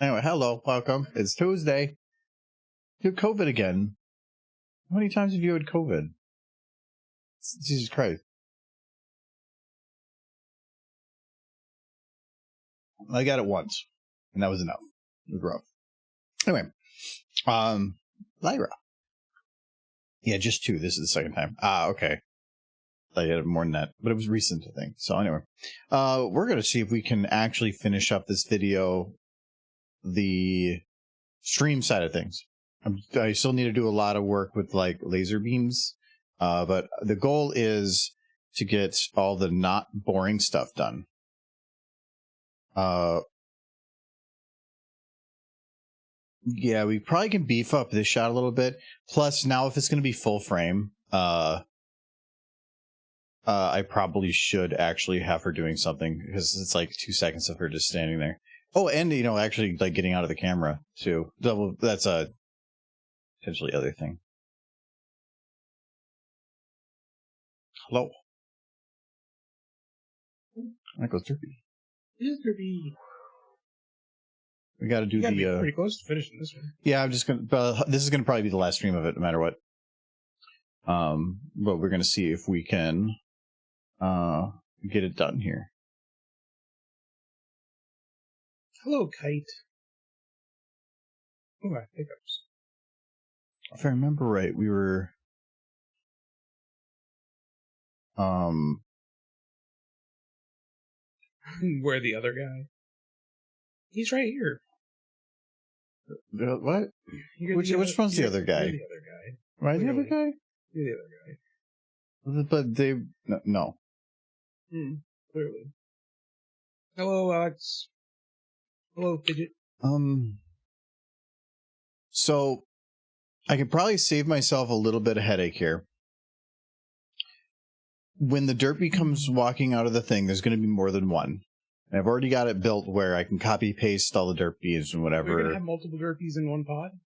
Anyway, hello, welcome. It's Tuesday. You had COVID again. How many times have you had COVID? Jesus Christ. I got it once, and that was enough. It was rough. Anyway, Lyra. Yeah, just two. This is the second time. Okay. I had more than that, but it was recent, I think. So anyway, we're going to see if we can actually finish up this video, the stream side of things. I still need to do a lot of work with like laser beams, but the goal is to get all the not boring stuff done. Yeah, we probably can beef up this shot a little bit. Plus, now if it's going to be full frame, I probably should actually have her doing something because it's like 2 seconds of her just standing there. Oh, and actually like getting out of the camera too. That's a potentially other thing. Hello. That goes Derpy. Yes, Derpy. We got to do be pretty close to finishing this one. Yeah, I'm just gonna. This is gonna probably be the last stream of it, no matter what. But we're gonna see if we can get it done here. Hello, Kite. Oh, I hiccups. If I remember right, we were where the other guy? He's right here. What? Which one's the other guy? You're the other guy. Right, the other guy? You're the other guy. But they no. Clearly. Hello, Alex. Hello, Fidget. So I could probably save myself a little bit of headache here. When the Derpy comes walking out of the thing, there's going to be more than one. And I've already got it built where I can copy paste all the Derpies and whatever. We're going to have multiple Derpies in one pod?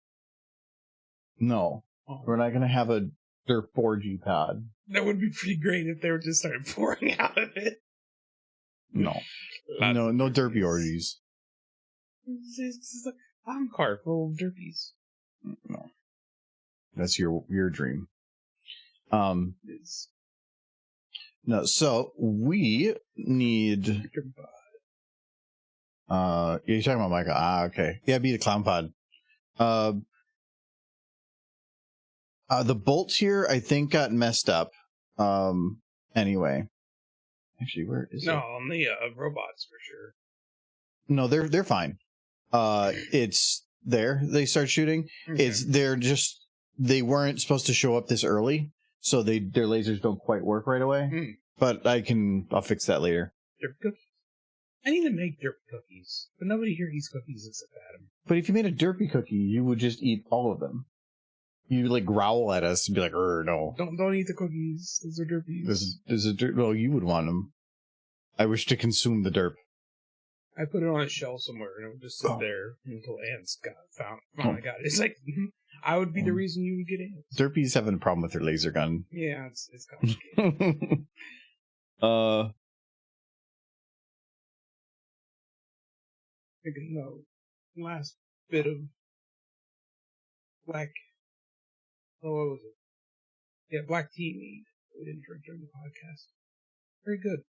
No. Oh. We're not going to have a Derp 4G pod. That would be pretty great if they were just started pouring out of it. No. No Derpy orgies. It's a car full of Derpies. No. That's your dream. No, so we need. You're talking about Michael. Okay. Yeah, be the clown pod. The bolts here, I think, got messed up. Anyway. Actually, where is it? No, on the robots for sure. No, they're fine. It's there. They start shooting. Okay. They weren't supposed to show up this early, so their lasers don't quite work right away. But I'll fix that later. Derpy cookies. I need to make Derpy cookies, but nobody here eats cookies except Adam. But if you made a Derpy cookie, you would just eat all of them. You would like growl at us and be like, no. Don't eat the cookies. Those are Derpies. Well, you would want them. I wish to consume the derp. I put it on a shelf somewhere and it would just sit there until ants found I got it. It's like I would be the reason you would get ants. Derpy's having a problem with their laser gun. Yeah, it's complicated. No, last bit of black. Oh, what was it? Yeah, black tea mead. We didn't drink during the podcast. Very good.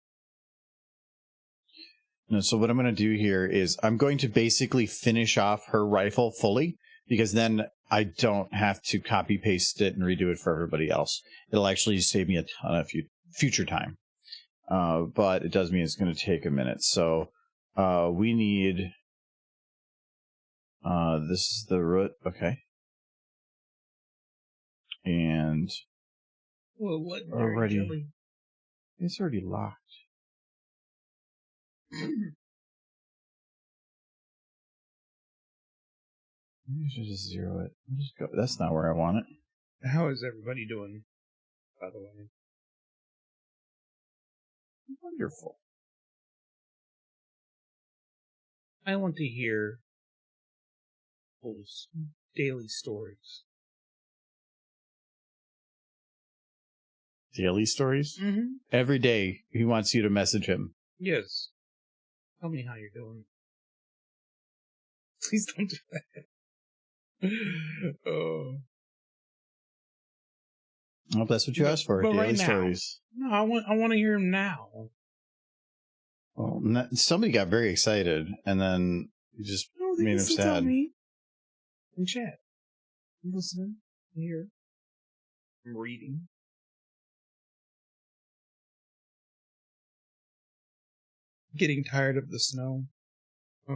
No, so what I'm going to do here is I'm going to basically finish off her rifle fully, because then I don't have to copy paste it and redo it for everybody else. It'll actually save me a ton of future time. But it does mean it's going to take a minute. So we need... this is the root. Okay. And... Well, what? Already... It's already locked. Maybe I should just zero it. Just go. That's not where I want it. How is everybody doing, by the way? Wonderful. I want to hear people's daily stories. Daily stories? Mm-hmm. Every day he wants you to message him. Yes. Tell me how you're doing. Please don't do that. Oh. Well, that's what you asked for. But Daily right now, stories. no, I want to hear him now. Well, somebody got very excited, and then you just made him sad. Tell me in chat. I'm listening. I'm here. I'm reading. Getting tired of the snow.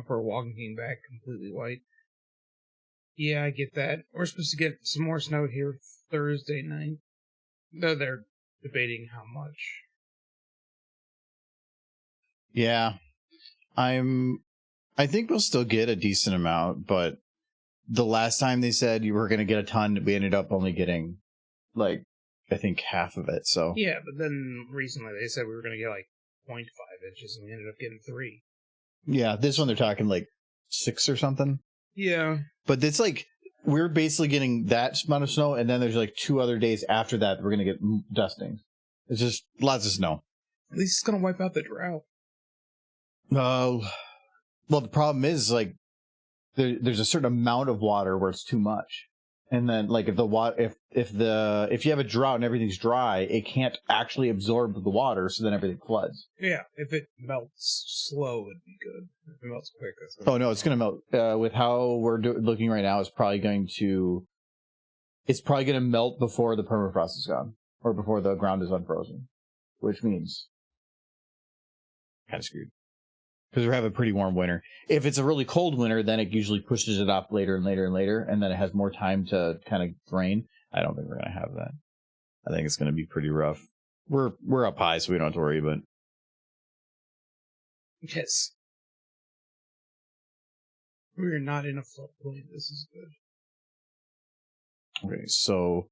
For walking back completely white. Yeah, I get that. We're supposed to get some more snow here Thursday night. Though they're debating how much. Yeah. I think we'll still get a decent amount, but the last time they said you were going to get a ton, we ended up only getting, like, I think half of it, so. Yeah, but then recently they said we were going to get, like, 0.5 inches, and we ended up getting 3. Yeah, this one they're talking, like, 6 or something. Yeah. But it's like, we're basically getting that amount of snow, and then there's, like, 2 other days after that we're going to get dusting. It's just lots of snow. At least it's going to wipe out the drought. Well, the problem is, like, there's a certain amount of water where it's too much, and then, like, if the water, if you have a drought and everything's dry, it can't actually absorb the water, so then everything floods. Yeah, if it melts slow, it'd be good. If it melts quick, oh no, it's gonna melt. With how we're looking right now, it's probably going to melt before the permafrost is gone, or before the ground is unfrozen, which means kind of screwed. Because we're having a pretty warm winter. If it's a really cold winter, then it usually pushes it off later and later and later, and then it has more time to kind of drain. I don't think we're going to have that. I think it's going to be pretty rough. We're up high, so we don't have to worry, but... Yes. We're not in a floodplain. This is good. Okay, so...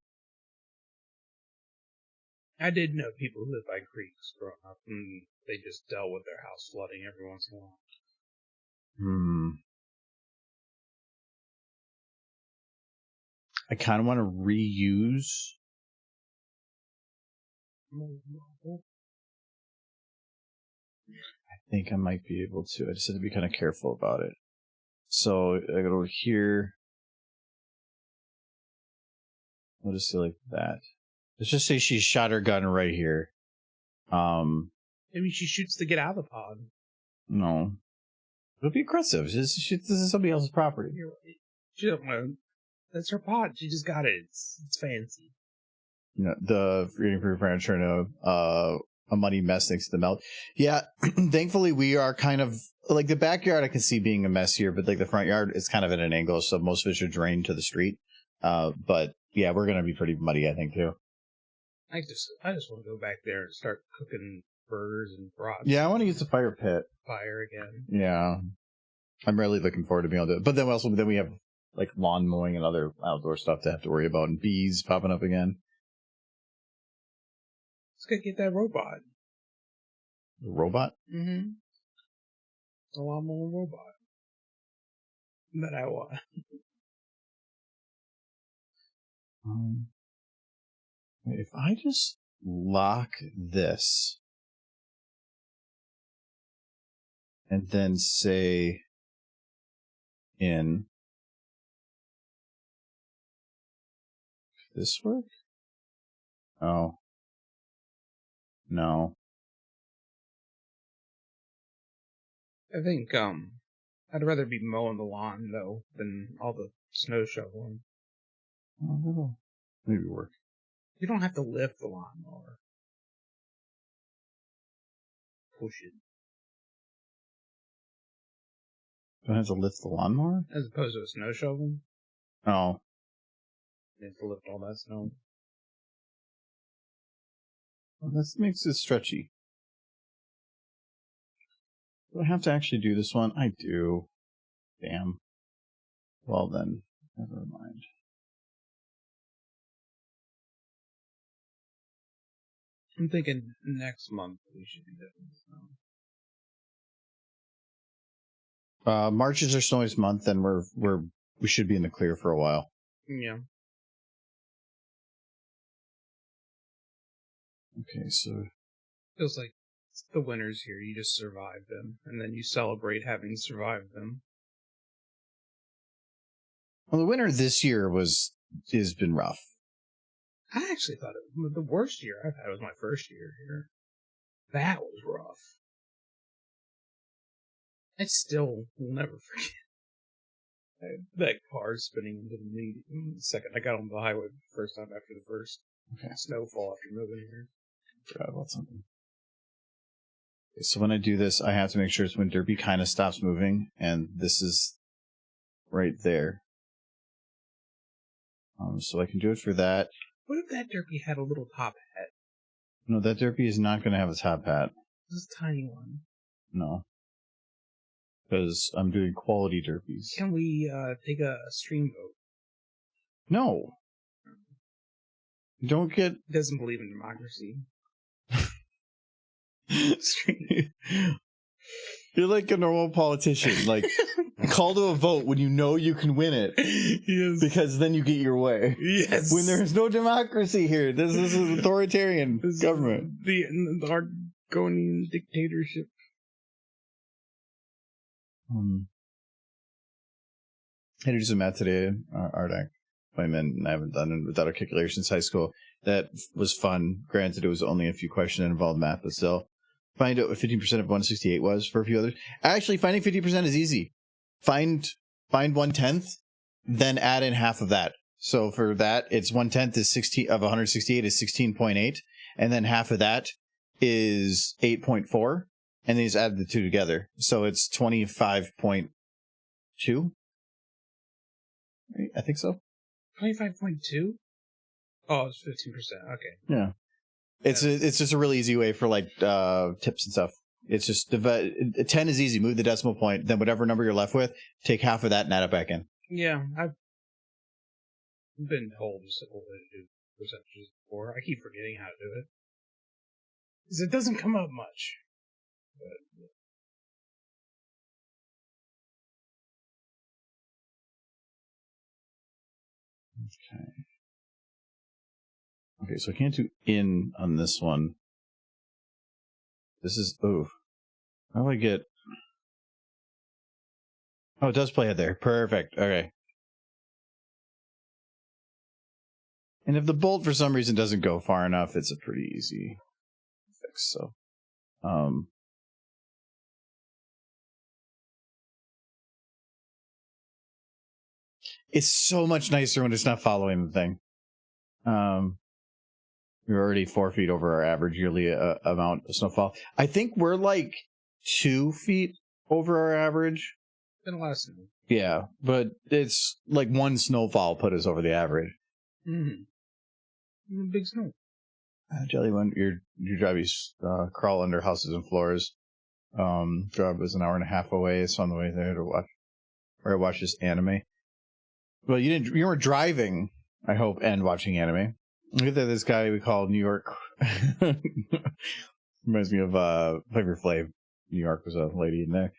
I did know people who lived by creeks growing up, and they just dealt with their house flooding every once in a while. I kind of want to reuse. I think I might be able to. I just have to be kind of careful about it. So I go over here. I'll just say like that. Let's just say she shot her gun right here. Maybe she shoots to get out of the pod. No. It'll be aggressive. This is somebody else's property. She don't know. That's her pod. She just got it. It's fancy. You know, the Freedom Free Furniture and a muddy mess next to the melt. Yeah, thankfully we are kind of like the backyard. I can see being a mess here, but like the front yard is kind of at an angle, so most of it should drain to the street. But yeah, we're gonna be pretty muddy, I think, too. I just want to go back there and start cooking burgers and brats. Yeah, I want to use the fire pit. Fire again. Yeah, I'm really looking forward to being able to. But then we have like lawn mowing and other outdoor stuff to have to worry about, and bees popping up again. Let's go get that robot. The robot? Mm-hmm. The lawnmower robot. That I want. If I just lock this and then say in, this work? Oh. No. I think, I'd rather be mowing the lawn, though, than all the snow shoveling. Oh, maybe work. You don't have to lift the lawnmower. Push it. Don't have to lift the lawnmower? As opposed to a snow shovel? Oh. You have to lift all that snow. Well, that makes it stretchy. Do I have to actually do this one? I do. Damn. Well then, never mind. I'm thinking next month we should be doing snow. March is our snowiest month, and we should be in the clear for a while. Yeah. Okay, so Feels like the winters here, you just survive them, and then you celebrate having survived them. Well, the winter this year has been rough. I actually thought the worst year I've had was my first year here. That was rough. I still will never forget that car spinning into the median the second I got on the highway the first time after the first snowfall after moving here. Forgot about something. Okay, so when I do this, I have to make sure it's when Derpy kind of stops moving, and this is right there. So I can do it for that. What if that Derpy had a little top hat? No, that Derpy is not going to have a top hat. This tiny one. No. Because I'm doing quality Derpies. Can we take a stream vote? No. Don't get... He doesn't believe in democracy. You're like a normal politician. Like, call to a vote when you know you can win it. Yes. Because then you get your way. Yes. When there's no democracy here. This is an authoritarian government. The Argonian dictatorship. I had to do some math today, Ardac. I haven't done it without articulation since high school. That was fun. Granted, it was only a few questions that involved math, but still. Find out what 15% of 168 was for a few others. Actually, finding 50% is easy. Find 1/10, then add in half of that. So for that, it's 1/10 is 16 of 168 is 16.8, and then half of that is 8.4, and then you just add the two together. So it's 25.2. I think so. 25.2? Oh, it's 15%. Okay. Yeah. It's just a really easy way for like tips and stuff. It's just 10 is easy. Move the decimal point, then whatever number you're left with, take half of that and add it back in. Yeah, I've been told a simple way to do percentages before. I keep forgetting how to do it because it doesn't come up much. But Okay, so I can't do in on this one. This is, how do I get... Oh, it does play it there. Perfect. Okay. And if the bolt for some reason doesn't go far enough, it's a pretty easy fix. So, it's so much nicer when it's not following the thing. We're already 4 feet over our average yearly amount of snowfall. I think we're like 2 feet over our average. been a lot of snow. Yeah, but it's like one snowfall put us over the average. Mm-hmm. Big snow. Jelly, when your driveys crawl under houses and floors. Drive was an hour and a half away, so on the way there to watch, or I watched this anime. Well, you weren't driving, I hope, and watching anime. Look at this guy we call New York. Reminds me of Flavor Flav. New York was a lady in there.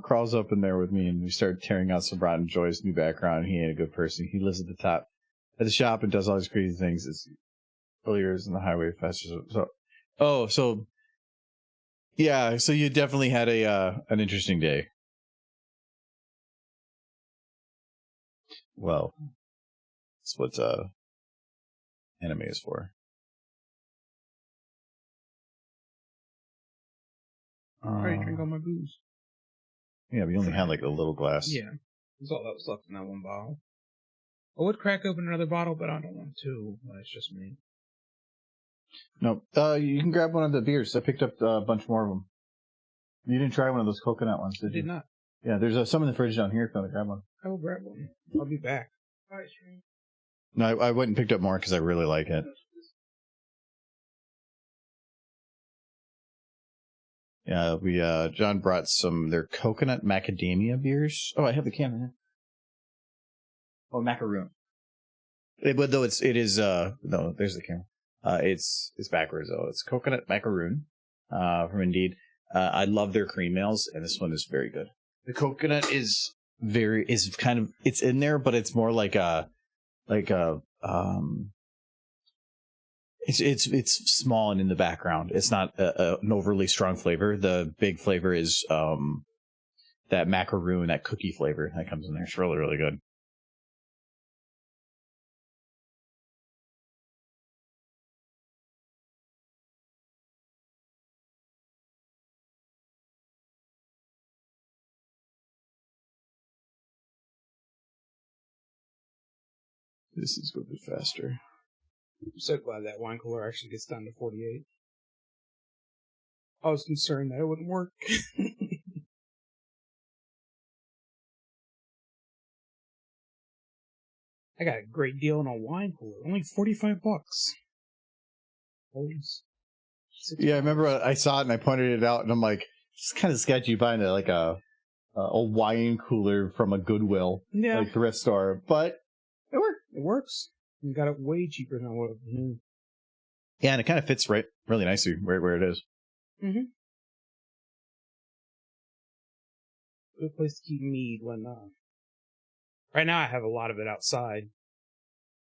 Crawls up in there with me, and we started tearing out some Rotten Joy's new background. He ain't a good person. He lives at the top at the shop and does all these crazy things. It's earlier in the highway festival. So yeah. So you definitely had an interesting day. Well, that's what anime is for. I already drank all my booze. Yeah, we only had like a little glass. Yeah, that's all that was left in that one bottle. I would crack open another bottle, but I don't want to. It's just me. No, you can grab one of the beers. I picked up a bunch more of them. You didn't try one of those coconut ones, did you? I did not. Yeah, there's some in the fridge down here if you want to grab one. I will grab one. I'll be back. All right, Shane. No, I went and picked up more because I really like it. Yeah, John brought their coconut macadamia beers. Oh, I have the can in here. Oh, macaroon. But though it is no, there's the can. It's backwards though. It's coconut macaroon, from Indeed. I love their cream ales, and this one is very good. The coconut is kind of, it's in there, but it's more it's small and in the background. It's not an overly strong flavor. The big flavor is that macaroon, that cookie flavor that comes in there. It's really, really good. This is going a bit faster. I'm so glad that wine cooler actually gets down to 48. I was concerned that it wouldn't work. I got a great deal on a wine cooler. Only $45. Yeah, I remember I saw it and I pointed it out and I'm like, it's kind of sketchy buying a wine cooler from a Goodwill, like thrift store, but it worked. It works. You got it way cheaper than what it knew. Yeah, and it kind of fits really nicely right where it is. Mm-hmm. Good place to keep mead when right now I have a lot of it outside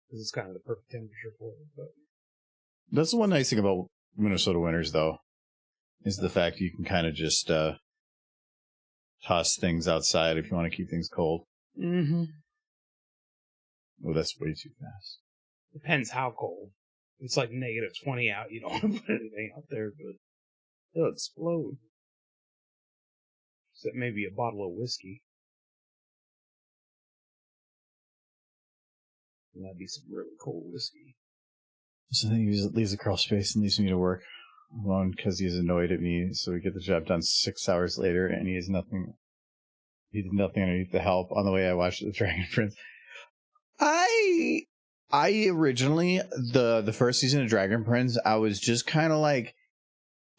because it's kind of the perfect temperature for it. But that's the one nice thing about Minnesota winters, though, is the fact you can kind of just toss things outside if you want to keep things cold. Mm-hmm. Oh, that's way too fast. Depends how cold. If it's like -20 out, you don't want to put anything out there, but it'll explode. Except maybe a bottle of whiskey. And that'd be some really cold whiskey. So then he leaves the crawl space and leaves me to work alone because he's annoyed at me. So we get the job done 6 hours later, and he has nothing. He did nothing underneath the help. On the way, I watched the Dragon Prince. I originally the first season of Dragon Prince, I was just kind of like,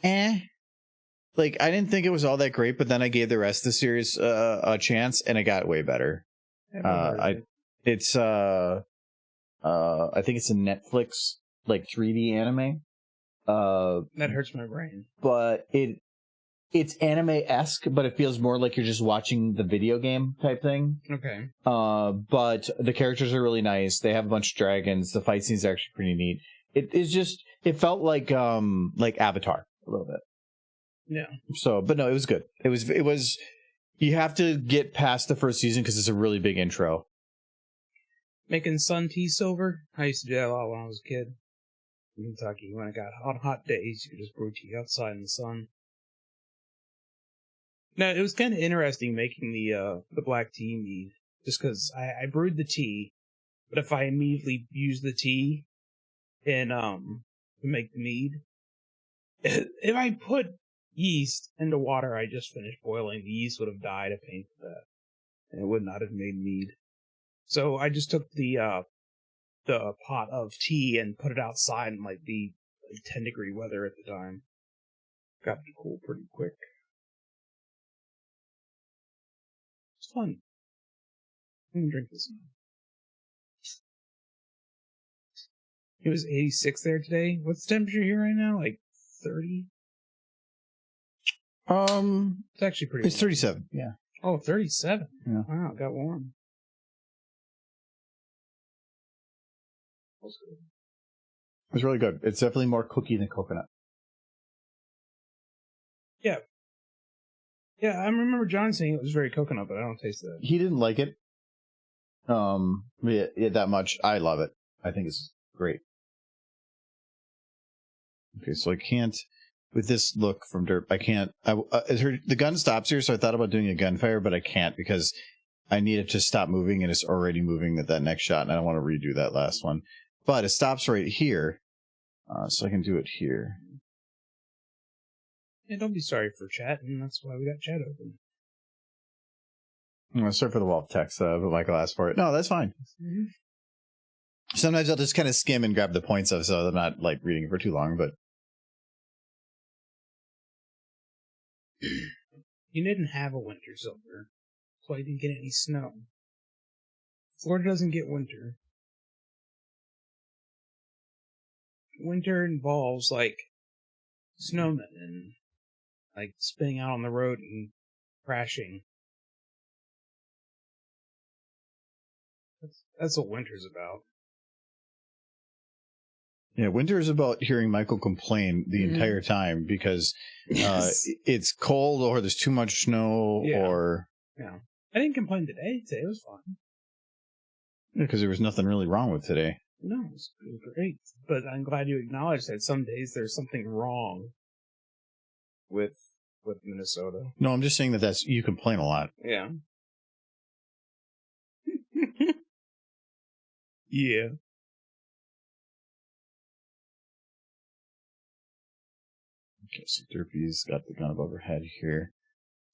like I didn't think it was all that great, but then I gave the rest of the series a chance, and it got way better. I think it's a Netflix like 3D anime. That hurts my brain. But it's anime-esque, but it feels more like you're just watching the video game type thing. Okay. But the characters are really nice. They have a bunch of dragons. The fight scenes are actually pretty neat. It felt like Avatar a little bit. Yeah. So, but no, it was good. It was. You have to get past the first season because it's a really big intro. Making sun tea silver. I used to do that a lot when I was a kid in Kentucky. When it got hot days, you could just brew tea outside in the sun. No, it was kind of interesting making the black tea mead, just because I brewed the tea, but if I immediately use the tea and to make the mead, if I put yeast into water I just finished boiling, the yeast would have died of pain for that, and it would not have made mead. So I just took the pot of tea and put it outside in like 10-degree weather at the time. Got to cool pretty quick. It's fun. I'm gonna drink this now. It was 86 there today. What's the temperature here right now? Like 30? It's actually pretty. It's 37. Yeah. Oh, 37. Yeah. Wow, it got warm. That was good. It was really good. It's definitely more cookie than coconut. Yeah. Yeah, I remember John saying it was very coconut, but I don't taste that. He didn't like it. That much. I love it. I think it's great. Okay, so I can't, with this look from Derp, I can't, the gun stops here, so I thought about doing a gunfire, but I can't because I need it to stop moving, and it's already moving at that next shot, and I don't want to redo that last one. But it stops right here, so I can do it here. Yeah, don't be sorry for chat, and that's why we got chat open. I'm going to start for the wall of text, but Michael asked for it. No, that's fine. Mm-hmm. Sometimes I'll just kind of skim and grab the points of, so I'm not like reading it for too long, but. You didn't have a winter, Silver. That's why you didn't get any snow. Florida doesn't get winter. Winter involves, like, snowmen and, like, spinning out on the road and crashing. That's what winter's about. Yeah, winter is about hearing Michael complain the entire time because it's cold or there's too much snow or... Yeah. I didn't complain today. Today was fine. Yeah, because there was nothing really wrong with today. No, it was great. But I'm glad you acknowledged that some days there's something wrong with Minnesota. No, I'm just saying that's... You complain a lot. Yeah. Yeah. Okay, so Derpy's got the gun above her head here.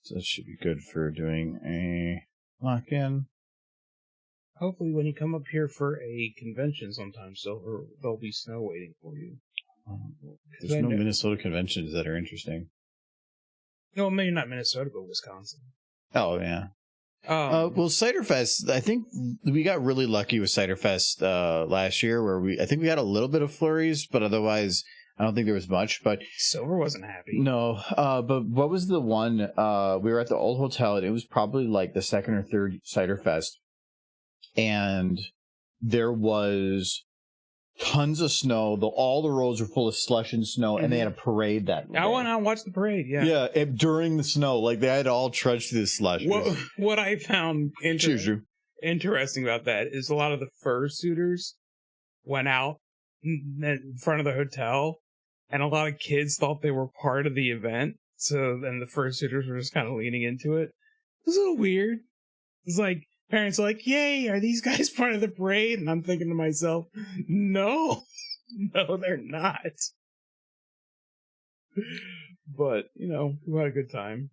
So that should be good for doing a lock-in. Hopefully when you come up here for a convention sometime, Silver, there'll be snow waiting for you. There's no Minnesota conventions that are interesting. No, maybe not Minnesota, but Wisconsin. Oh, yeah. Well, Cider Fest, I think we got really lucky with Cider Fest last year, where I think we had a little bit of flurries, but otherwise, I don't think there was much. But Silver wasn't happy. No, but what was the one? We were at the old hotel, and it was probably like the second or third Cider Fest, and there was tons of snow. All the roads were full of slush and snow, and they had a parade that day. I went out and watched the parade, yeah. Yeah, during the snow. Like, they had all trudged through the slush. What I found interesting about that is a lot of the fursuiters went out in front of the hotel, and a lot of kids thought they were part of the event, so then the fursuiters were just kind of leaning into it. It was a little weird. It's like, parents are like, yay, are these guys part of the parade? And I'm thinking to myself, no, they're not. But, we had a good time.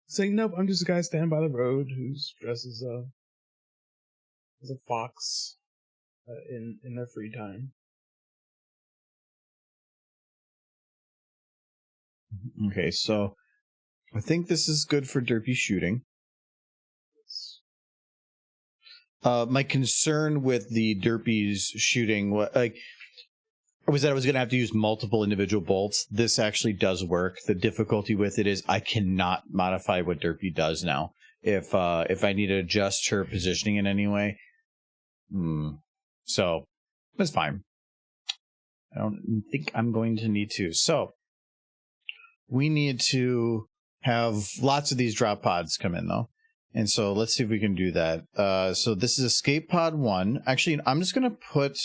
Saying, nope, I'm just a guy standing by the road who's dressed as a fox in their free time. Okay, so I think this is good for Derpy shooting. My concern with the Derpy's shooting was that I was going to have to use multiple individual bolts. This actually does work. The difficulty with it is I cannot modify what Derpy does now. If I need to adjust her positioning in any way, so that's fine. I don't think I'm going to need to. So we need to have lots of these drop pods come in, though. And so let's see if we can do that. So this is Escape Pod 1. Actually, I'm just going to put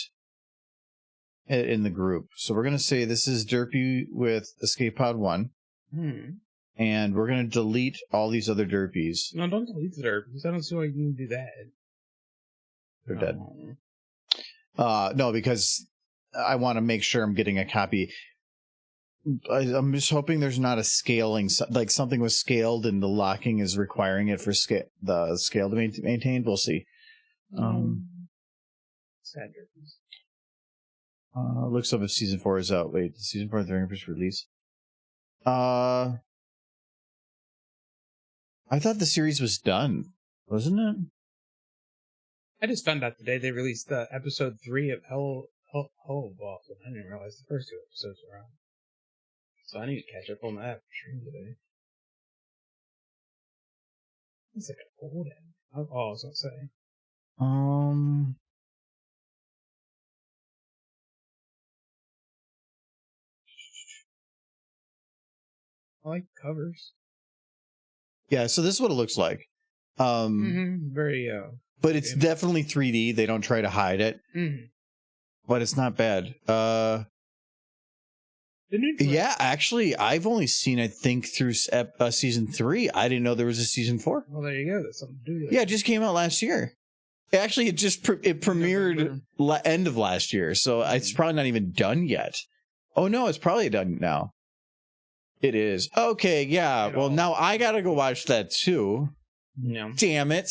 it in the group. So we're going to say this is Derpy with Escape Pod 1. And we're going to delete all these other Derpies. No, don't delete the Derpies. I don't see why you can do that. They're dead. No, because I want to make sure I'm getting a copy. I'm just hoping there's not a scaling, like something was scaled and the locking is requiring it for the scale to be maintained. We'll see. Sad Derpies. Looks up if season 4 is out. Wait, season 4 is the first release. I thought the series was done, wasn't it? I just found out today they released episode 3 of Hell of Boss. I didn't realize the first 2 episodes were out. So I need to catch up on that stream today. It's like an old end. Oh, I was gonna say. I like covers. Yeah, so this is what it looks like. Very but it's definitely 3D. They don't try to hide it. But it's not bad. Yeah, actually, I've only seen, I think, through season 3. I didn't know there was a season 4. Well, there you go. That's something to do. Yeah, it just came out last year. Actually, it just it premiered end of last year, so it's probably not even done yet. Oh, no, it's probably done now. It is. Okay, yeah. Well, now I gotta go watch that, too. Yeah. Damn it.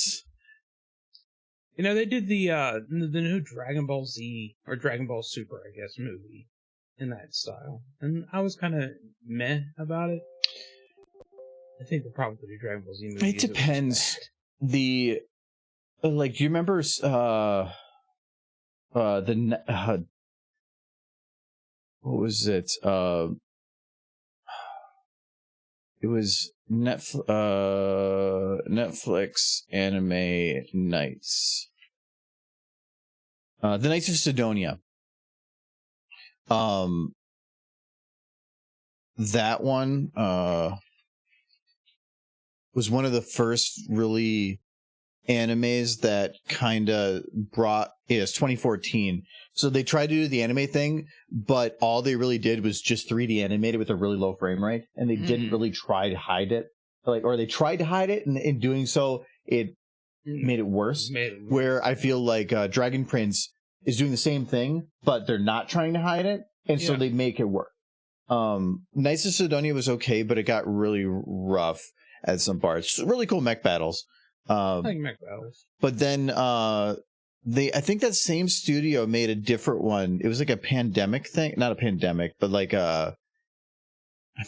They did the new Dragon Ball Z, or Dragon Ball Super, I guess, movie in that style. And I was kind of meh about it. I think the problem with the Dragon Ball Z movie it depends. Do you remember what was it? It was Netflix Anime Nights. The Knights of Sidonia. That one was one of the first really animes that kind of brought. It's 2014, so they tried to do the anime thing, but all they really did was just 3D animated with a really low frame rate, and they didn't really try to hide it. Or they tried to hide it, and in doing so, it made it worse. Where I feel like Dragon Prince is doing the same thing, but they're not trying to hide it, and so they make it work. Knights of Sidonia was okay, but it got really rough at some parts. Really cool mech battles. I like mech battles. But then I think that same studio made a different one. It was like a pandemic thing, not a pandemic, but like I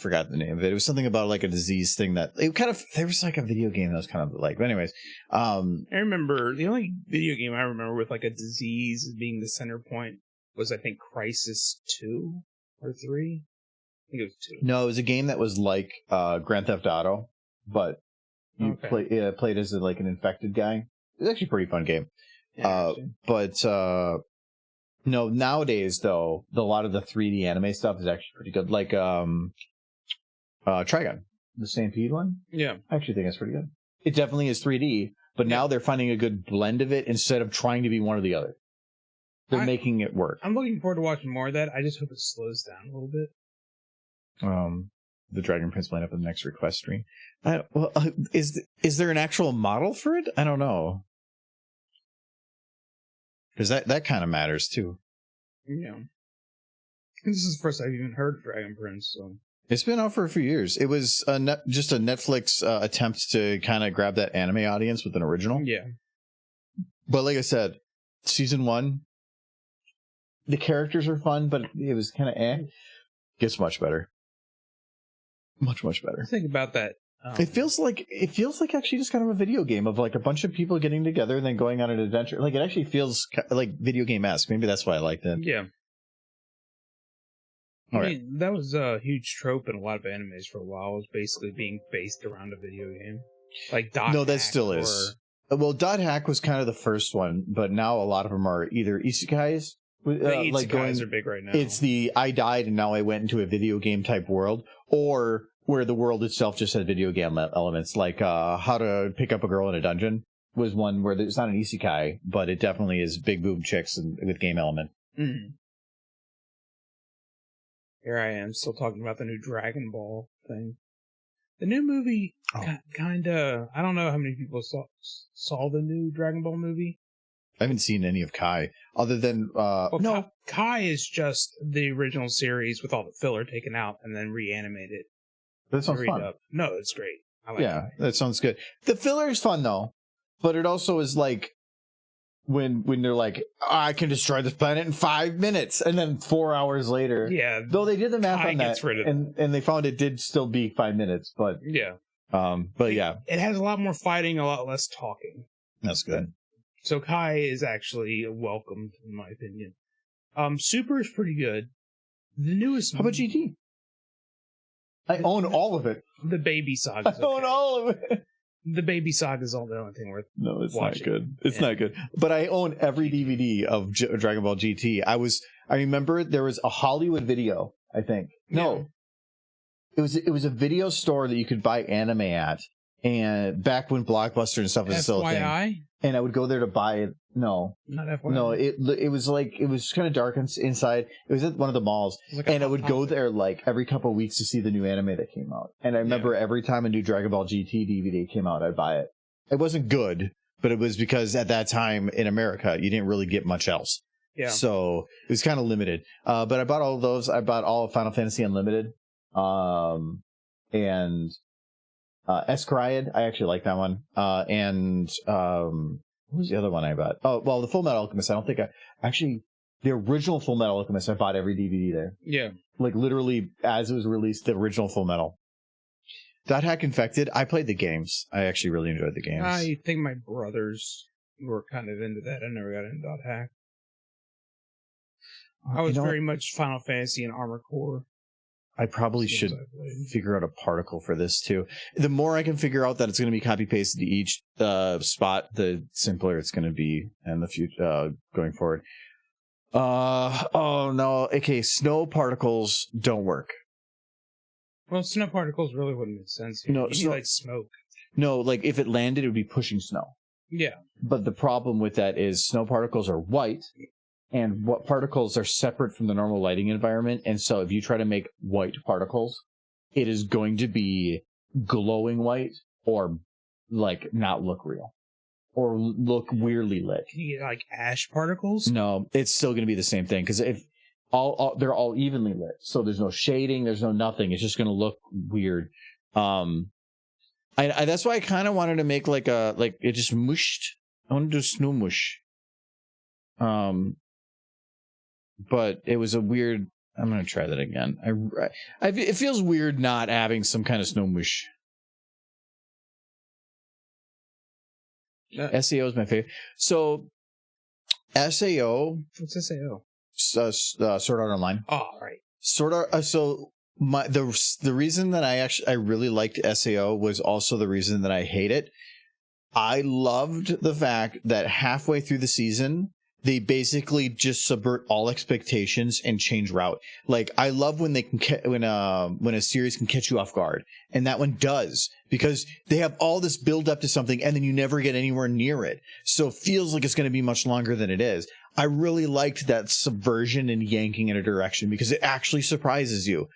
forgot the name of it. It was something about like a disease thing that it kind of, there was like a video game that was kind of like, but anyways. I remember the only video game I remember with like a disease being the center point was, I think, Crisis 2 or 3. I think it was 2. No, it was a game that was like Grand Theft Auto, but you played as like an infected guy. It was actually a pretty fun game. Yeah, no, nowadays though, a lot of the 3D anime stuff is actually pretty good. Like Trigun, the Stampede one. Yeah, I actually think that's pretty good. It definitely is 3D, but now they're finding a good blend of it instead of trying to be one or the other. They're making it work. I'm looking forward to watching more of that. I just hope it slows down a little bit. The Dragon Prince line up in the next request stream. Is there an actual model for it? I don't know. Because that kind of matters too. Yeah. This is the first I've even heard of Dragon Prince, so. It's been out for a few years. It was just a Netflix attempt to kind of grab that anime audience with an original. Yeah. But like I said, season 1, the characters are fun, but it was kind of Gets much better. Much better. Think about that. It feels like actually just kind of a video game of like a bunch of people getting together and then going on an adventure. Like it actually feels like video game-esque. Maybe that's why I liked it. Yeah. All I mean, that was a huge trope in a lot of animes for a while. Was basically being based around a video game, like Dot. No, that still is. Well, Dot Hack was kind of the first one, but now a lot of them are either isekais. Like isekais are big right now. It's the I died and now I went into a video game type world, or where the world itself just had video game elements, like How to Pick Up a Girl in a Dungeon was one where it's not an isekai, but it definitely is big boob chicks and with game element. Mm-hmm. Here I am, still talking about the new Dragon Ball thing. The new movie, kinda. I don't know how many people saw the new Dragon Ball movie. I haven't seen any of Kai, other than Kai is just the original series with all the filler taken out and then reanimated. That sounds fun. No, it's great. I like Kai. That sounds good. The filler is fun though, but it also is like when they're like, I can destroy this planet in 5 minutes, and then 4 hours later. Yeah. Though they did the math Kai on that, and they found it did still be 5 minutes, but yeah. It has a lot more fighting, a lot less talking. That's good. So Kai is actually welcomed, in my opinion. Super is pretty good. The newest. How about GT? I own all of it. The Baby Saga. I own all of it. The Baby Saga is all the only thing worth. No, it's watching. not good. It's not good. But I own every DVD of Dragon Ball GT. I remember there was a Hollywood video. I think no, it was a video store that you could buy anime at, and back when Blockbuster and stuff was still a thing. And I would go there to buy it. No, not FYI. No, it was kind of dark inside. It was at one of the malls, and I would go there like every couple of weeks to see the new anime that came out. And I remember every time a new Dragon Ball GT DVD came out, I'd buy it. It wasn't good, but it was because at that time in America, you didn't really get much else. Yeah. So it was kind of limited. But I bought all of those. I bought all of Final Fantasy Unlimited, and Escryad. I actually like that one. What was the other one I bought? Oh, well, the Full Metal Alchemist. I don't think the original Full Metal Alchemist, I bought every DVD there. Yeah. Like literally as it was released, the original Full Metal. Dot Hack Infected. I played the games. I actually really enjoyed the games. I think my brothers were kind of into that. I never got into Dot Hack. I was very much Final Fantasy and Armored Core. I probably should figure out a particle for this too. The more I can figure out that it's going to be copy pasted to each spot, the simpler it's going to be in the future going forward. Oh no. Okay, snow particles don't work. Well, snow particles really wouldn't make sense here. No, you need like smoke. No, like if it landed, it would be pushing snow. Yeah. But the problem with that is snow particles are white. And what particles are separate from the normal lighting environment. And so if you try to make white particles, it is going to be glowing white or like not look real. or look weirdly lit. Can you get like ash particles? No, it's still going to be the same thing because if they're all evenly lit, so there's no shading, there's no nothing. It's just going to look weird. That's why I kind of wanted to make like it just mushed. I want to do snow mush. But it was a weird. I'm gonna try that again. It feels weird not having some kind of snow mush. SAO is my favorite. So SAO. What's SAO? Sword Art Online. Oh, right. Sword Art. So the reason that I really liked SAO was also the reason that I hate it. I loved the fact that halfway through the season, they basically just subvert all expectations and change route. Like, I love when they can when a series can catch you off guard, and that one does, because they have all this build up to something and then you never get anywhere near it. So it feels like it's going to be much longer than it is. I really liked that subversion and yanking in a direction because it actually surprises you.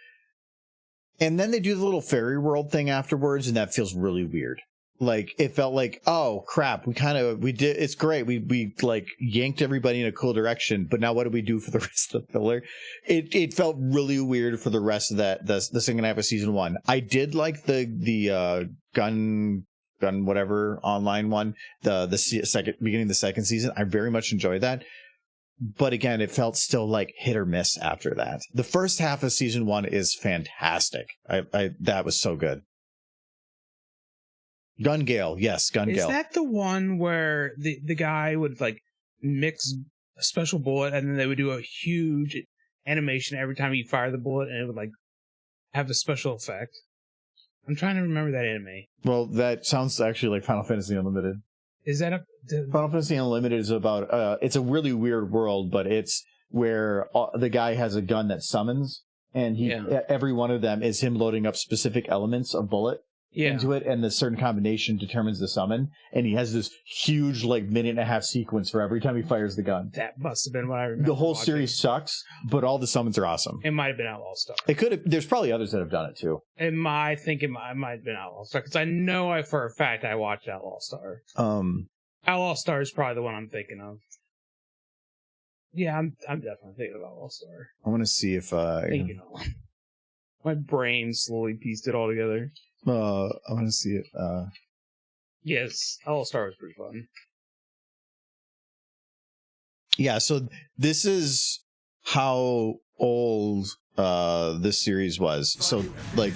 And then they do the little fairy world thing afterwards, and that feels really weird. Like, it felt like, oh crap, we did, it's great. We like yanked everybody in a cool direction, but now what do we do for the rest of the filler? It felt really weird for the rest of the second half of season 1. I did like the gun whatever online one, the beginning of the second season. I very much enjoyed that. But again, it felt still like hit or miss after that. The first half of season 1 is fantastic. That was so good. Gun Gale, yes, Gun Gale. Is that the one where the guy would like mix a special bullet and then they would do a huge animation every time he fired the bullet and it would like have a special effect? I'm trying to remember that anime. Well, that sounds actually like Final Fantasy Unlimited. Is that Final Fantasy Unlimited is about it's a really weird world, but it's where the guy has a gun that summons, and every one of them is him loading up specific elements of bullet into it, and the certain combination determines the summon, and he has this huge like 1.5-minute sequence for every time he fires the gun. That must have been what I remember. The whole series sucks, but all the summons are awesome. It might have been Outlaw Star. It could have. There's probably others that have done it too. I think it might have been Outlaw Star, because I know for a fact I watched Outlaw Star. Outlaw Star is probably the one I'm thinking of. Yeah, I'm definitely thinking of Outlaw Star. I want to see if my brain slowly pieced it all together. I want to see it. Yes, Outlaw Star was pretty fun. Yeah, so this is how old this series was. So like,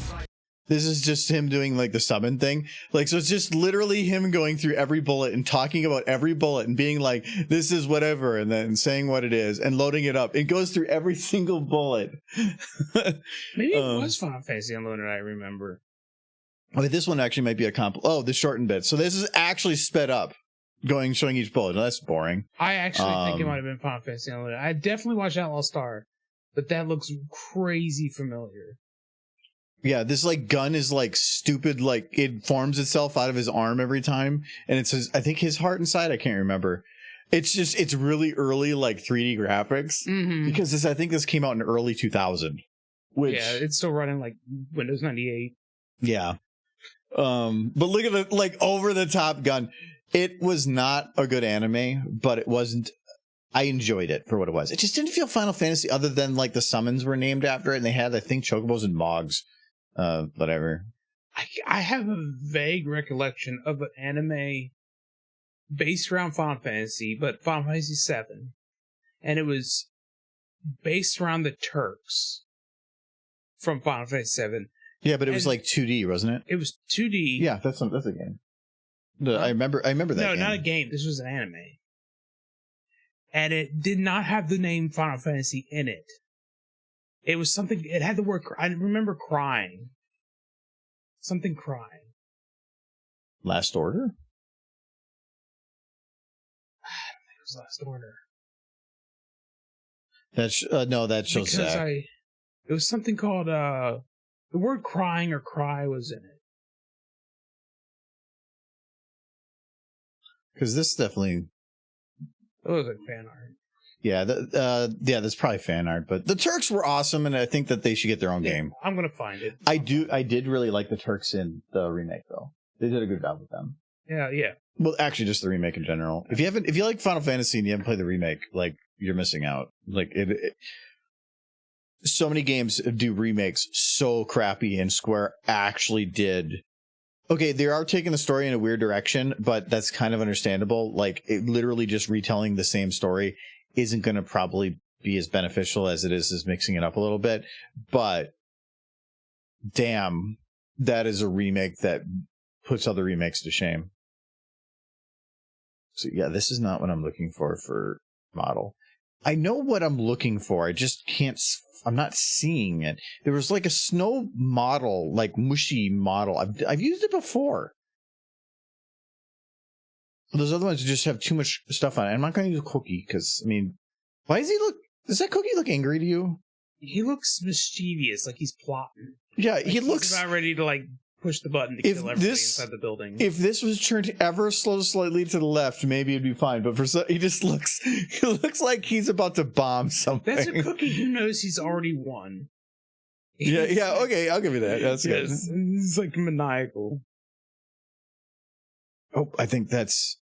this is just him doing like the summon thing. Like, so it's just literally him going through every bullet and talking about every bullet and being like, this is whatever, and then saying what it is and loading it up. It goes through every single bullet. Maybe it was Final Fantasy Unlimited, I remember. Okay, this one actually might be a comp. Oh, the shortened bit. So this is actually sped up, showing each bullet. No, that's boring. I actually think it might have been Final Fantasy Unlimited. I definitely watched Outlaw Star, but that looks crazy familiar. Yeah, this like gun is like stupid. Like, it forms itself out of his arm every time, and it says, I think, his heart inside. I can't remember. It's really early like 3D graphics, because I think this came out in early 2000. Which, yeah, it's still running like Windows 98. Yeah. But look at the like over the top gun. It was not a good anime, but it wasn't. I enjoyed it for what it was. It just didn't feel Final Fantasy, other than like the summons were named after it, and they had, I think, chocobos and mogs. Whatever. I have a vague recollection of an anime based around Final Fantasy, but Final Fantasy VII, and it was based around the Turks from Final Fantasy VII. Yeah, but it was like 2D, wasn't it? It was 2D. Yeah, that's a game. I remember that. No, game. Not a game. This was an anime, and it did not have the name Final Fantasy in it. It was something. It had the word. I remember crying. Something crying. Last Order? I don't think it was Last Order. No, that shows Zack. It was something called the word crying or cry was in it. Because this definitely. It was like fan art. Yeah, that's probably fan art, but the Turks were awesome, and I think that they should get their own game. I'm gonna find it. I did really like the Turks in the remake, though. They did a good job with them. Yeah. Well, actually, just the remake in general. If you like Final Fantasy and you haven't played the remake, like you're missing out. Like so many games do remakes so crappy, and Square actually did. Okay, they are taking the story in a weird direction, but that's kind of understandable. Like, literally just retelling the same story isn't going to probably be as beneficial as it is as mixing it up a little bit. But damn, that is a remake that puts other remakes to shame. So yeah, this is not what I'm looking for model. I know what I'm looking for. I just can't. I'm not seeing it. There was like a snow model, like mushy model. I've used it before. Those other ones just have too much stuff on it. I'm not going to use a Cookie because, I mean, why does he look? Does that Cookie look angry to you? He looks mischievous, like he's plotting. Yeah, like he looks about ready to like push the button to kill everybody inside the building. If this was turned ever slightly to the left, maybe it'd be fine. But he just looks. He looks like he's about to bomb something. That's a Cookie who knows he's already won. Yeah. Okay, I'll give you that. That's good. He's like maniacal. Oh, I think that's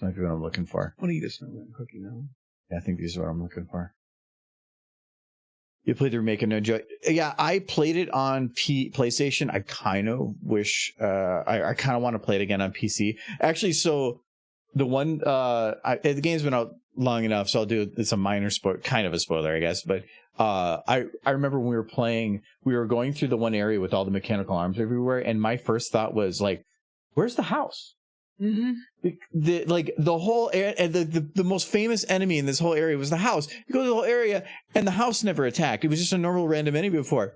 might be what I'm looking for. What do you just know that Cookie now? Yeah, I think these are what I'm looking for. You played the remake and no enjoy. Yeah, I played it on PlayStation. I kind of wish I kind of want to play it again on PC. Actually, so the one the game's been out long enough, so it's a minor kind of a spoiler, I guess. But I remember when we were playing, we were going through the one area with all the mechanical arms everywhere, and my first thought was like, "Where's the house?" Mm-hmm. The whole area, the most famous enemy in this whole area was the house. You go to the whole area, and the house never attacked. It was just a normal random enemy before.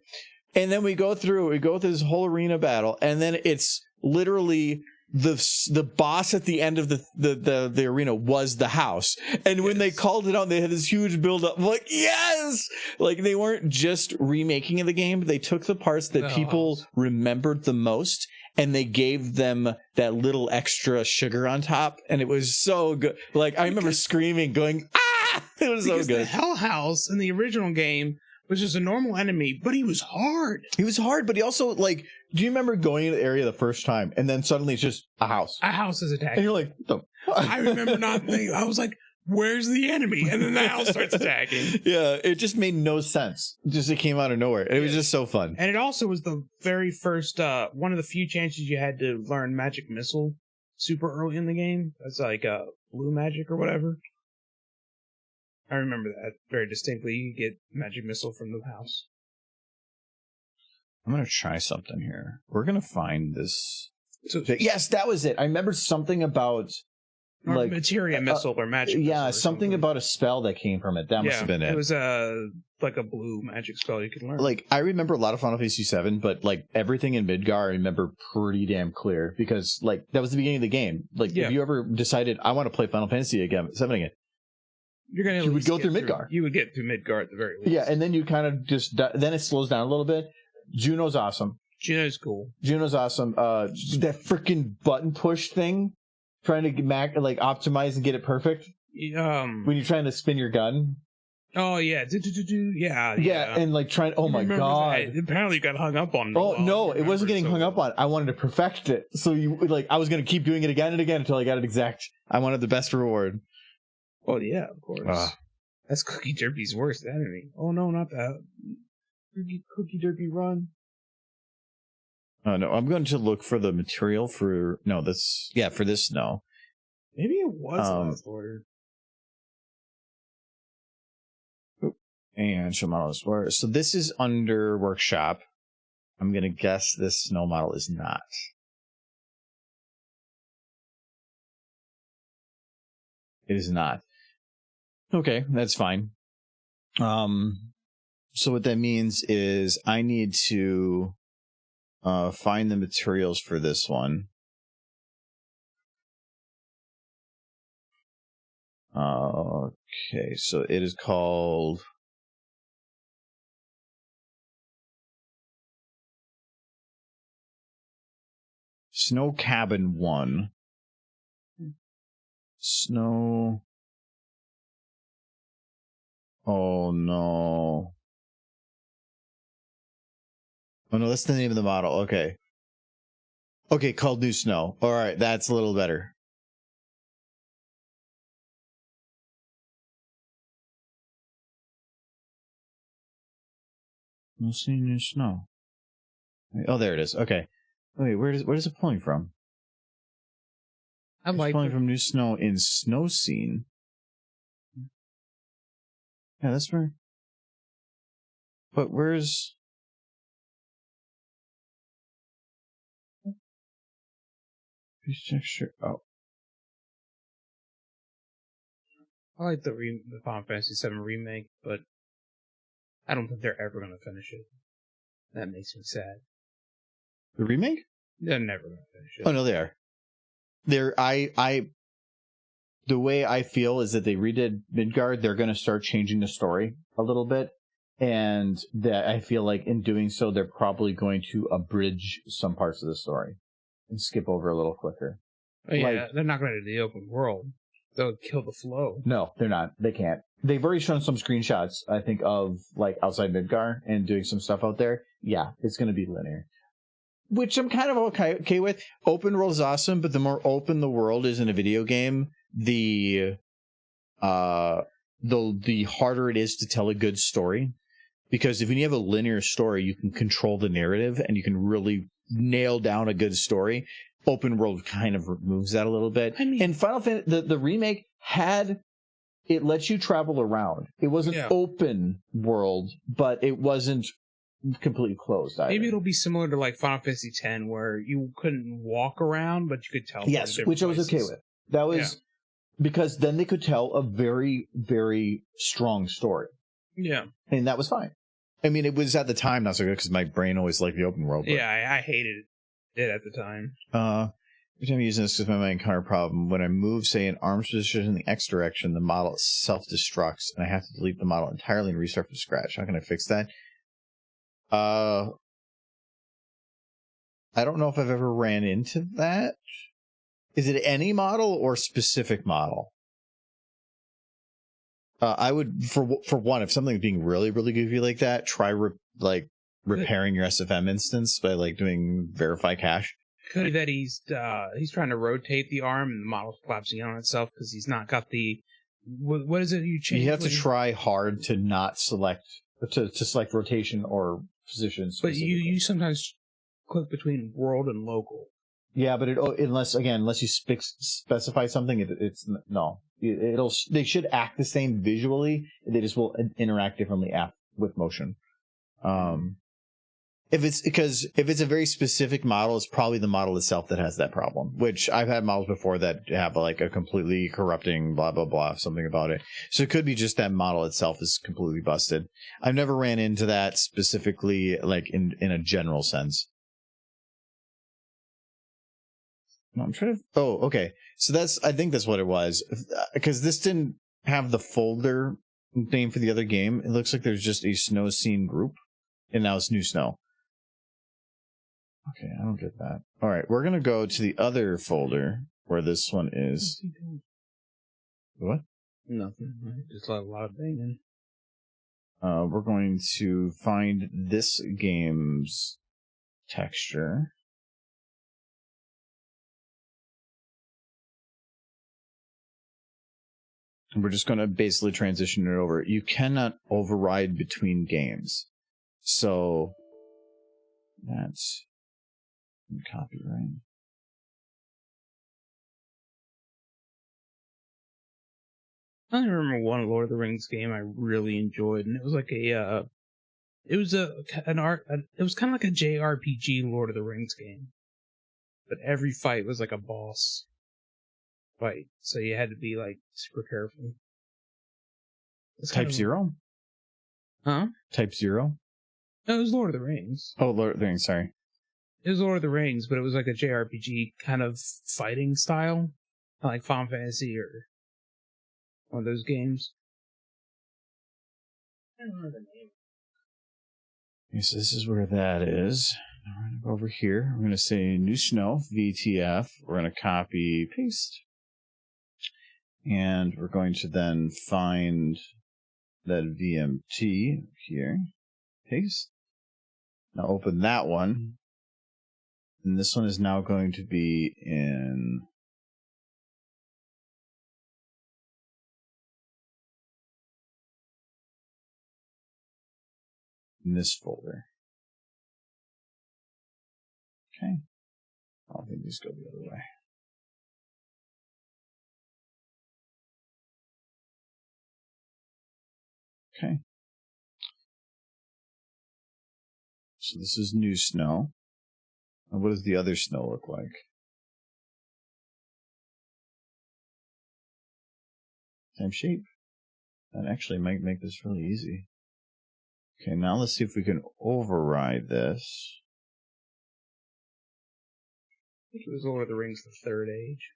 And then we go through this whole arena battle, and then it's literally the boss at the end of the arena was the house. And when they called it out, they had this huge build up. I'm like, yes! Like, they weren't just remaking the game, they took the parts that people remembered the most, and they gave them that little extra sugar on top, and it was so good. Like, I remember screaming, going, ah! It was so good. The Hell House in the original game was just a normal enemy, but he was hard. He was hard, but he also, like, do you remember going into the area the first time, and then suddenly it's just a house? A house is attacking. And you're like, what the I remember not thinking, I was like, where's the enemy? And then the house starts attacking. Yeah, it just made no sense. It came out of nowhere. It was just so fun. And it also was the very first, one of the few chances you had to learn Magic Missile super early in the game. That's like blue magic or whatever. I remember that very distinctly. You get Magic Missile from the house. I'm going to try something here. We're going to find this. So, yes, that was it. I remember something about... like Materia Missile or Magic Missile. Yeah, something about a spell that came from it. That must have been it. It was like a blue magic spell you could learn. Like, I remember a lot of Final Fantasy VII, but like everything in Midgar I remember pretty damn clear, because like that was the beginning of the game. Like, if you ever decided I want to play Final Fantasy VII again, you would go through Midgar. You would get through Midgar at the very least. Yeah, and then you kind of just then it slows down a little bit. Juno's awesome. Juno's cool. Juno's awesome. That freaking button push thing. Trying to optimize and get it perfect. When you're trying to spin your gun. Oh yeah, yeah, and like trying. Oh my god! That. Apparently, you got hung up on. Oh no, it wasn't getting hung up on. I wanted to perfect it, so I was going to keep doing it again and again until I got it exact. I wanted the best reward. Oh yeah, of course. That's Cookie Derpy's worst enemy. Oh no, not that. Cookie Derpy, run. Oh no, I'm going to look for the material for for this snow. Maybe it was last order. And show model explorer. So this is under workshop. I'm going to guess this snow model is not. It is not. Okay, that's fine. So what that means is I need to find the materials for this one. Okay, so it is called Snow Cabin 1. Snow. Oh no. Oh no, that's the name of the model. Okay. Okay, called New Snow. All right, that's a little better. We'll see New Snow. Oh, there it is. Okay. Wait, where is it pulling from? I like pulling it. from New Snow in Snow Scene. Yeah, that's where. But where's? Texture. Oh, I like the Final Fantasy VII remake, but I don't think they're ever going to finish it. That makes me sad. the remake? They're never going to finish it. Oh no, they are. The way I feel is that they redid Midgard. They're going to start changing the story a little bit, and that I feel like in doing so, they're probably going to abridge some parts of the story and skip over a little quicker. Oh, yeah, they're not going to do the open world. They'll kill the flow. No, they're not. They can't. They've already shown some screenshots, I think, of like outside Midgard and doing some stuff out there. Yeah, it's going to be linear, which I'm kind of okay with. Open world is awesome, but the more open the world is in a video game, the harder it is to tell a good story. Because if you have a linear story, you can control the narrative and you can really nail down a good story. Open world kind of removes that a little bit. I mean, and Final Fantasy, the remake it lets you travel around. It wasn't open world, but it wasn't completely closed either. Maybe it'll be similar to like Final Fantasy X, where you couldn't walk around, but you could tell. Yes, which I was okay with. That was because then they could tell a very, very strong story. Yeah, and that was fine. I mean, it was at the time not so good because my brain always liked the open world. But, yeah, I hated it at the time. Every time I'm using this, because my encounter problem, when I move, say, an arm's position in the X direction, the model self-destructs, and I have to delete the model entirely and restart from scratch. How can I fix that? I don't know if I've ever ran into that. Is it any model or specific model? I would, for one, if something's being really, really goofy like that, try repairing your SFM instance by like doing verify cache. Could be that he's trying to rotate the arm and the model's collapsing in on itself because he's not got the what is it you change? You have to try hard to not select to select rotation or position. But you sometimes click between world and local. Yeah, but unless you specify something, it's no. They should act the same visually. They just will interact differently with motion. If it's a very specific model, it's probably the model itself that has that problem. Which I've had models before that have like a completely corrupting blah blah blah something about it. So it could be just that model itself is completely busted. I've never ran into that specifically, like in a general sense. No, I'm trying to. Oh, okay. So I think that's what it was. Because this didn't have the folder name for the other game. It looks like there's just a snow scene group, and now it's New Snow. Okay, I don't get that. All right, we're gonna go to the other folder where this one is. What? Nothing. Just a lot of banging. We're going to find this game's texture. And we're just going to basically transition it over. You cannot override between games. So that's copyright. I remember one Lord of the Rings game I really enjoyed, and it was like it was kind of like a JRPG Lord of the Rings game, but every fight was like a boss fight, so you had to be like super careful. Type 0? Huh? Type 0? No, it was Lord of the Rings. Oh, Lord of the Rings, sorry. It was Lord of the Rings, but it was like a JRPG kind of fighting style, like Final Fantasy or one of those games. I don't remember the name. Okay, so this is where that is. Now we're going to go over here. We're going to say New Snow, VTF. We're going to copy, paste. And we're going to then find that VMT here. Paste. Now open that one. And this one is now going to be in this folder. Okay. I don't think these go the other way. Okay. So this is new snow. And what does the other snow look like? Same shape. That actually might make this really easy. Okay, now let's see if we can override this. I think it was Lord of the Rings, the Third Age.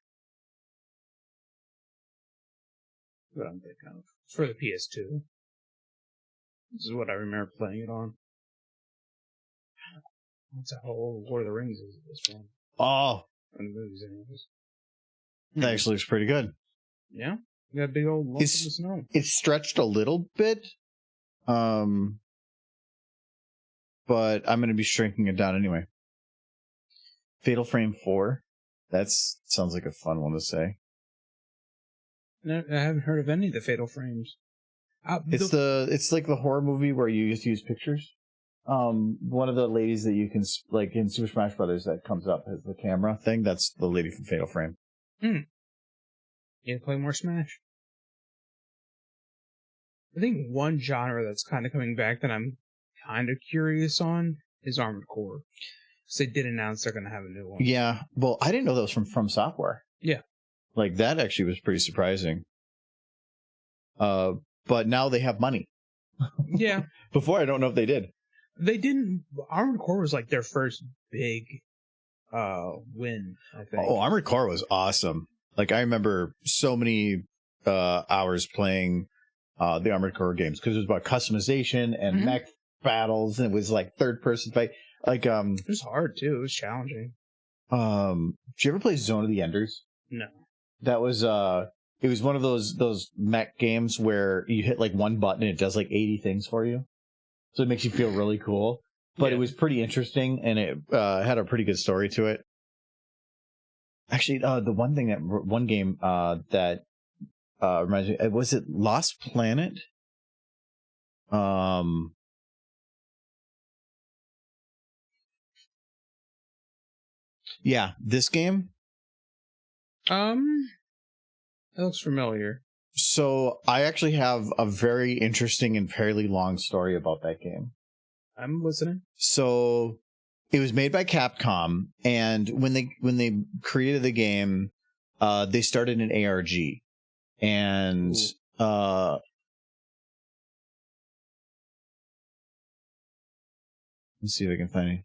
What I'm thinking of. It's for the PS2. This is what I remember playing it on. That's how old Lord of the Rings is at this point. Oh! In the movies, anyways. That actually looks pretty good. Yeah? You got a big old lump of the snow. It's stretched a little bit. But I'm going to be shrinking it down anyway. Fatal Frame 4. That sounds like a fun one to say. No, I haven't heard of any of the Fatal Frames. It's like the horror movie where you just use pictures. One of the ladies that you can, like in Super Smash Brothers, that comes up as the camera thing. That's the lady from Fatal Frame. You to play more Smash? I think one genre that's kind of coming back that I'm kind of curious on is Armored Core. Because they did announce they're going to have a new one. Yeah. Well, I didn't know that was from Software. Yeah. Like, that actually was pretty surprising. But now they have money. Yeah. Before, I don't know if they did. They didn't. Armored Core was like their first big win, I think. Oh, Armored Core was awesome. Like, I remember so many hours playing the Armored Core games because it was about customization and mech battles, and it was like third-person fight. Like, it was hard too. It was challenging. Did you ever play Zone of the Enders? No. That was it was one of those mech games where you hit like one button and it does like 80 things for you. So it makes you feel really cool. But it was pretty interesting, and it had a pretty good story to it. Actually, the one game that reminds me, was it Lost Planet? Yeah, this game. That looks familiar. So I actually have a very interesting and fairly long story about that game. I'm listening. So it was made by Capcom, and when they created the game, they started an ARG, and let's see if I can find it.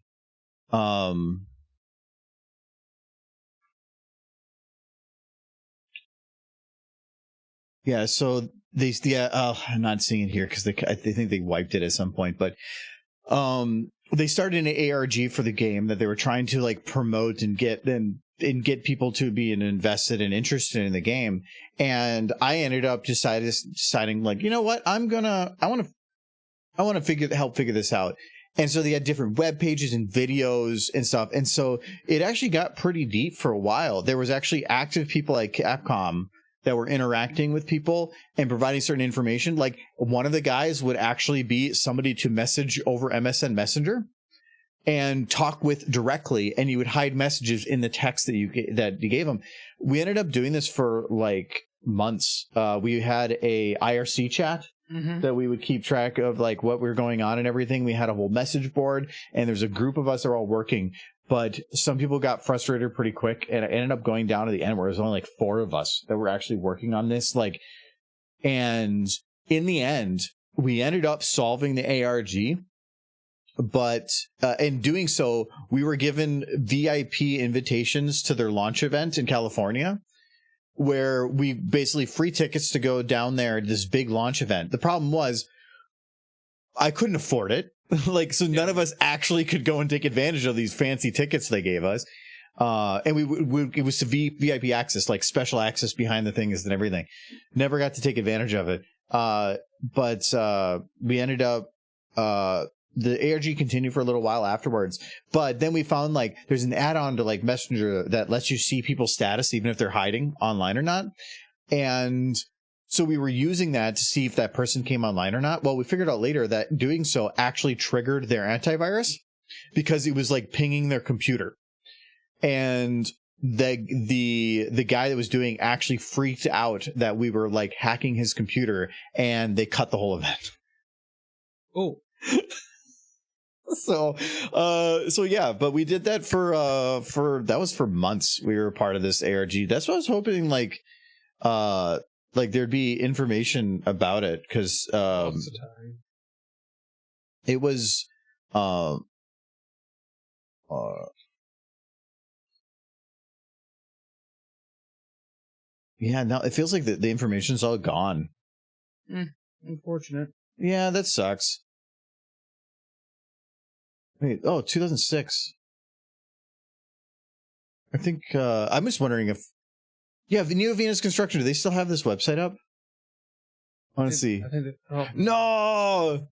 Yeah, so I'm not seeing it here because they think they wiped it at some point, but they started an ARG for the game that they were trying to like promote and get people to be invested and interested in the game. And I ended up deciding like, you know what, I want to help figure this out. And so they had different web pages and videos and stuff. And so it actually got pretty deep for a while. There was actually active people like Capcom that were interacting with people and providing certain information. Like, one of the guys would actually be somebody to message over MSN Messenger and talk with directly, and you would hide messages in the text that you gave them. We ended up doing this for like months. We had a IRC chat that we would keep track of like what were going on and everything. We had a whole message board, and there's a group of us that are all working. But some people got frustrated pretty quick, and it ended up going down to the end where it was only like 4 of us that were actually working on this. Like, and in the end, we ended up solving the ARG. But in doing so, we were given VIP invitations to their launch event in California, where we basically free tickets to go down there to this big launch event. The problem was I couldn't afford it. Like, so none of us actually could go and take advantage of these fancy tickets they gave us. And it was VIP access, like special access behind the things and everything. Never got to take advantage of it. But we ended up the ARG continued for a little while afterwards, but then we found like there's an add-on to like Messenger that lets you see people's status even if they're hiding online or not. And so we were using that to see if that person came online or not. Well, we figured out later that doing so actually triggered their antivirus because it was like pinging their computer. And the guy that was doing actually freaked out that we were like hacking his computer, and they cut the whole event. Oh. So yeah, but we did that for that was for months. We were part of this ARG. That's what I was hoping like there'd be information about it, because it was yeah, no, it feels like the information's all gone. Unfortunate. Yeah, that sucks. Wait, 2006. I think I'm just wondering if the Neo Venus Construction, do they still have this website up? I want to see. No!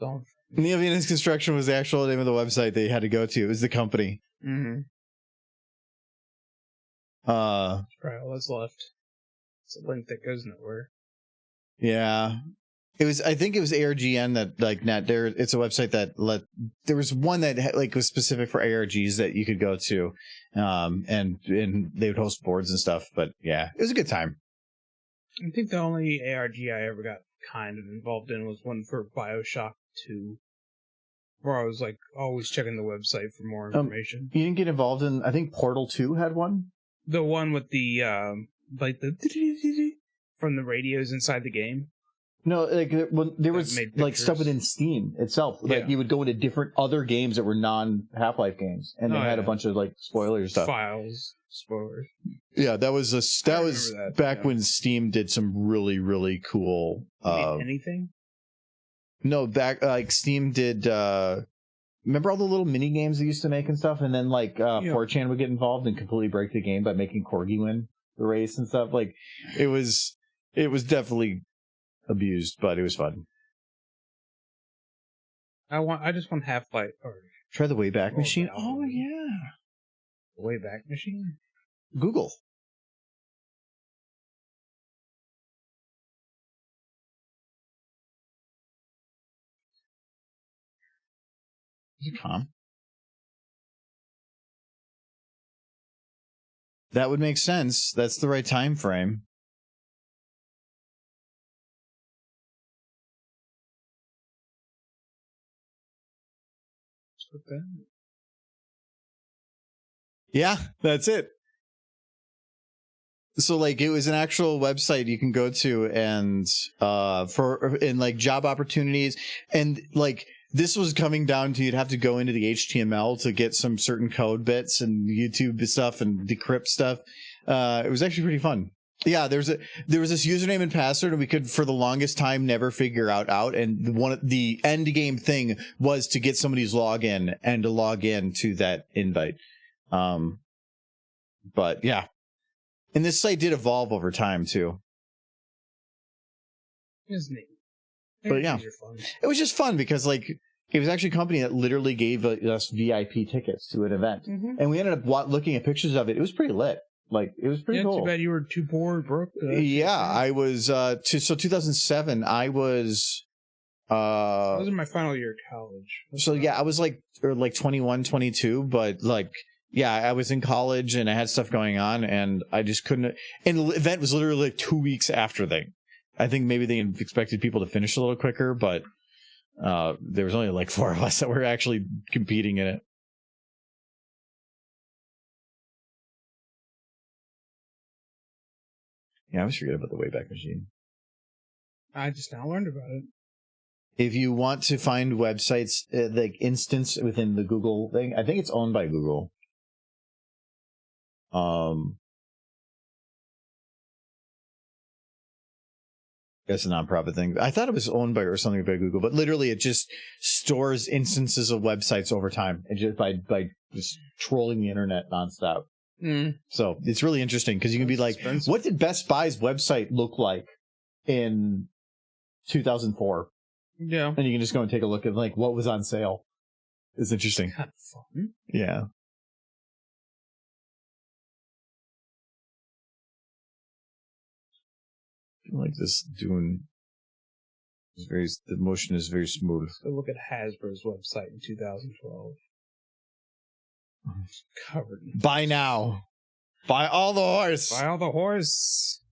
Don't. Neo Venus Construction was the actual name of the website they had to go to. It was the company. Mm-hmm. Probably all that's left. It's a link that goes nowhere. Yeah. I think it was ARGN that like it's a website that there was one that like was specific for ARGs that you could go to, and they would host boards and stuff. But yeah, it was a good time. I think the only ARG I ever got kind of involved in was one for BioShock 2, where I was like always checking the website for more information. You didn't get involved in, I think Portal 2 had one? The one with the like the from the radios inside the game. No, like there was like stuff within Steam itself. Like you would go into different other games that were non-Half-Life games, and they had a bunch of like spoilers stuff. Files, spoilers. Yeah, that was back when Steam did some really, really cool. Anything? No, back like Steam did. Remember all the little mini games they used to make and stuff, and then like 4chan would get involved and completely break the game by making Corgi win the race and stuff. Like it was definitely abused, but it was fun. I just want Half-Life or try the Wayback Machine. Oh yeah, the Wayback Machine. Google. Is it calm? That would make sense. That's the right time frame. Yeah, that's it. So like it was an actual website you can go to and for like job opportunities, and like this was coming down to you'd have to go into the HTML to get some certain code bits and YouTube stuff and decrypt stuff. It was actually pretty fun. Yeah, there was this username and password, and we could for the longest time never figure out. And the end game thing was to get somebody's login and to log in to that invite. But yeah, and this site did evolve over time too. It's neat. But yeah, it was just fun because like it was actually a company that literally gave us VIP tickets to an event, and we ended up looking at pictures of it. It was pretty lit. Like it was pretty cool. Too bad you were too poor, broke. Yeah, I was. So 2007, I was. I was in my final year of college. So yeah, I was like 21, 22, but like yeah, I was in college and I had stuff going on, and I just couldn't. And the event was literally like 2 weeks after I think maybe they expected people to finish a little quicker, but there was only like 4 of us that were actually competing in it. Yeah, I always forget about the Wayback Machine. I just now learned about it. If you want to find websites, like instance within the Google thing, I think it's owned by Google. That's a nonprofit thing. I thought it was owned by or something by Google, but literally it just stores instances of websites over time, and just by just trolling the internet nonstop. So it's really interesting because you can be like, expensive. What did Best Buy's website look like in 2004? Yeah. And you can just go and take a look at like what was on sale. It's interesting. Kind of fun. Yeah. I feel like this Dune is the motion is very smooth. So look at Hasbro's website in 2012. Covered in Buy now. Buy all the horse. Buy all the horse.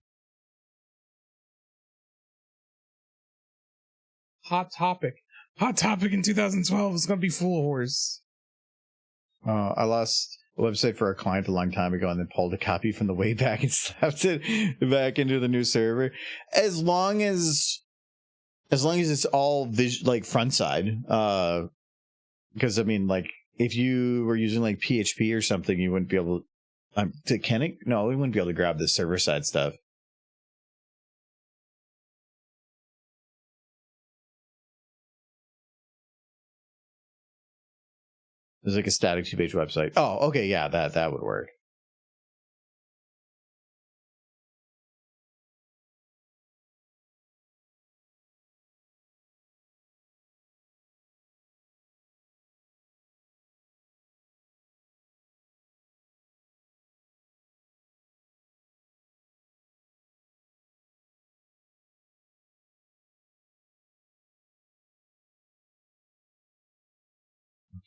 Hot Topic. Hot Topic in 2012 is going to be full of horse. I lost a website for a client a long time ago and then pulled a copy from the way back and slapped it back into the new server. As long as it's all like front side, because I mean, like if you were using like PHP or something, you wouldn't be able to. No, we wouldn't be able to grab the server side stuff. There's like a static 2-page website. Oh, okay, yeah, that would work.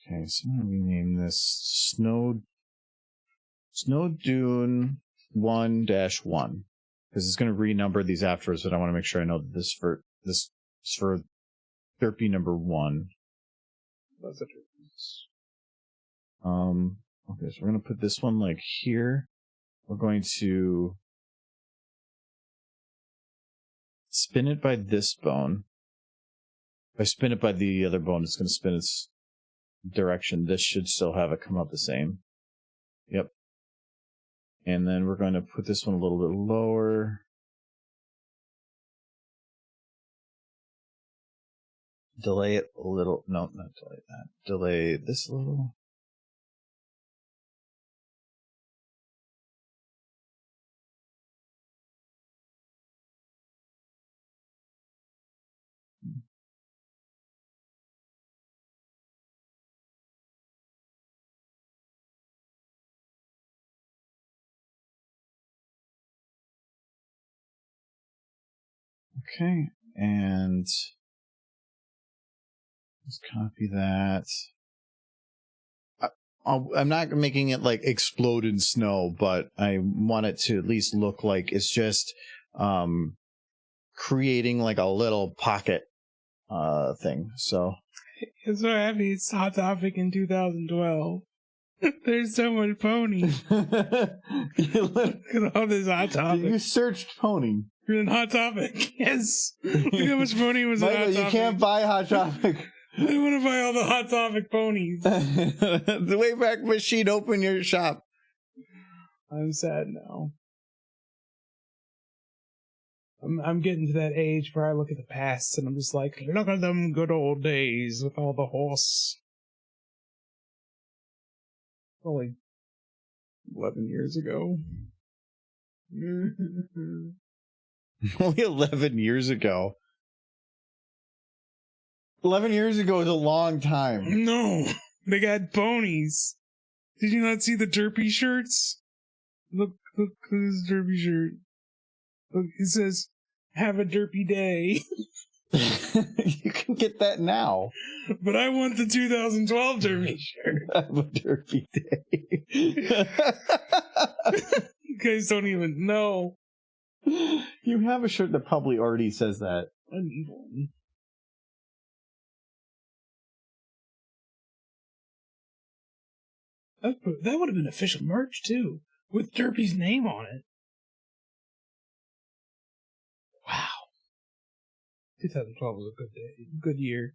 Okay, so I'm gonna rename this Snow Dune 1-1 because it's gonna renumber these afterwards, but I want to make sure I know that this is for Derpy number 1. That's it. Okay, so we're gonna put this one like here. We're going to spin it by this bone. If I spin it by the other bone, it's gonna spin its direction. This should still have it come out the same. Yep. And then we're going to put this one a little bit lower. Delay it a little. No, not delay that. Delay this a little. Okay, and let's copy that. I'm not making it like explode in snow, but I want it to at least look like it's just creating like a little pocket thing. So It's so happy it's Hot Topic in 2012. There's so much pony. Look at all this Hot Topic. You searched pony. You're in Hot Topic. Yes. Look how much pony was in Hot Topic. You can't buy Hot Topic. I want to buy all the Hot Topic ponies. The Wayback Machine, open your shop. I'm sad now. I'm getting to that age where I look at the past and I'm just like, look at them good old days with all the horse. Only 11 years ago. Only 11 years ago. 11 years ago is a long time. No, they got ponies. Did you not see the Derpy shirts? Look at this Derpy shirt. Look, it says, have a Derpy day. You can get that now. But I want the 2012 Derpy shirt. Have a Derpy day. You guys don't even know. You have a shirt that probably already says that. I need one. That would have been official merch, too, with Derpy's name on it. Wow. 2012 was a good day, good year.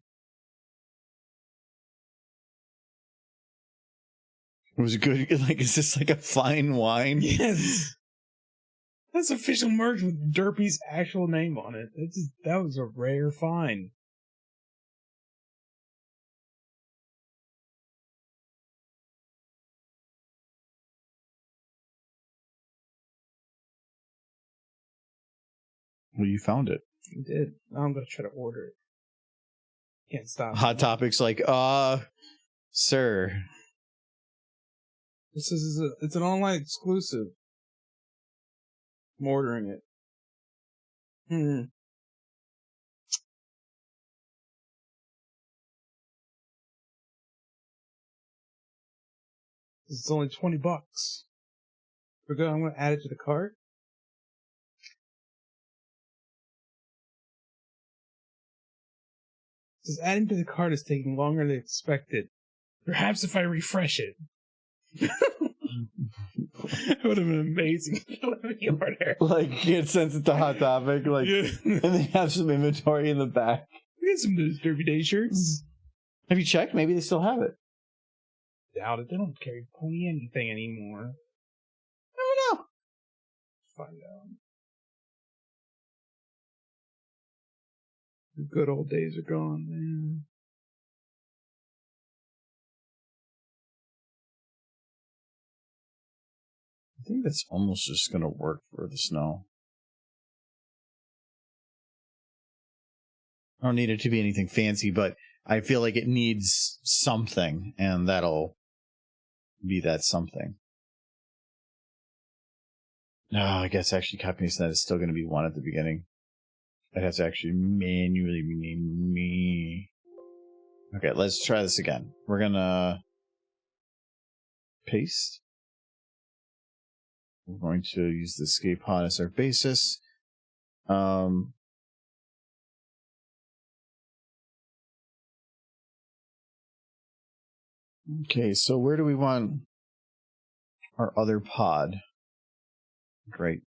It was good. Like, is this like a fine wine? Yes. That's official merch with Derpy's actual name on it. That was a rare find. Well, you found it. You did. Now I'm going to try to order it. Can't stop. Hot Topic's like, sir. This is it's an online exclusive. I'm ordering it. It's only $20. We're good. I'm going to add it to the cart. It says adding to the cart is taking longer than expected. Perhaps if I refresh it. It would have been amazing if you let me order. Like, it sends it to Hot Topic, like, and they have some inventory in the back. We got some of those Derpy Day shirts. Have you checked? Maybe they still have it. Doubt it. They don't carry pony anything anymore. I don't know. Find out. The good old days are gone, man. I think that's almost just going to work for the snow. I don't need it to be anything fancy, but I feel like it needs something, and that'll be that something. No, I guess actually copying that is still going to be 1 at the beginning. I'd have to actually manually rename me. Okay, let's try this again. We're going to paste. We're going to use the escape pod as our basis. Okay, so where do we want our other pod? Right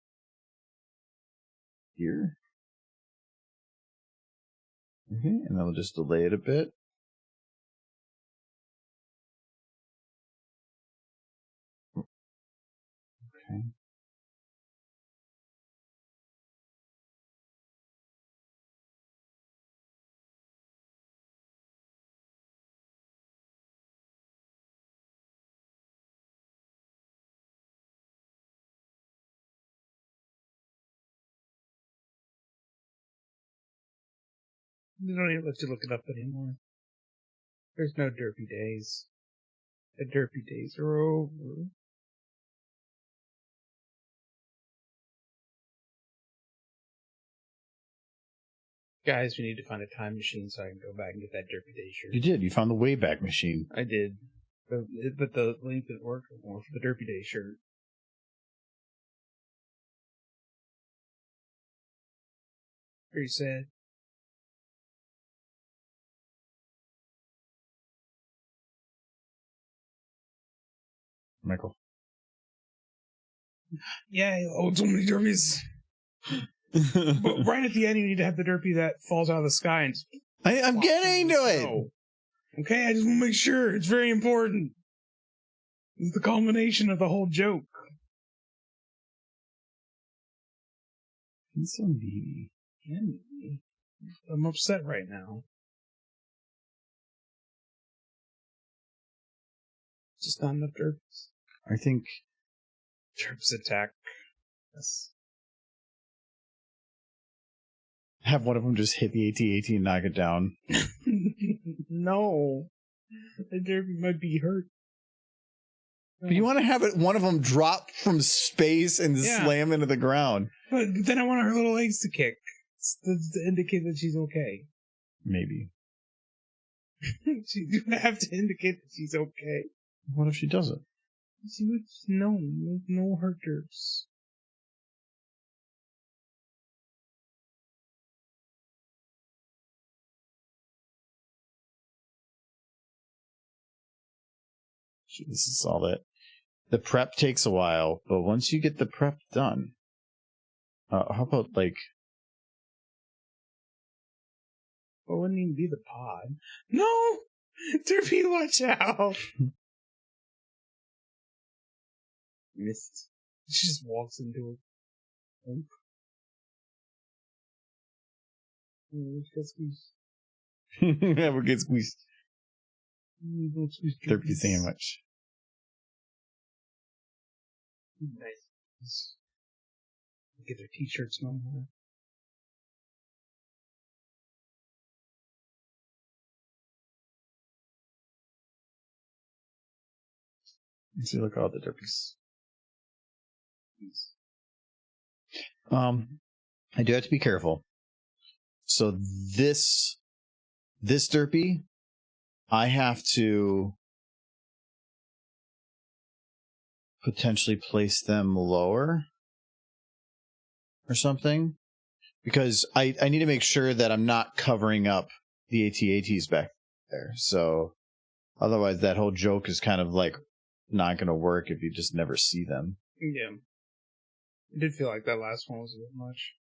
here. Okay, and then we'll just delay it a bit. Okay. They don't even let you look it up anymore. There's no Derpy Days. The Derpy Days are over. Guys, we need to find a time machine so I can go back and get that Derpy Day shirt. You did. You found the Wayback Machine. I did. But the link didn't work anymore for the Derpy Day shirt. Very sad. Michael. Yeah, oh, so many Derpies. But right at the end, you need to have the Derpy that falls out of the sky and I'm getting to it. snow. Okay, I just want to make sure. It's very important. It's the culmination of the whole joke. It's so needy. I'm upset right now. Just not enough Derps. I think Derps attack. Yes. have one of them just hit the AT-AT and knock it down. No. The Derpy might be hurt. But you want to have it, one of them drop from space and slam into the ground. But then I want her little legs to kick. To indicate that she's okay. Maybe. You have to indicate that she's okay. What if she doesn't? She would no hurt Derps. This is all that. The prep takes a while, but once you get the prep done, how about like? Well, it wouldn't even be the pod. No, Derpy, watch out! Missed. She just walks into it. Oh, she got squeezed. Never get squeezed. Don't squeeze Derpy sandwich. Nice. Get their t-shirts no more. Let's see, look at all the derpies. I do have to be careful. So this derpy, I have to potentially place them lower or something, because I need to make sure that I'm not covering up the AT-ATs back there. So otherwise that whole joke is kind of like not going to work if you just never see them. Yeah. It did feel like that last one was a bit much.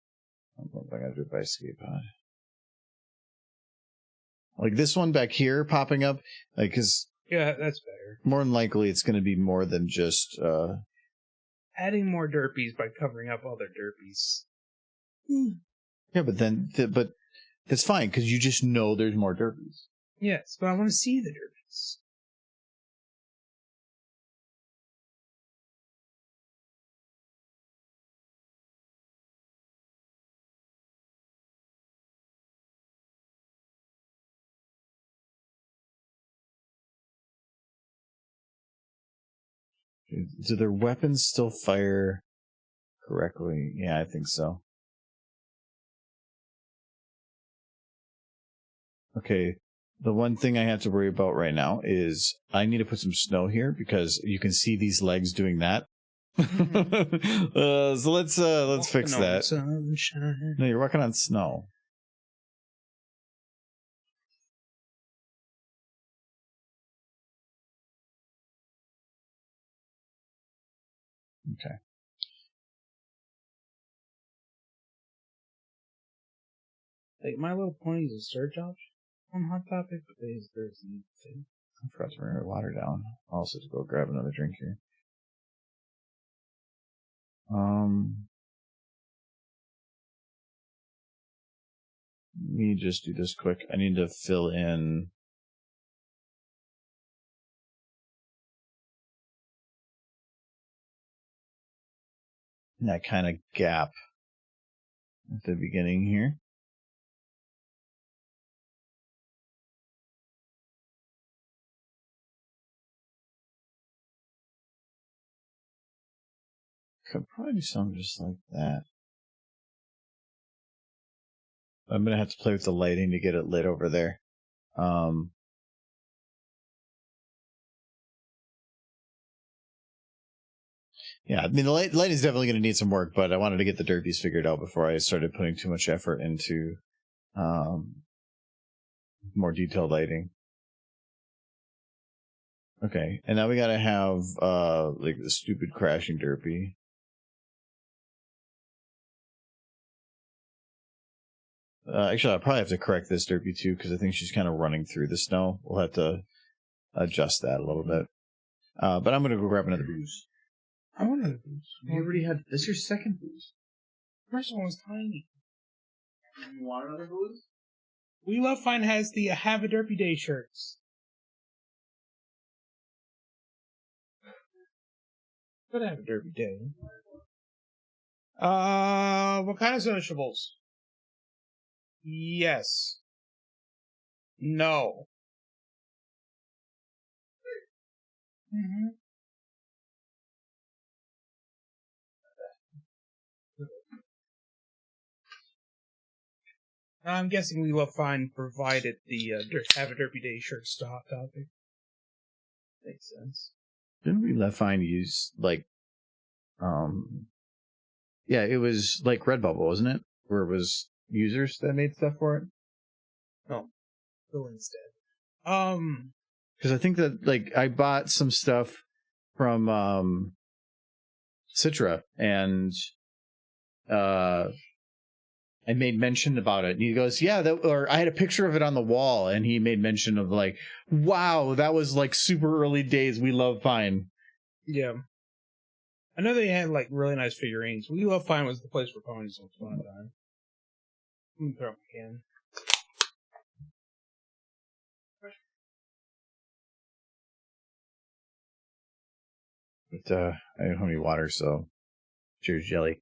I don't know if I got to do it by escape pod. Like this one back here popping up, like, because yeah, that's better. More than likely it's going to be more than just adding more derpies by covering up other derpies. Yeah, but then but that's fine because you just know there's more derpies. Yes, but I want to see the derpies. Do their weapons still fire correctly? Yeah, I think so. Okay, the one thing I have to worry about right now is I need to put some snow here because you can see these legs doing that. So let's fix that. Sunshine. No, you're walking on snow. Okay. Like, My Little Pony is a search option on Hot Topic, but there's nothing. I forgot to bring my water down. Also to go grab another drink here. Let me just do this quick. I need to fill in. That kind of gap at the beginning here. Could probably do something just like that. I'm gonna have to play with the lighting to get it lit over there. Yeah, I mean the light is definitely going to need some work, but I wanted to get the derpies figured out before I started putting too much effort into more detailed lighting. Okay, and now we gotta have like the stupid crashing derpy. Actually, I'll probably have to correct this derpy too because I think she's kind of running through the snow. We'll have to adjust that a little bit. But I'm gonna go grab another booze. I want another booze. You already had. This is your second booze. First one was tiny. You want another booze? We Love Fine has the Have a Derpy Day shirts. But have a Derpy Day. What kind of sociables? Yes. No. Mm-hmm. I'm guessing We Love Fine provided the Have a Derpy Day shirts to Hot Topic. Makes sense. Didn't We Love Fine use like, yeah, it was like Redbubble, wasn't it? Where it was users that made stuff for it. No, go instead. Because I think that like I bought some stuff from Citra and I made mention about it. And he goes, yeah, or I had a picture of it on the wall, and he made mention of like, wow, that was like super early days. We Love Fine. Yeah. I know they had like really nice figurines. We Love Fine was the place for ponies once upon a time. Let me throw up my can. But I don't have any water, so cheers, jelly.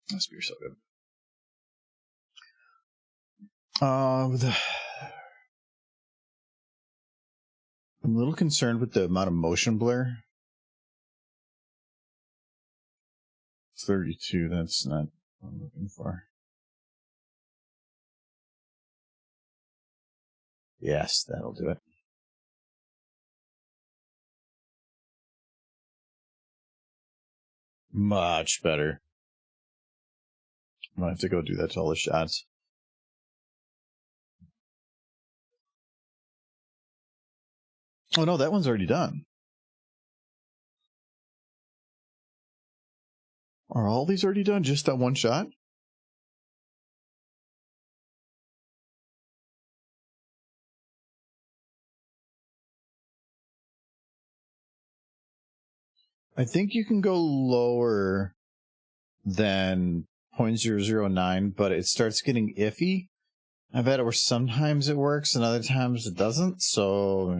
This beer's so good. I'm a little concerned with the amount of motion blur. 32, that's not what I'm looking for. Yes, that'll do it. Much better. I'm gonna have to go do that to all the shots. Oh no, that one's already done. Are all these already done? Just that one shot? I think you can go lower than 0.009, but it starts getting iffy. I've had it where sometimes it works and other times it doesn't, so...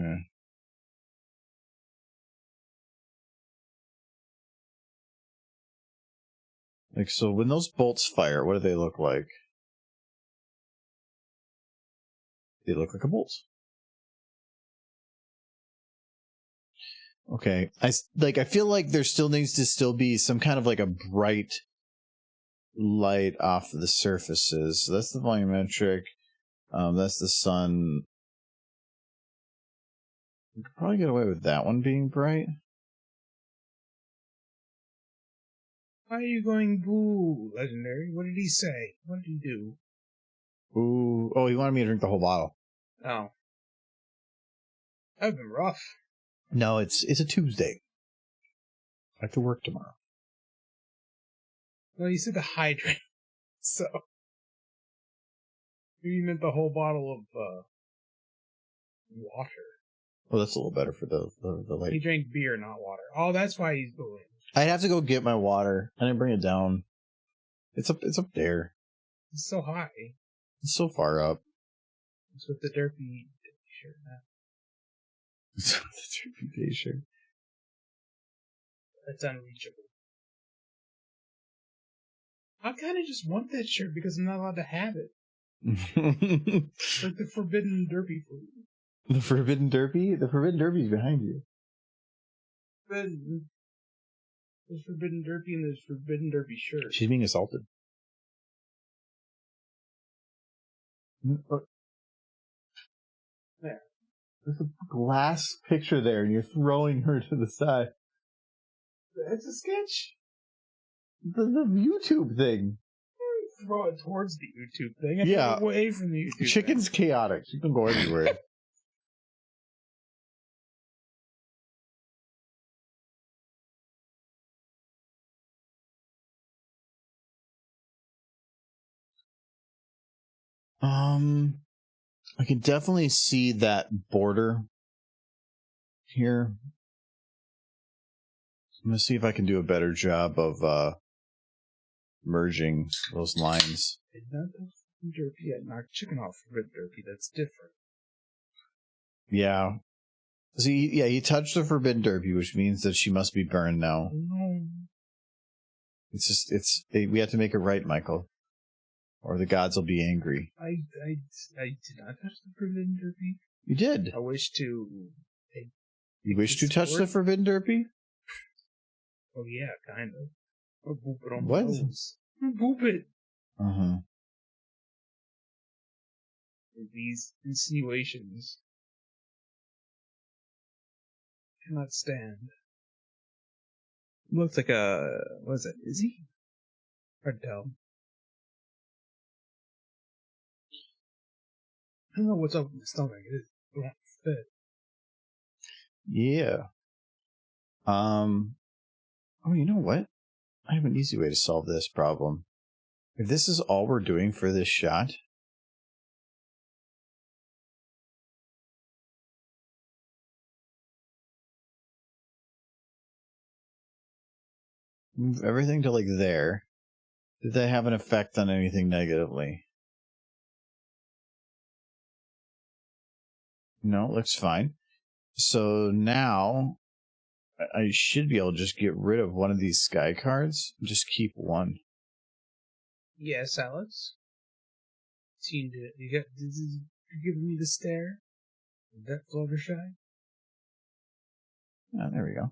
Like, so when those bolts fire, what do they look like? They look like a bolt. Okay. I feel like there still needs to be some kind of like a bright light off of the surfaces. So that's the volumetric. That's the sun. You could probably get away with that one being bright. Why are you going boo, Legendary? What did he say? What did he do? Ooh. Oh, he wanted me to drink the whole bottle. Oh. That would have been rough. No, it's a Tuesday. I have to work tomorrow. Well, you said to hydrate. So. You meant the whole bottle of water. Well, that's a little better for the light. He drank beer, not water. Oh, that's why he's booing. I'd have to go get my water. I didn't bring it down. It's up there. It's so high. It's so far up. It's with the Derpy shirt now. It's with the Derpy shirt. That's unreachable. I kind of just want that shirt because I'm not allowed to have it. It's like the forbidden Derpy food. The forbidden Derpy? The forbidden Derpy is behind you. There's forbidden Derpy and there's forbidden Derpy shirt. She's being assaulted. There. There's a glass picture there and you're throwing her to the side. That's a sketch. The YouTube thing. Throw it towards the YouTube thing. Yeah. Away from the YouTube Chicken's thing. chaotic. She can go everywhere. I can definitely see that border here. I'm gonna see if I can do a better job of merging those lines. Did not touch the Derpy yet. Knocked chicken off forbidden Derpy. That's different. Yeah. See, yeah, he touched the forbidden Derpy, which means that she must be burned now. No. We have to make it right, Michael. Or the gods will be angry. I did not touch the forbidden Derpy. You did. I wish to. You wish to touch the forbidden Derpy? Oh yeah, kind of. Or boop it on my What? nose. Boop it. Uh-huh. These insinuations cannot stand. Looks like a what is it? Is he? Hard to tell. I don't know what's up with my stomach. It won't fit. Yeah. Oh, you know what? I have an easy way to solve this problem. If this is all we're doing for this shot, move everything to like there. Did that have an effect on anything negatively? No, it looks fine. So now I should be able to just get rid of one of these sky cards and just keep one. Yes, Alex. You giving me the stare? That Fluttershy? Oh, there we go.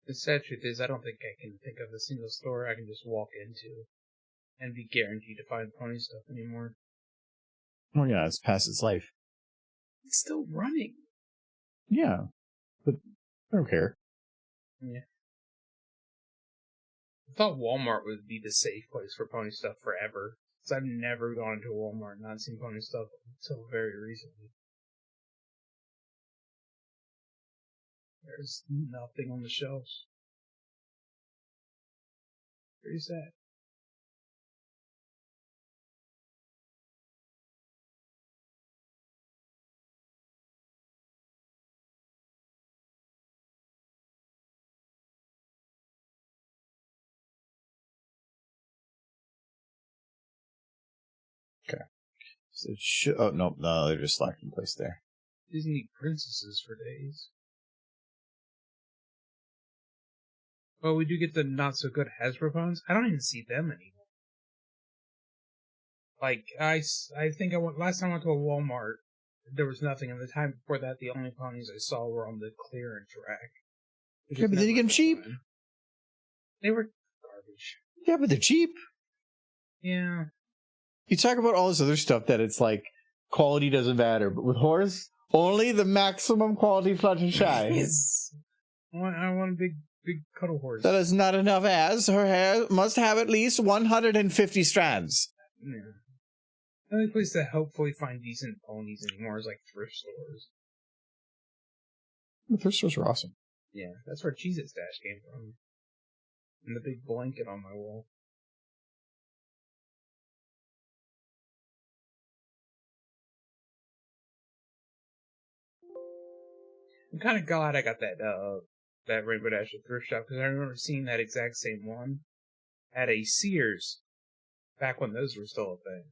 The sad truth is, I don't think I can think of a single store I can just walk into and be guaranteed to find pony stuff anymore. Oh yeah, it's past its life. It's still running. Yeah, but I don't care. Yeah. I thought Walmart would be the safe place for pony stuff forever. Because I've never gone into a Walmart and not seen pony stuff until very recently. There's nothing on the shelves. Pretty sad. So oh no, they're just locked in place there. Disney princesses for days. Well, we do get the not so good Hasbro phones. I don't even see them anymore. Like, I think last time I went to a Walmart, there was nothing. And the time before that, the only ponies I saw were on the clearance rack. Yeah, but then you get them cheap. They were garbage. Yeah, but they're cheap. Yeah. You talk about all this other stuff that it's like quality doesn't matter, but with horse, only the maximum quality Fluttershy. Yes. I want a big cuddle horse. That is not enough as her hair must have at least 150 strands. Yeah. The only place to hopefully find decent ponies anymore is like thrift stores. The thrift stores are awesome. Yeah, that's where Cheez-It Stash came from. And the big blanket on my wall. I'm kind of glad I got that Rainbow Dash at thrift shop, because I remember seeing that exact same one at a Sears back when those were still a thing.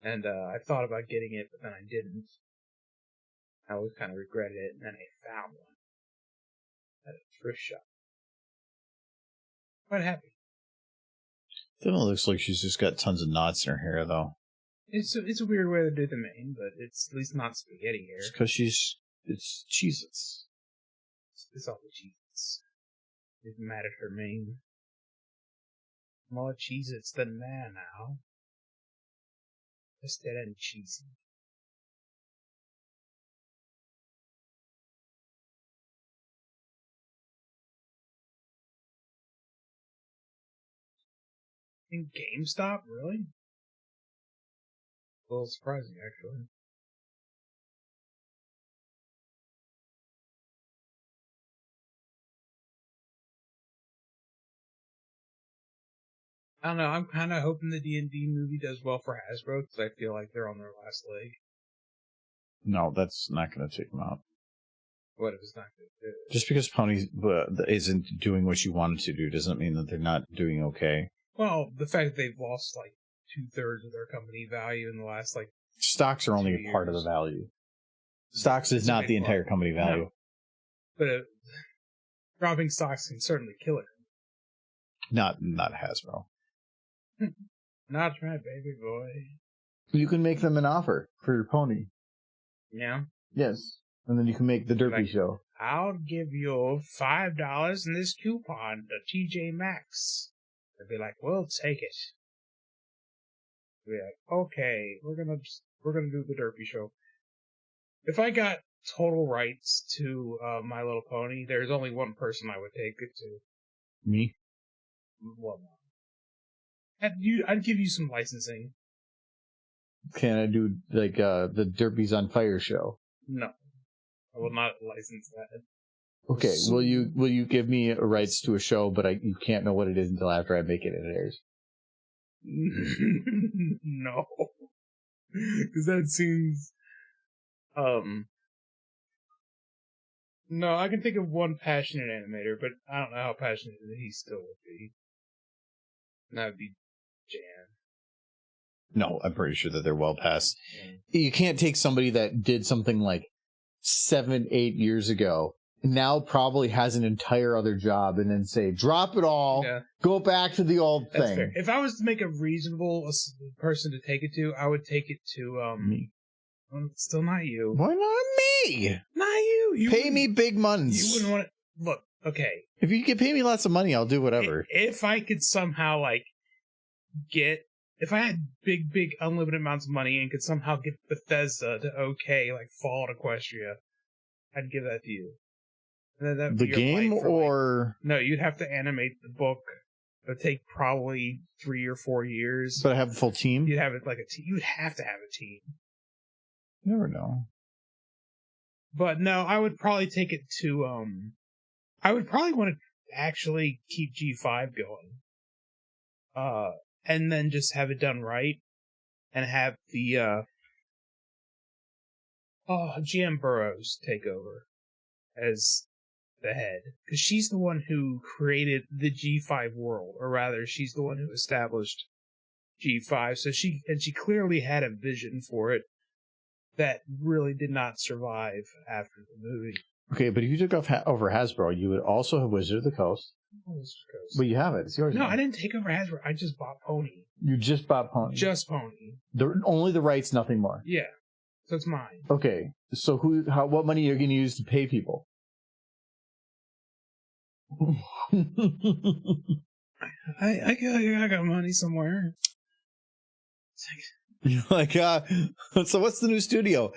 And I thought about getting it, but then I didn't. I always kind of regretted it, and then I found one at a thrift shop. Quite happy. Definitely looks like she's just got tons of knots in her hair, though. It's a weird way to do the mane, but it's at least not spaghetti hair. It's because it's Cheez-Its. It's all the Cheez-Its. It's mad at her mane. More Cheez-Its than there now. Just dead and cheesy. In GameStop, really? A little surprising, actually. I don't know, I'm kind of hoping the D&D movie does well for Hasbro, because I feel like they're on their last leg. No, that's not going to take them out. What if it's not good? Just because Pony isn't doing what you want it to do doesn't mean that they're not doing okay. Well, the fact that they've lost like 2/3 of their company value in the last like stocks are only a part of the value. Stocks is not the entire company value. No. But dropping stocks can certainly kill it. Not Hasbro. Not my baby boy. You can make them an offer for your pony. Yeah. Yes, and then you can make the Derpy show. I'll give you $5 in this coupon to TJ Maxx. They'd be like, "We'll take it." They'd be like, "Okay, we're gonna do the Derpy show." If I got total rights to My Little Pony, there's only one person I would take it to. Me? Well, no. I'd give you some licensing. Can I do like the Derpy's on Fire show? No, I will not license that. Okay, will you give me rights to a show, but you can't know what it is until after I make it and it airs? No, because that seems No, I can think of one passionate animator, but I don't know how passionate he still would be. And that would be Jan. No, I'm pretty sure that they're well past. You can't take somebody that did something like 7-8 years ago now probably has an entire other job, and then say, drop it all, go back to the old That's thing. fair. If I was to make a reasonable person to take it to, I would take it to me. Well, still not you. Why not me? Not you. You pay me big muns. You wouldn't want to look. Okay. If you could pay me lots of money, I'll do whatever. If I could somehow if I had big unlimited amounts of money and could somehow get Bethesda to Fallout Equestria, I'd give that to you. The game or no? You'd have to animate the book. It would take probably 3 or 4 years. But I have a full team. You'd have it like a team. You'd have to have a team. Never know. But no, I would probably take it to I would probably want to actually keep G5 going. And then just have it done right, and have the GM Burroughs take over as the head, because she's the one who created the G5 world, or rather, she's the one who established G5. So she clearly had a vision for it that really did not survive after the movie. Okay, but if you took over Hasbro, you would also have Wizard of the Coast. But you have it. It's yours. No, now. I didn't take over Hasbro. I just bought Pony. You just bought Pony. Just Pony. Only the rights, nothing more. Yeah, so it's mine. Okay, so what money are you going to use to pay people? I got money somewhere. So what's the new studio?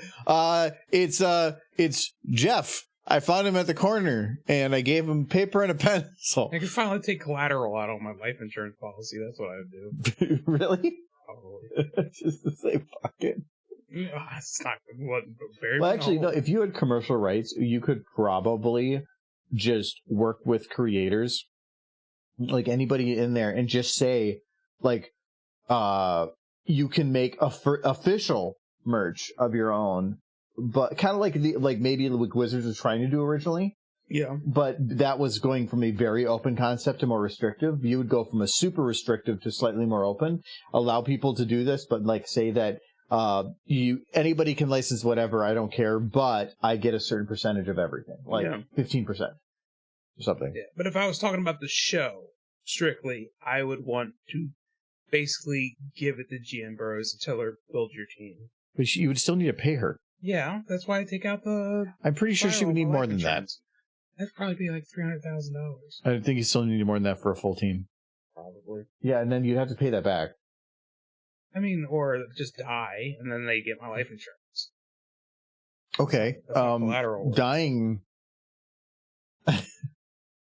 It's Jeff. I found him at the corner, and I gave him paper and a pencil. I could finally take collateral out on my life insurance policy. That's what I would do. Really? Probably. Just to say, fuck it. It's not very well, actually, no. If you had commercial rights, you could probably just work with creators, like anybody in there, and just say, you can make official merch of your own, but kind of like maybe like Wizards was trying to do originally. Yeah. But that was going from a very open concept to more restrictive. You would go from a super restrictive to slightly more open, allow people to do this, but say that anybody can license whatever, I don't care, but I get a certain percentage of everything, 15% or something. Yeah. But if I was talking about the show strictly, I would want to basically give it to GM Burroughs and tell her, build your team. But you would still need to pay her. Yeah, that's why I take out the... I'm pretty sure she would need more than that. That'd probably be like $300,000. I think you still need more than that for a full team. Probably. Yeah, and then you'd have to pay that back. I mean, or just die, and then they get my life insurance. Okay. Dying...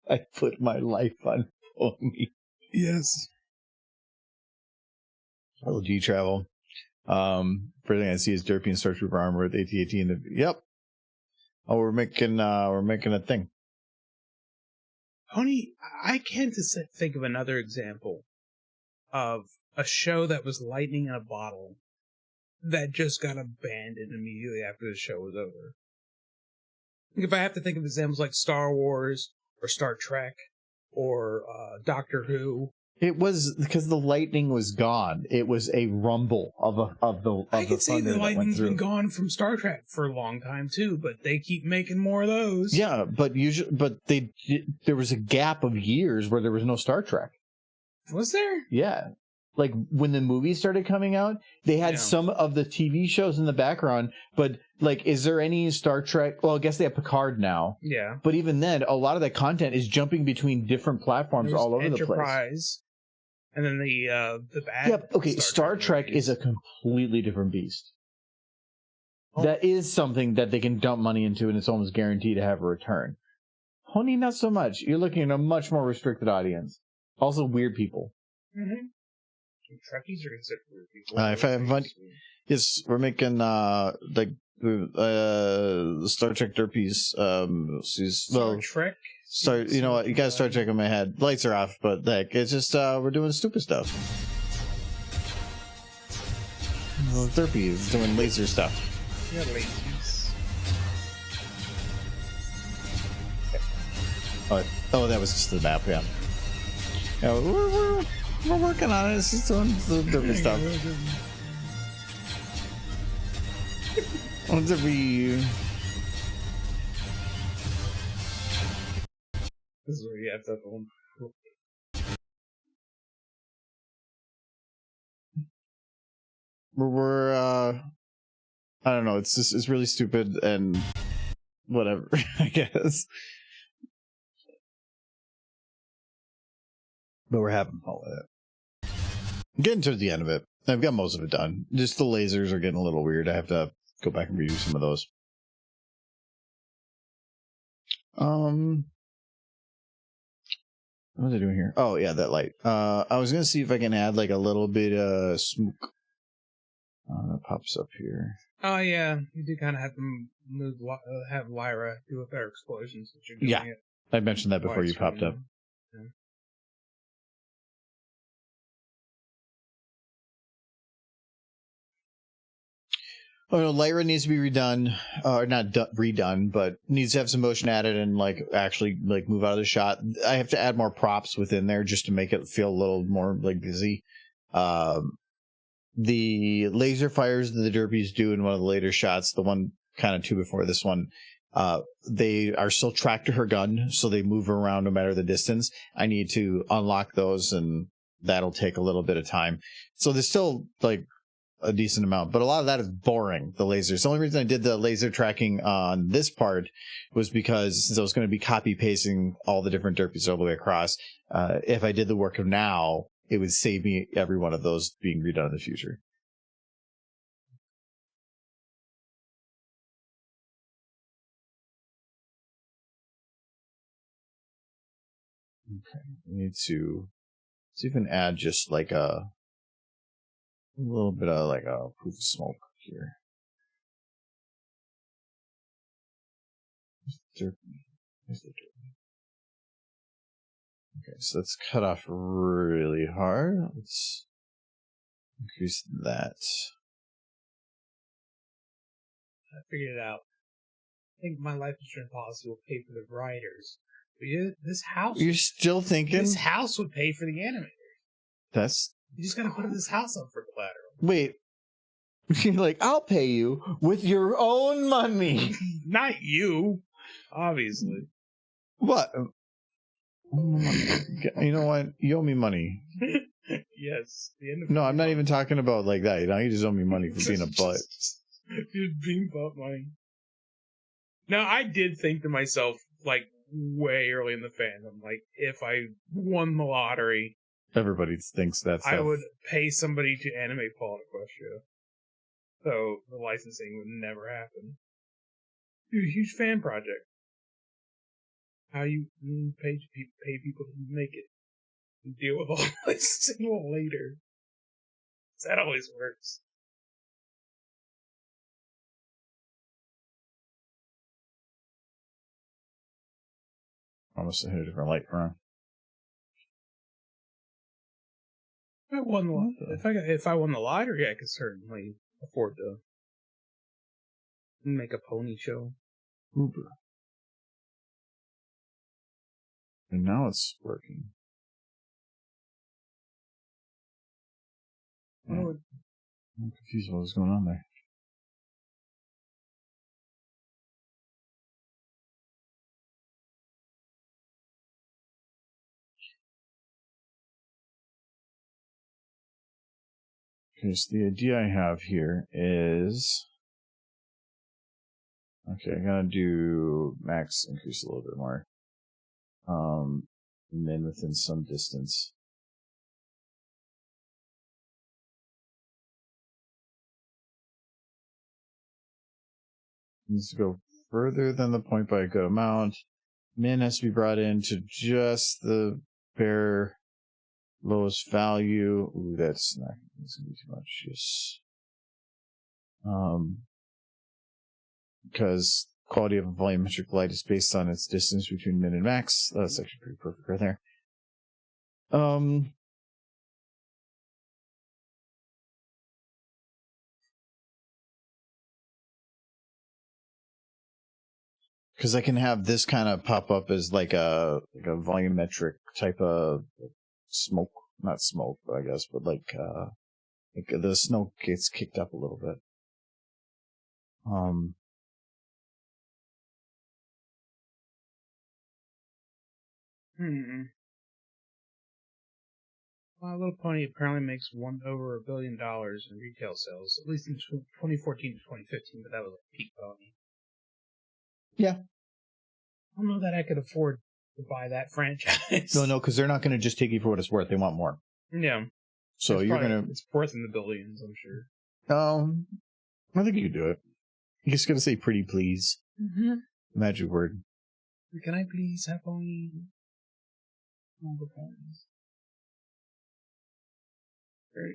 I put my life on Pony. Yes. Little G travel. First thing I see is Derpy and Star Trooper armor with AT-AT in the. Yep. Oh, we're making a thing. Pony, I can't think of another example of a show that was lightning in a bottle that just got abandoned immediately after the show was over. If I have to think of examples like Star Wars or Star Trek or Doctor Who. It was because the lightning was gone. It was a rumble of the. I could say the lightning's been gone from Star Trek for a long time too, but they keep making more of those. Yeah, but there was a gap of years where there was no Star Trek. Was there? Yeah, like when the movies started coming out, they had some of the TV shows in the background. But is there any Star Trek? Well, I guess they have Picard now. Yeah, but even then, a lot of that content is jumping between different platforms all over the place. Enterprise. And then the bad. Yep. Okay. Star Trek is a completely different beast. Oh. That is something that they can dump money into, and it's almost guaranteed to have a return. Pony, not so much. You're looking at a much more restricted audience. Also, weird people. Mm-hmm. Trekkies are considered weird people. If I have money, yes, we're making the Star Trek Derpies. Star Trek. You know what? You got Star Trek in my head. Lights are off, but it's just we're doing stupid stuff. Well, Derpy is doing laser stuff. Yeah, lasers. Oh, that was just the map. Yeah. Yeah, we're working on it. It's just doing the Derpy stuff. Oh, Derpy. This is where you have to hold. We're I don't know, it's really stupid and whatever, I guess. But we're having fun with it. I'm getting towards the end of it. I've got most of it done. Just the lasers are getting a little weird. I have to go back and redo some of those. What was I doing here? Oh yeah, that light. I was gonna see if I can add like a little bit of smoke. That pops up here. Oh yeah, you do kind of have to have Lyra do a better explosion since you're doing it. I mentioned that before you popped up. Yeah. Oh no, Lyra needs to be redone, or not redone, but needs to have some motion added and like actually like move out of the shot. I have to add more props within there just to make it feel a little more like busy. The laser fires that the Derpies do in one of the later shots, the one kind of two before this one, they are still tracked to her gun, so they move around no matter the distance. I need to unlock those, and that'll take a little bit of time. So there's still like a decent amount, but a lot of that is boring, the lasers. The only reason I did the laser tracking on this part was because since I was going to be copy pasting all the different Derpies all the way across, if I did the work of now, it would save me every one of those being redone in the future. Okay, we need to see if we can add just like a little bit of like a proof of smoke here. Derpy. Where's the Derpy? Okay, so let's cut off really hard. Let's increase that. I figured it out. I think my life insurance policy will pay for the writers. But this house... You're still thinking? This house would pay for the animators. That's... You just gotta put this house up for collateral. Wait. You're like, I'll pay you with your own money. Not you. Obviously. What? You know what? You owe me money. Yes. No, I'm not even talking about like that. You know, you just owe me money for being a butt. Just being butt money. Now, I did think to myself, like, way early in the fandom, like, if I won the lottery, everybody thinks that's I would pay somebody to animate Fallen Equestria. So the licensing would never happen. Dude, huge fan project. How you pay people to make it and deal with all the licensing later. That always works. Almost hit a different light wrong. If I won the lottery, I could certainly afford to make a pony show. Uber. And now it's working. Oh. I'm confused what was going on there. Okay, so the idea I have here is... Okay, I'm gonna do max increase a little bit more. And then within some distance. Needs to go further than the point by a good amount. Min has to be brought in to just the bare lowest value. Ooh, that's gonna be too much. Yes. Because quality of a volumetric light is based on its distance between min and max. That's actually pretty perfect right there. Because I can have this kind of pop up as like a volumetric type of smoke, not smoke, I guess, but like the snow gets kicked up a little bit. My Little Pony apparently makes over $1 billion in retail sales, at least in 2014 to 2015, but that was like peak pony. Yeah. I don't know that I could afford to buy that franchise. No, because they're not going to just take you for what it's worth. They want more. Yeah. So it's worth in the billions, I'm sure. I think you could do it. You just got to say pretty please. Mm-hmm. Magic word. Can I please have only all the ponies?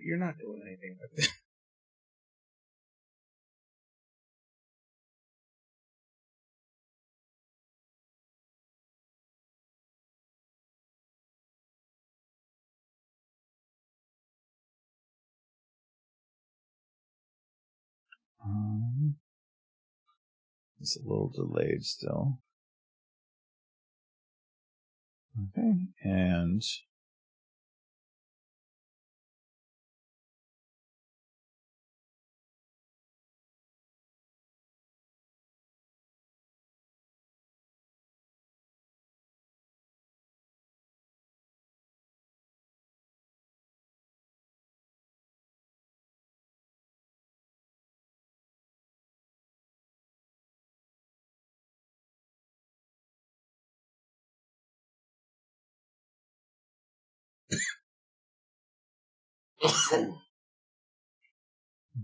You're not doing anything with it. It's a little delayed still. Okay, and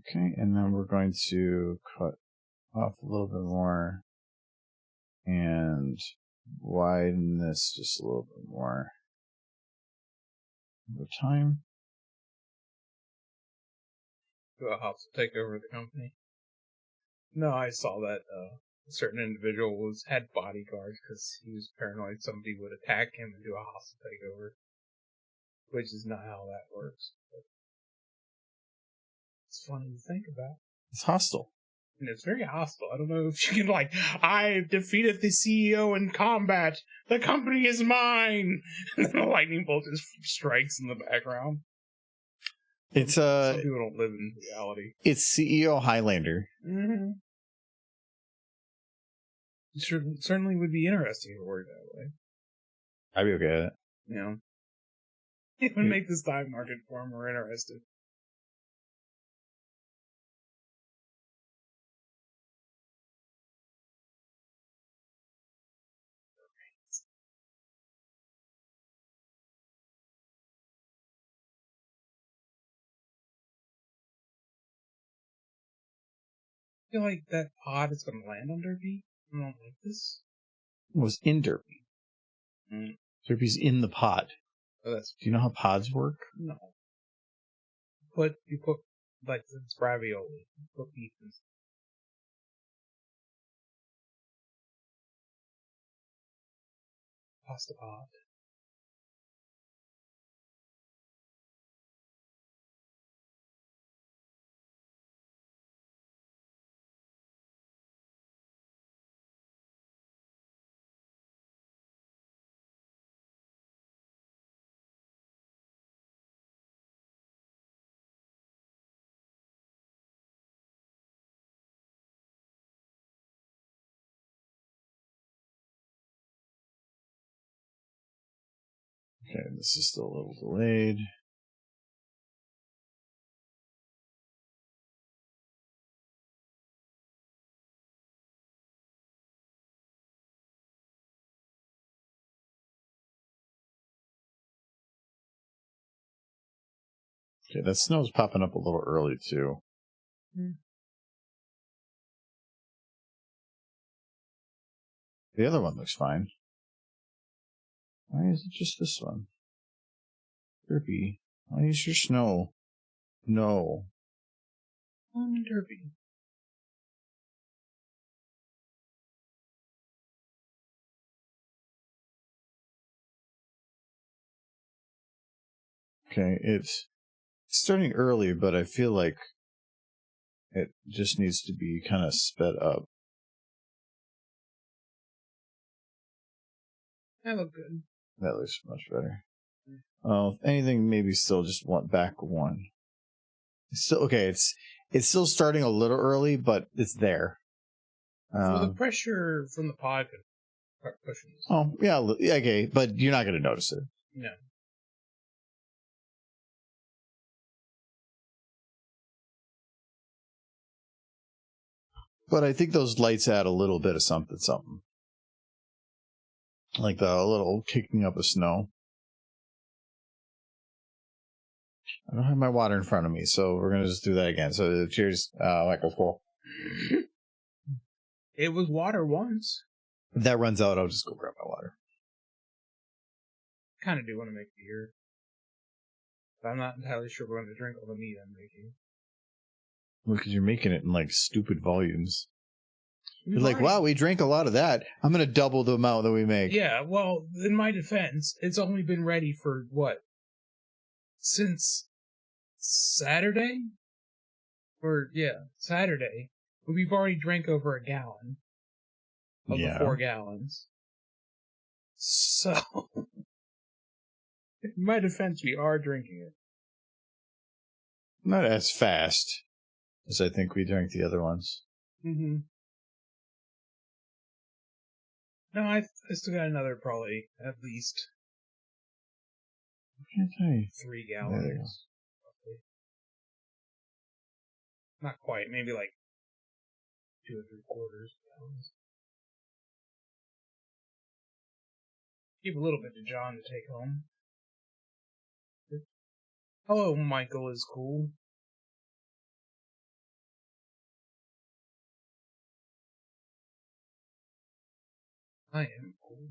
okay, and then we're going to cut off a little bit more and widen this just a little bit more over time. Do a hostile take over the company? No, I saw that a certain individual had bodyguards because he was paranoid somebody would attack him and do a hostile takeover, which is not how that works. But it's funny to think about. It's hostile. And it's very hostile. I don't know if you can, I defeated the CEO in combat. The company is mine. And then a lightning bolt just strikes in the background. It's some people don't live in reality. It's CEO Highlander. Mm-hmm. It certainly would be interesting to work that way. I'd be okay with it. Yeah. It would make the stock market far more interesting. I feel like that pod is going to land on Derpy. I don't like this. It was in Derpy. Derpy's in the pod. Oh, that's... Do you know how pods work? No. You put like it's ravioli. You put beef in. Pasta pod. Okay, this is still a little delayed. Okay, that snow's popping up a little early, too. The other one looks fine. Why is it just this one? Derpy, why is your snow? No. Derpy. Okay, it's starting early, but I feel like it just needs to be kind of sped up. That look good. That looks much better. If anything, maybe still just want back one. It's still okay. It's still starting a little early, but it's there. So the pressure from the pod could pushing this. Oh, yeah, okay, but you're not going to notice it. No. But I think those lights add a little bit of something. Like the little kicking up of snow. I don't have my water in front of me, so we're going to just do that again. So cheers, Michael Cole. It was water once. If that runs out, I'll just go grab my water. Kind of do want to make beer. But I'm not entirely sure we're going to drink all the meat I'm making. Because you're making it in like stupid volumes. You're like, Right. wow, we drank a lot of that. I'm going to double the amount that we make. Yeah, well, in my defense, it's only been ready for what? Since Saturday? Saturday. But we've already drank over a gallon of the 4 gallons. So, in my defense, we are drinking it. Not as fast as I think we drank the other ones. Mm-hmm. No, I still got another probably at least I can't tell you. 3 There you gallons. go. Roughly. Not quite, maybe like 2 3/4 gallons. Give a little bit to John to take home. Hello, Michael is cool. I am cool.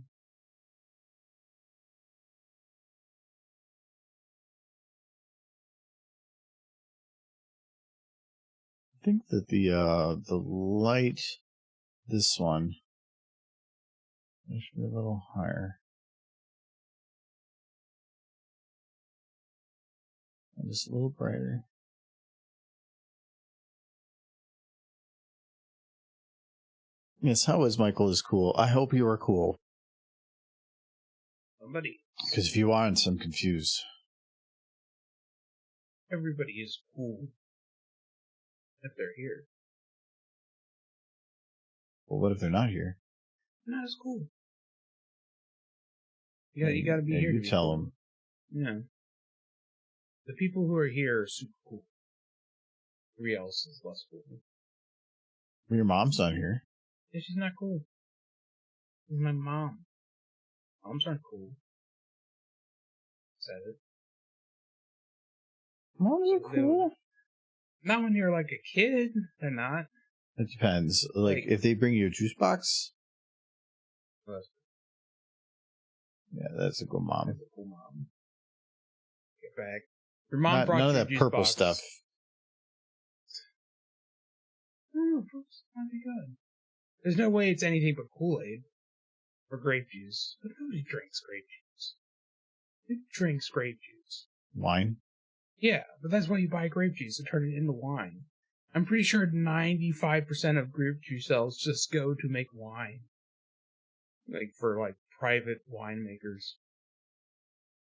I think that the light, this one, should be a little higher. And just a little brighter. Yes, how is Michael is cool? I hope you are cool. Somebody. Because if you aren't, I'm confused. Everybody is cool. If they're here. Well, what if they're not here? Not as cool. Yeah, you gotta be here. You to be tell cool. them. Yeah. The people who are here are super cool. Everybody else is less cool. Your mom's not here. Yeah, she's not cool. She's my mom. Moms aren't cool. Said it. Moms are cool. Not when you're like a kid. They're not. It depends. Like, if they bring you a juice box, yeah, that's a good mom. That's a cool mom. Get back. Your mom brought None of you a that juice purple box. stuff. Oh, purple's might be good. There's no way it's anything but Kool-Aid or grape juice. But nobody drinks grape juice. Who drinks grape juice? Wine. Yeah, but that's why you buy grape juice to turn it into wine. I'm pretty sure 95% of grape juice sales just go to make wine. Like, for, like, private winemakers.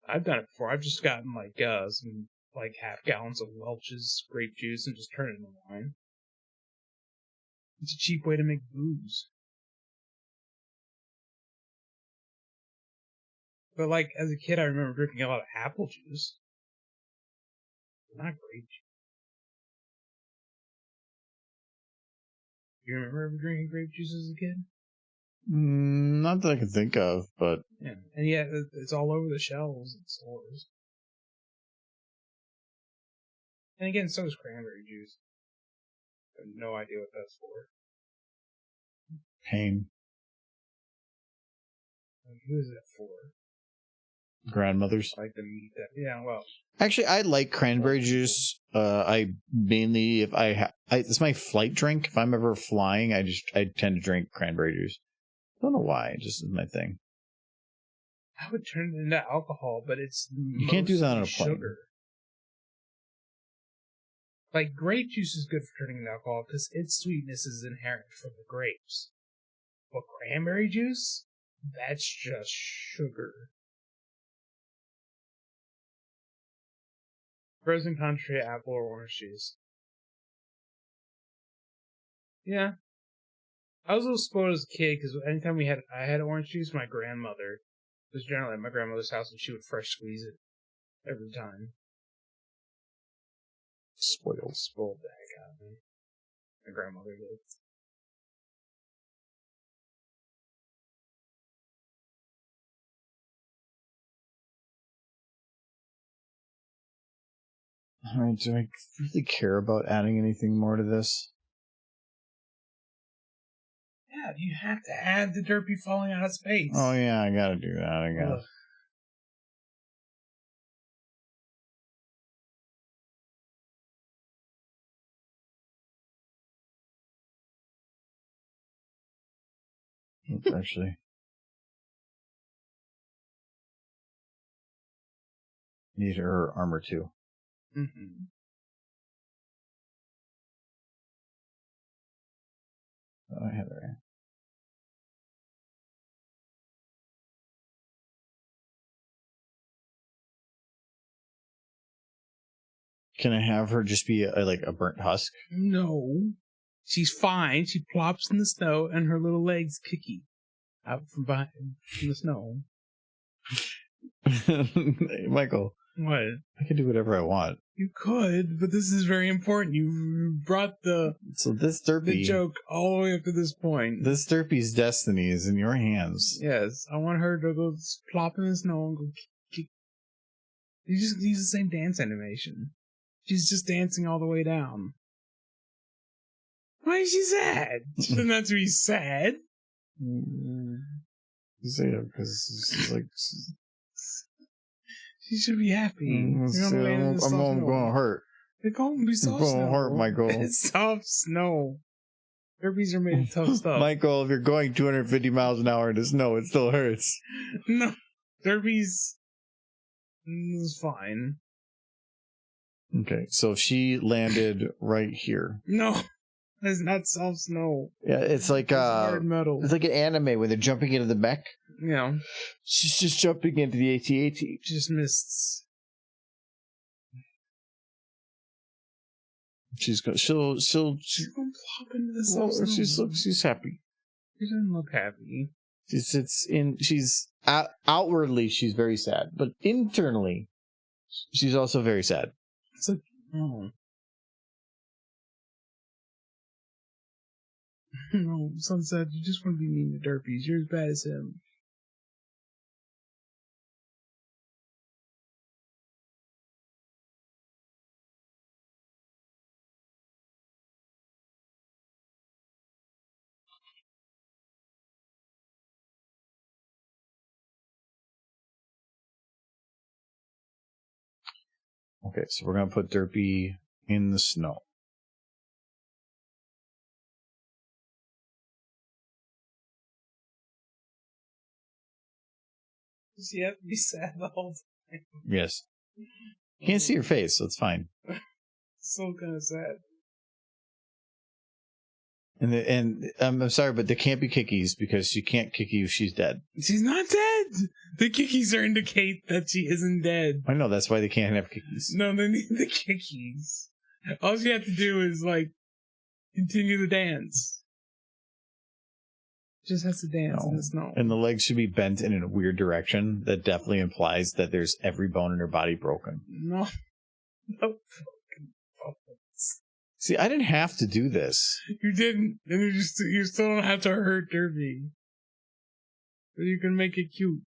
I've done it before. I've just gotten, like, some, like, half gallons of Welch's grape juice and just turn it into wine. It's a cheap way to make booze. But, like, as a kid, I remember drinking a lot of apple juice. Not grape juice. You remember ever drinking grape juice as a kid? Not that I can think of, but Yeah. And yeah, it's all over the shelves in stores. And again, so is cranberry juice. I have no idea what that's for. pain. Like, who is that for? Grandmothers. Like the meat that, yeah, well. Actually, I like cranberry juice. I mainly, if it's my flight drink. If I'm ever flying, I tend to drink cranberry juice. I don't know why. It just is my thing. I would turn it into alcohol, but it's You can't do that on a plane. sugar. Like, grape juice is good for turning into alcohol because its sweetness is inherent from the grapes. But cranberry juice? That's just sugar. Frozen concentrate, apple, or orange juice. Yeah. I was a little spoiled as a kid because anytime I had orange juice, my grandmother was generally at my grandmother's house and she would fresh squeeze it every time. Spoiled. Spoiled the heck out of me. My grandmother did. Alright, do I really care about adding anything more to this? Yeah, you have to add the Derpy falling out of space. Oh yeah, I gotta do that, I guess. Oops, actually. Need her armor too. Mm-hmm. Oh, I had her. Can I have her just be like a burnt husk? No. She's fine. She plops in the snow and her little legs kicky out from behind from the snow. Michael. What? I can do whatever I want. You could, but this is very important. You brought the joke all the way up to this point. This Derpy's destiny is in your hands. Yes, I want her to go plop in the snow and go kick. You just use the same dance animation. She's just dancing all the way down. Why is she sad? She doesn't have to be sad. You say it because she's like... She should be happy. I'm going to hurt. It's going to be soft snow. It's going to hurt, Michael. It's soft snow. Derpies are made of tough stuff. Michael, if you're going 250 miles an hour in the snow, it still hurts. No. Derpies is fine. Okay, so she landed right here. No. It's not soft snow. Yeah, it's like hard metal. It's like an anime where they're jumping into the mech. Yeah. She's just jumping into the AT-AT. Just mists. She'll gonna plop into the soft snow. She's happy. She doesn't look happy. Outwardly she's very sad, but internally she's also very sad. It's like, oh. No, Sunset, you just want to be mean to Derpies. You're as bad as him. Okay, so we're going to put Derpy in the snow. Does he have to be sad the whole time? Yes. You can't see her face, so it's fine. So kind of sad. And I'm sorry, but they can't be kickies because she can't kick you if she's dead. She's not dead! The kickies are indicate that she isn't dead. I know, that's why they can't have kickies. No, they need the kickies. All she have to do is, like, continue the dance. Just has to dance in the snow. And the legs should be bent in a weird direction that definitely implies that there's every bone in her body broken. No. No fucking bones. See, I didn't have to do this. You didn't. And you still don't have to hurt Derpy. But you can make it cute.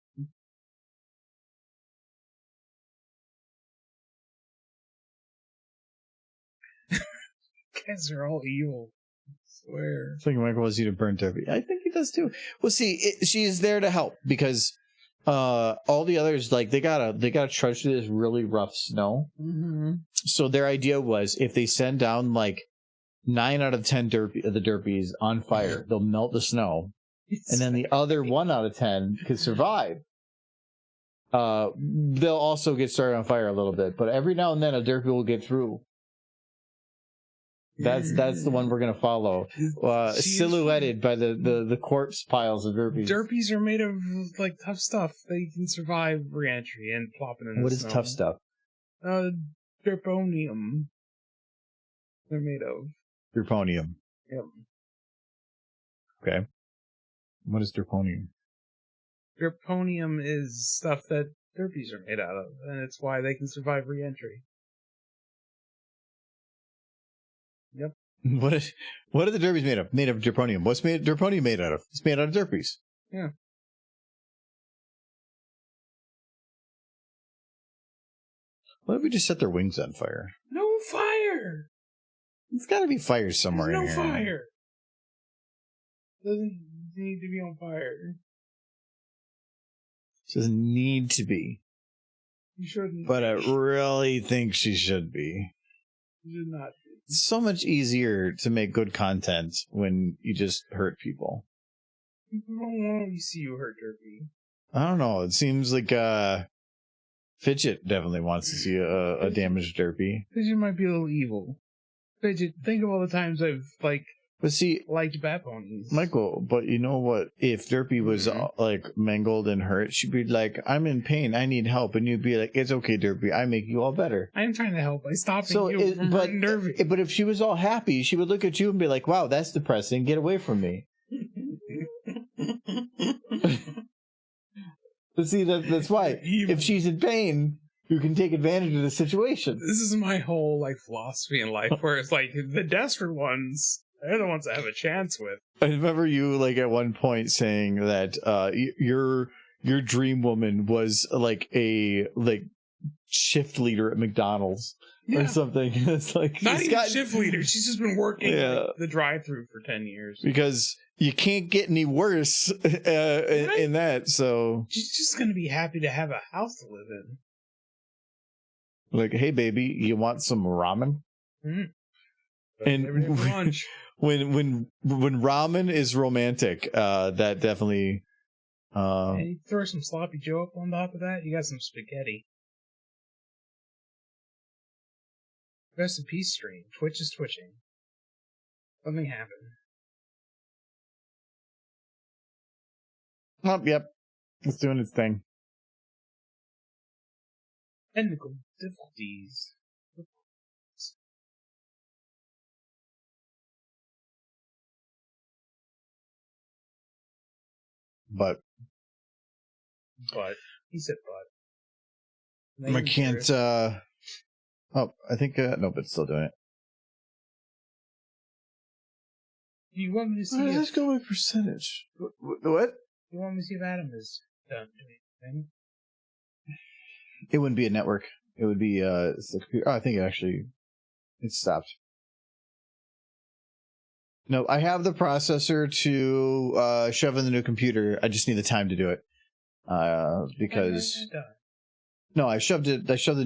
Guys are all evil. I swear. I think Michael wants you to burn Derpy. I think he does too. Well, see, she is there to help because all the others, like, they gotta trudge through this really rough snow. Mm-hmm. So their idea was if they send down like 9 out of 10 of the Derpies on fire, they'll melt the snow, and then the other 1 out of 10 could survive. They'll also get started on fire a little bit, but every now and then a Derpy will get through. That's the one we're gonna follow. Silhouetted by the corpse piles of Derpies. Derpies are made of like tough stuff. They can survive re-entry and plopping in the snow. What is tough stuff? Derponium. They're made of. Derponium. Yep. Okay. What is derponium? Derponium is stuff that derpies are made out of, and it's why they can survive re-entry. Yep. What are the derpies made of? Made of derponium. What's derponium made out of? It's made out of derpies. Yeah. What if we just set their wings on fire? No fire! It's got to be fire somewhere in There's here. no fire! Doesn't need to be on fire. It doesn't need to be. You shouldn't. But I really think she should be. You should not be. It's so much easier to make good content when you just hurt people. People don't want to see you hurt Derpy. I don't know. It seems like Fidget definitely wants to see a damaged Derpy. Fidget might be a little evil. Fidget, think of all the times I've, But see, liked Bat Ponies. Michael, but you know what? If Derpy was mangled and hurt, she'd be like, "I'm in pain. I need help," and you'd be like, "It's okay, Derpy. I make you all better." I'm trying to help by stopping you from hurting Derpy. But if she was all happy, she would look at you and be like, "Wow, that's depressing. Get away from me." But see, that's why. If she's in pain, you can take advantage of the situation. This is my whole philosophy in life, where it's the desperate ones, they're the ones I have a chance with. I remember you at one point saying that your dream woman was a shift leader at McDonald's or something. It's not even shift leader. She's just been working the drive-thru for 10 years. Because you can't get any worse in that. So she's just gonna be happy to have a house to live in. Hey baby, you want some ramen? Mm. And lunch. when ramen is romantic, that definitely. And you throw some sloppy Joe up on top of that, you got some spaghetti. Rest in peace stream. Twitch is twitching. Something happened. Oh, yep. It's doing its thing. Technical difficulties. But he said but. I can't I think nope, it's still doing it. You want me to see Let's go with percentage. What? You want me to see if Adam is done doing anything? It wouldn't be a network. It would be it's the computer. Oh, I think it stopped. No, I have the processor to shove in the new computer. I just need the time to do it. Because no, I shoved the new I shoved the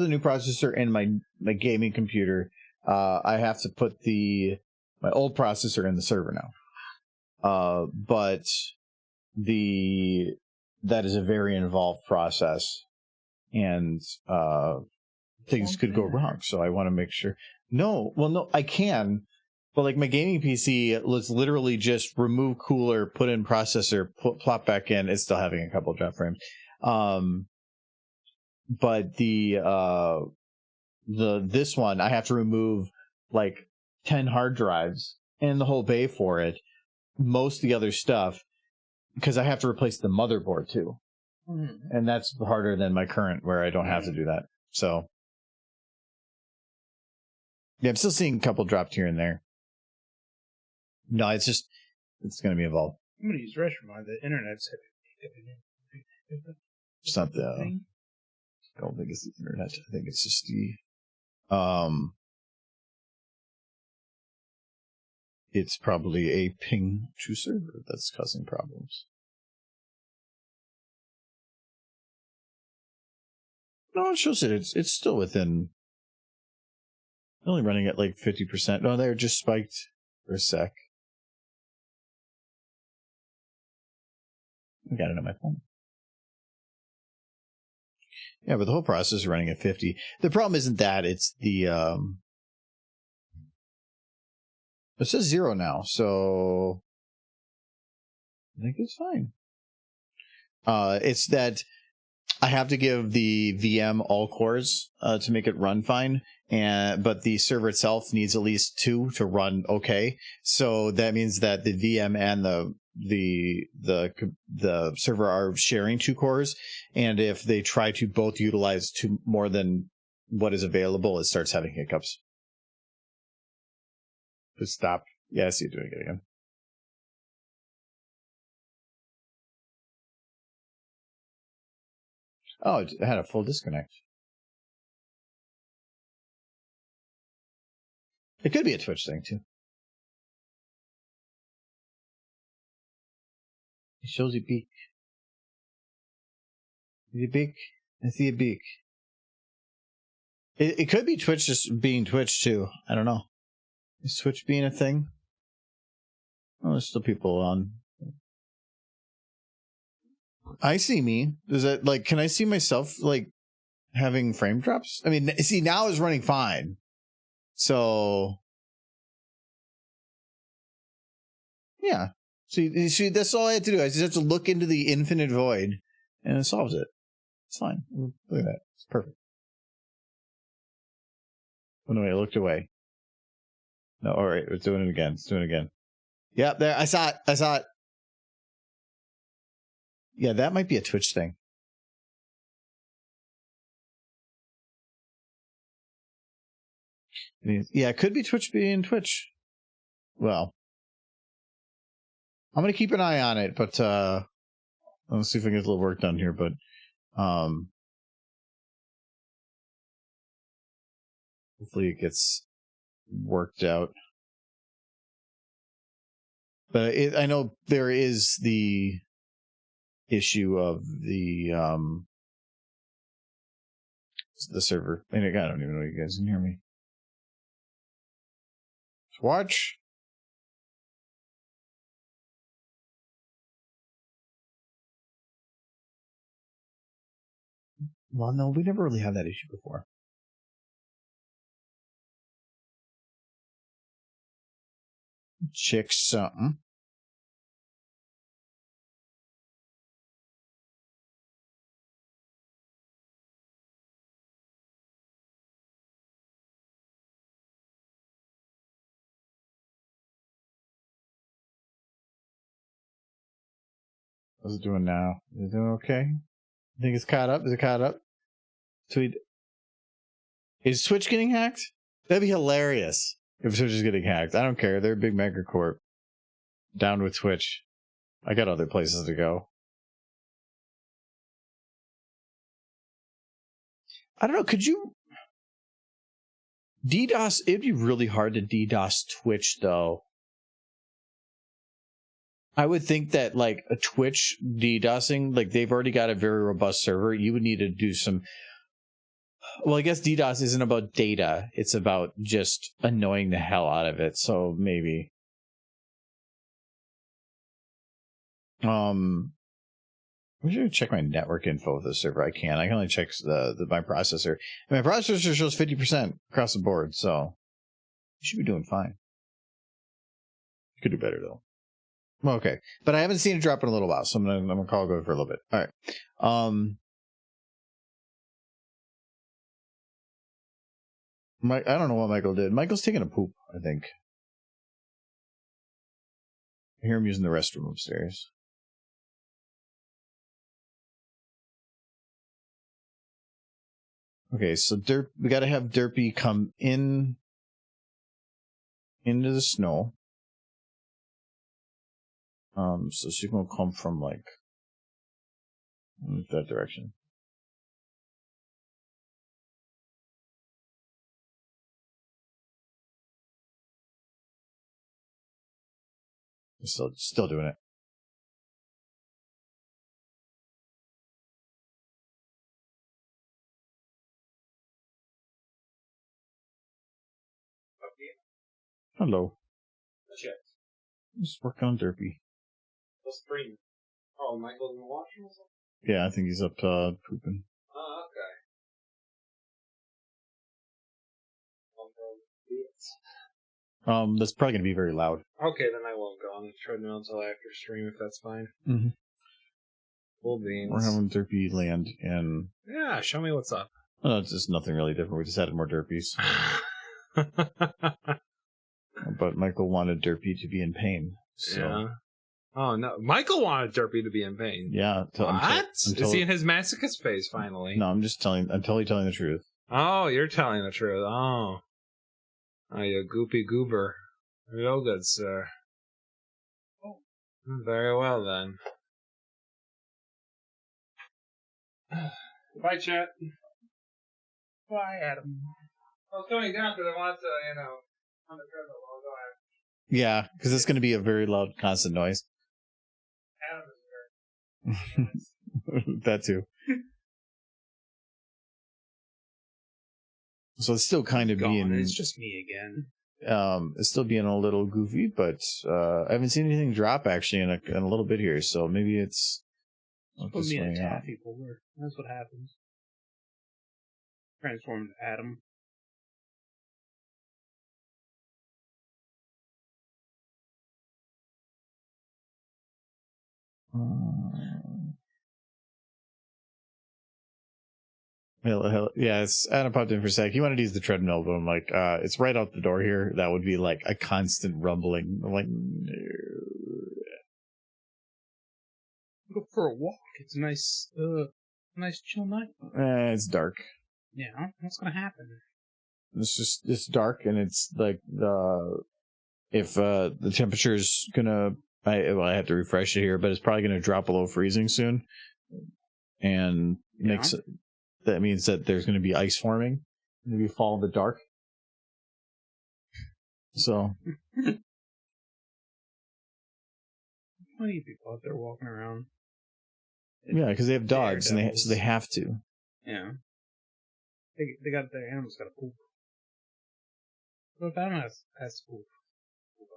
new processor in my gaming computer. I have to put my old processor in the server now. But that is a very involved process, and things could go wrong. So I want to make sure. No, I can, but my gaming PC, let's literally just remove cooler, put in processor, plop back in. It's still having a couple of drop frames. But this one, I have to remove 10 hard drives and the whole bay for it. Most of the other stuff, because I have to replace the motherboard too. Mm-hmm. And that's harder than my current, where I don't have to do that. So yeah, I'm still seeing a couple dropped here and there. No, it's going to be involved. I'm going to use restroom. The internet's. It's not I don't think it's the internet. I think it's just it's probably a ping to server that's causing problems. No, it shows it. It's still within. Only running at 50%. No, they're just spiked for a sec. I got it on my phone. Yeah, but the whole process is running at 50. The problem isn't that, it's the it says 0 now, so I think it's fine. It's that I have to give the VM all cores to make it run fine, but the server itself needs at least 2 to run okay. So that means that the VM and the server are sharing 2 cores, and if they try to both utilize 2 more than what is available, it starts having hiccups. Just stop. Yeah, I see you doing it again. Oh, it had a full disconnect. It could be a Twitch thing, too. It shows you beak. See a beak? I see a beak. It could be Twitch just being Twitch, too. I don't know. Is Twitch being a thing? Oh, there's still people on. I see me. Is that, like, can I see myself, like, having frame drops? I mean, see, now it's running fine. So, yeah. See, that's all I had to do. I just have to look into the infinite void, and it solves it. It's fine. Look at that. It's perfect. Oh, no, wait, I looked away. No, all right. It's doing it again. It's doing it again. Yep, there. I saw it. Yeah, that might be a Twitch thing. Yeah, it could be Twitch being Twitch. Well, I'm going to keep an eye on it, but let's see if I can get a little work done here, but hopefully it gets worked out. But I know there is the issue of the server. I don't even know if you guys can hear me. Watch. Well, no, we never really had that issue before. Check something. What's it doing now? Is it doing okay? I think it's caught up. Is it caught up? Tweet. Is Twitch getting hacked? That'd be hilarious if Twitch is getting hacked. I don't care. They're a big megacorp. Down with Twitch. I got other places to go. I don't know. Could you DDoS? It'd be really hard to DDoS Twitch, though. I would think that, like, a Twitch DDoSing, like, they've already got a very robust server. You would need to do some. Well, I guess DDoS isn't about data. It's about just annoying the hell out of it. So maybe. I'm going to check my network info of the server. I can only check my processor. And my processor shows 50% across the board, so you should be doing fine. Could do better though. Well, okay, but I haven't seen it drop in a little while, so I'm gonna call it go for a little bit. All right. I don't know what Michael did. Michael's taking a poop, I think. I hear him using the restroom upstairs. Okay, so we got to have Derpy come into the snow. So she can come from like that direction. Still doing it. Hello. Check. I'm just working on Derpy. What's the green? Oh, Michael's in the washroom or something? Yeah, I think he's up pooping. Oh, okay. That's probably gonna be very loud. Okay, then I won't go on the treadmill until after stream if that's fine. Mm-hmm. Cool beans. We're having Derpy land in... Yeah, show me what's up. Oh, it's just nothing really different. We just added more Derpies. But Michael wanted Derpy to be in pain. So. Yeah. Oh, no. Michael wanted Derpy to be in pain. Yeah. What? Until, Is he in his masochist phase, finally? No, I'm totally telling the truth. Oh, you're telling the truth. Oh. Oh, you goopy goober. Real good, sir. Oh. Very well, then. Bye, chat. Bye, Adam. I was going down because I wanted to, on the treadmill. I'll go ahead. Yeah, because it's going to be a very loud, constant noise. Adam is very That too. So it's still kind of being... It's just me again. It's still being a little goofy, but I haven't seen anything drop actually in a little bit here, so maybe it's... Put me in a taffy puller. That's what happens. Transform to Adam. Yeah, Adam popped in for a sec. He wanted to use the treadmill, but I'm like, it's right out the door here. That would be like a constant rumbling. I'm like, no. Go for a walk. It's a nice chill night. It's dark. Yeah, what's gonna happen? It's dark, and it's like if the temperature is gonna, I have to refresh it here, but it's probably gonna drop below freezing soon, and that means that there's gonna be ice forming. Maybe fall in the dark. So. Plenty of people out there walking around. Yeah, because they have dogs, and so they have to. Yeah. They got their animals got to poop. What if Adam has to poop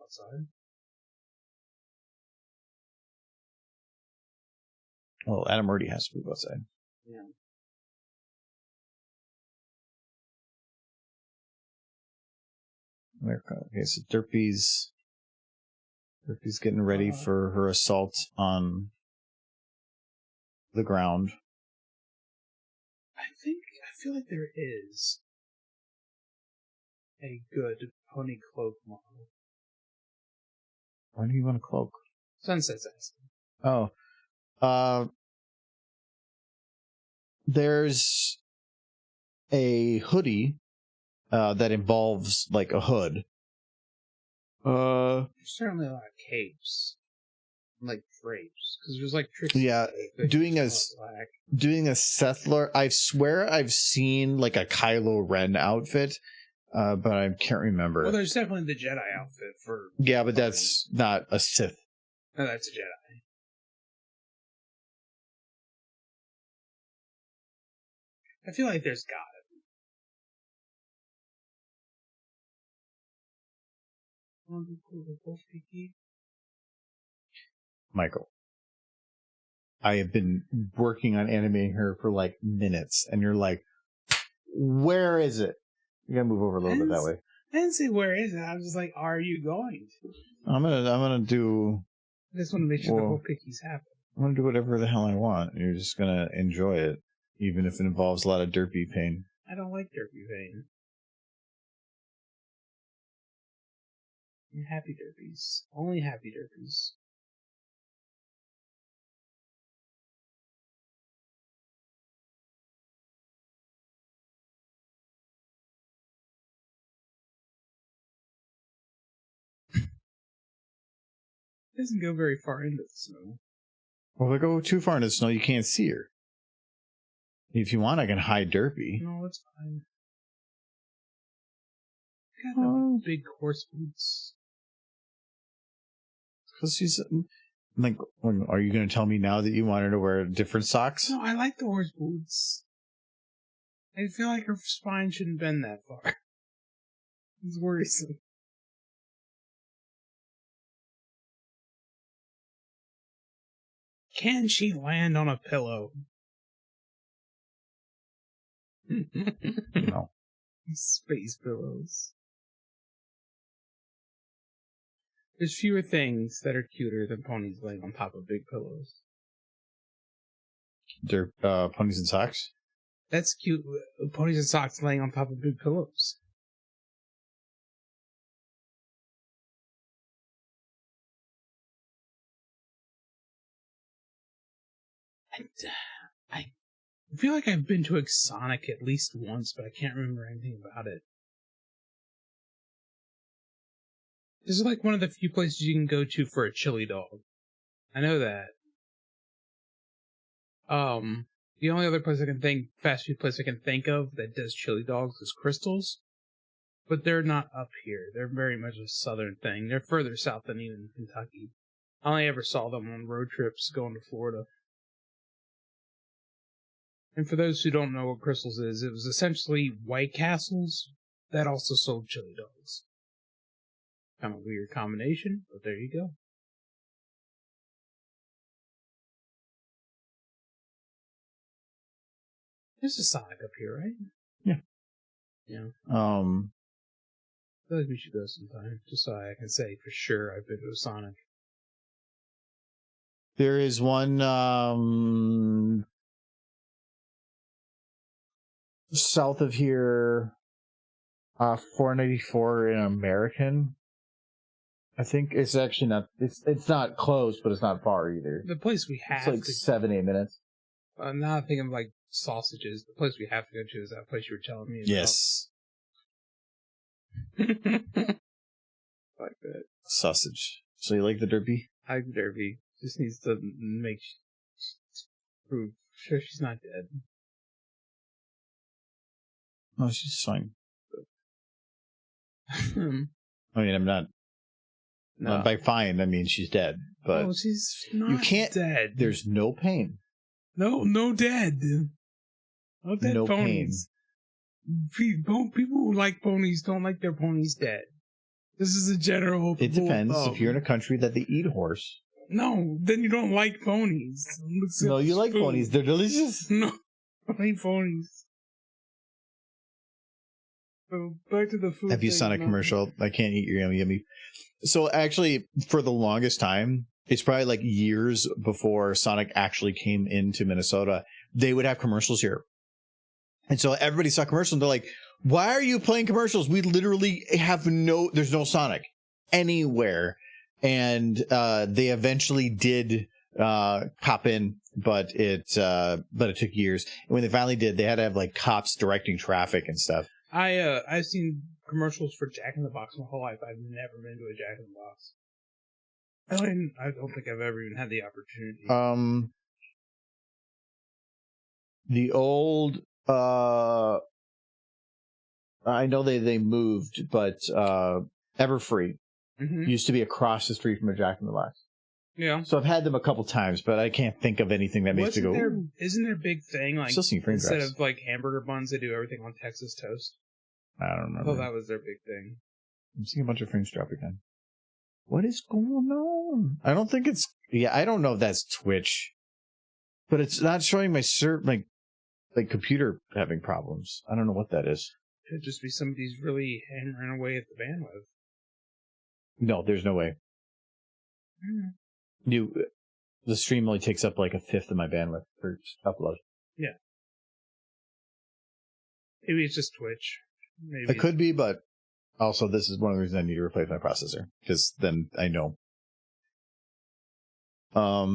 outside? Well, Adam already has to poop outside. Yeah. Okay, so Derpy's getting ready for her assault on the ground. I feel like there is a good pony cloak model. Why do you want a cloak? Sunset's asking. There's a hoodie that involves like a hood. There's certainly a lot of capes, like drapes, because there's like tricks. Yeah, doing a Sethler. I swear I've seen like a Kylo Ren outfit, but I can't remember. Well, there's definitely the Jedi outfit for. Yeah, but that's not a Sith. No, that's a Jedi. I feel like there's gotta be. Michael, I have been working on animating her for like minutes, and you're like, where is it? You gotta move over a little bit that way. I didn't say where is it. I was just like, are you going to? I'm gonna do. I just want to make sure the whole pickies happen. I'm gonna do whatever the hell I want. You're just gonna enjoy it, even if it involves a lot of derpy pain. I don't like derpy pain. I'm happy derpies. Only happy derpies. It doesn't go very far into the snow. Well, if I go too far into the snow, you can't see her. If you want, I can hide Derpy. No, it's fine. Got the big horse boots. Because she's like, are you going to tell me now that you want her to wear different socks? No, I like the horse boots. I feel like her spine shouldn't bend that far. It's worrisome. Can she land on a pillow? No. Space pillows. There's fewer things that are cuter than ponies laying on top of big pillows. Ponies and Socks. That's cute. Ponies and Socks laying on top of big pillows. I feel like I've been to a Sonic at least once, but I can't remember anything about it. This is like one of the few places you can go to for a chili dog. I know that. The only other place fast food place I can think of that does chili dogs is Crystal's. But they're not up here. They're very much a southern thing. They're further south than even Kentucky. I only ever saw them on road trips going to Florida. And for those who don't know what Crystal's is, it was essentially White Castles that also sold chili dogs. Kind of a weird combination, but there you go. There's a Sonic up here, right? Yeah. Yeah. I feel like we should go sometime, just so I can say for sure I've been to a Sonic. There is one south of here, 494 in American. I think it's actually not. It's not close, but it's not far either. The place we have it's like 7-8 minutes. Now I think of like sausages. The place we have to go to is that place you were telling me about. Yes. Like that. Sausage. So you like the Derpy? I like Derpy. Just needs to prove sure she's not dead. No, she's fine. I I mean, I'm not. No. By fine, I mean she's dead. But she's not you can't. dead. There's no pain. No dead. No dead No ponies. People who like ponies don't like their ponies dead. This is a general. It depends. If you're in a country that they eat horse. No, then you don't like ponies. No, you like food. ponies. They're delicious. No, I hate ponies. So back to the food. Have you thing, seen a commercial? I can't eat your yummy. So actually, for the longest time, it's probably like years before Sonic actually came into Minnesota, they would have commercials here. And so everybody saw commercials and they're like, why are you playing commercials? We literally have there's no Sonic anywhere. And they eventually did pop in, but it took years. And when they finally did, they had to have like cops directing traffic and stuff. I've seen commercials for Jack in the Box my whole life. I've never been to a Jack in the Box. I don't think I've ever even had the opportunity. The old I know they moved, but Everfree used to be across the street from a Jack in the Box. Yeah. So I've had them a couple times, but I can't think of anything that makes me go. Isn't there a big thing like Still seeing instead grass. of like hamburger buns, they do everything on Texas toast? I don't I remember. thought that was their big thing. I'm seeing a bunch of frames drop again. What is going on? I don't think it's. Yeah, I don't know if that's Twitch, but it's not showing my like computer having problems. I don't know what that is. Could just be somebody's really hammering away at the bandwidth. No, there's no way. The stream only takes up like a fifth of my bandwidth for upload. Yeah. Maybe it's just Twitch. Maybe It could be, but also this is one of the reasons I need to replace my processor, because then I know. I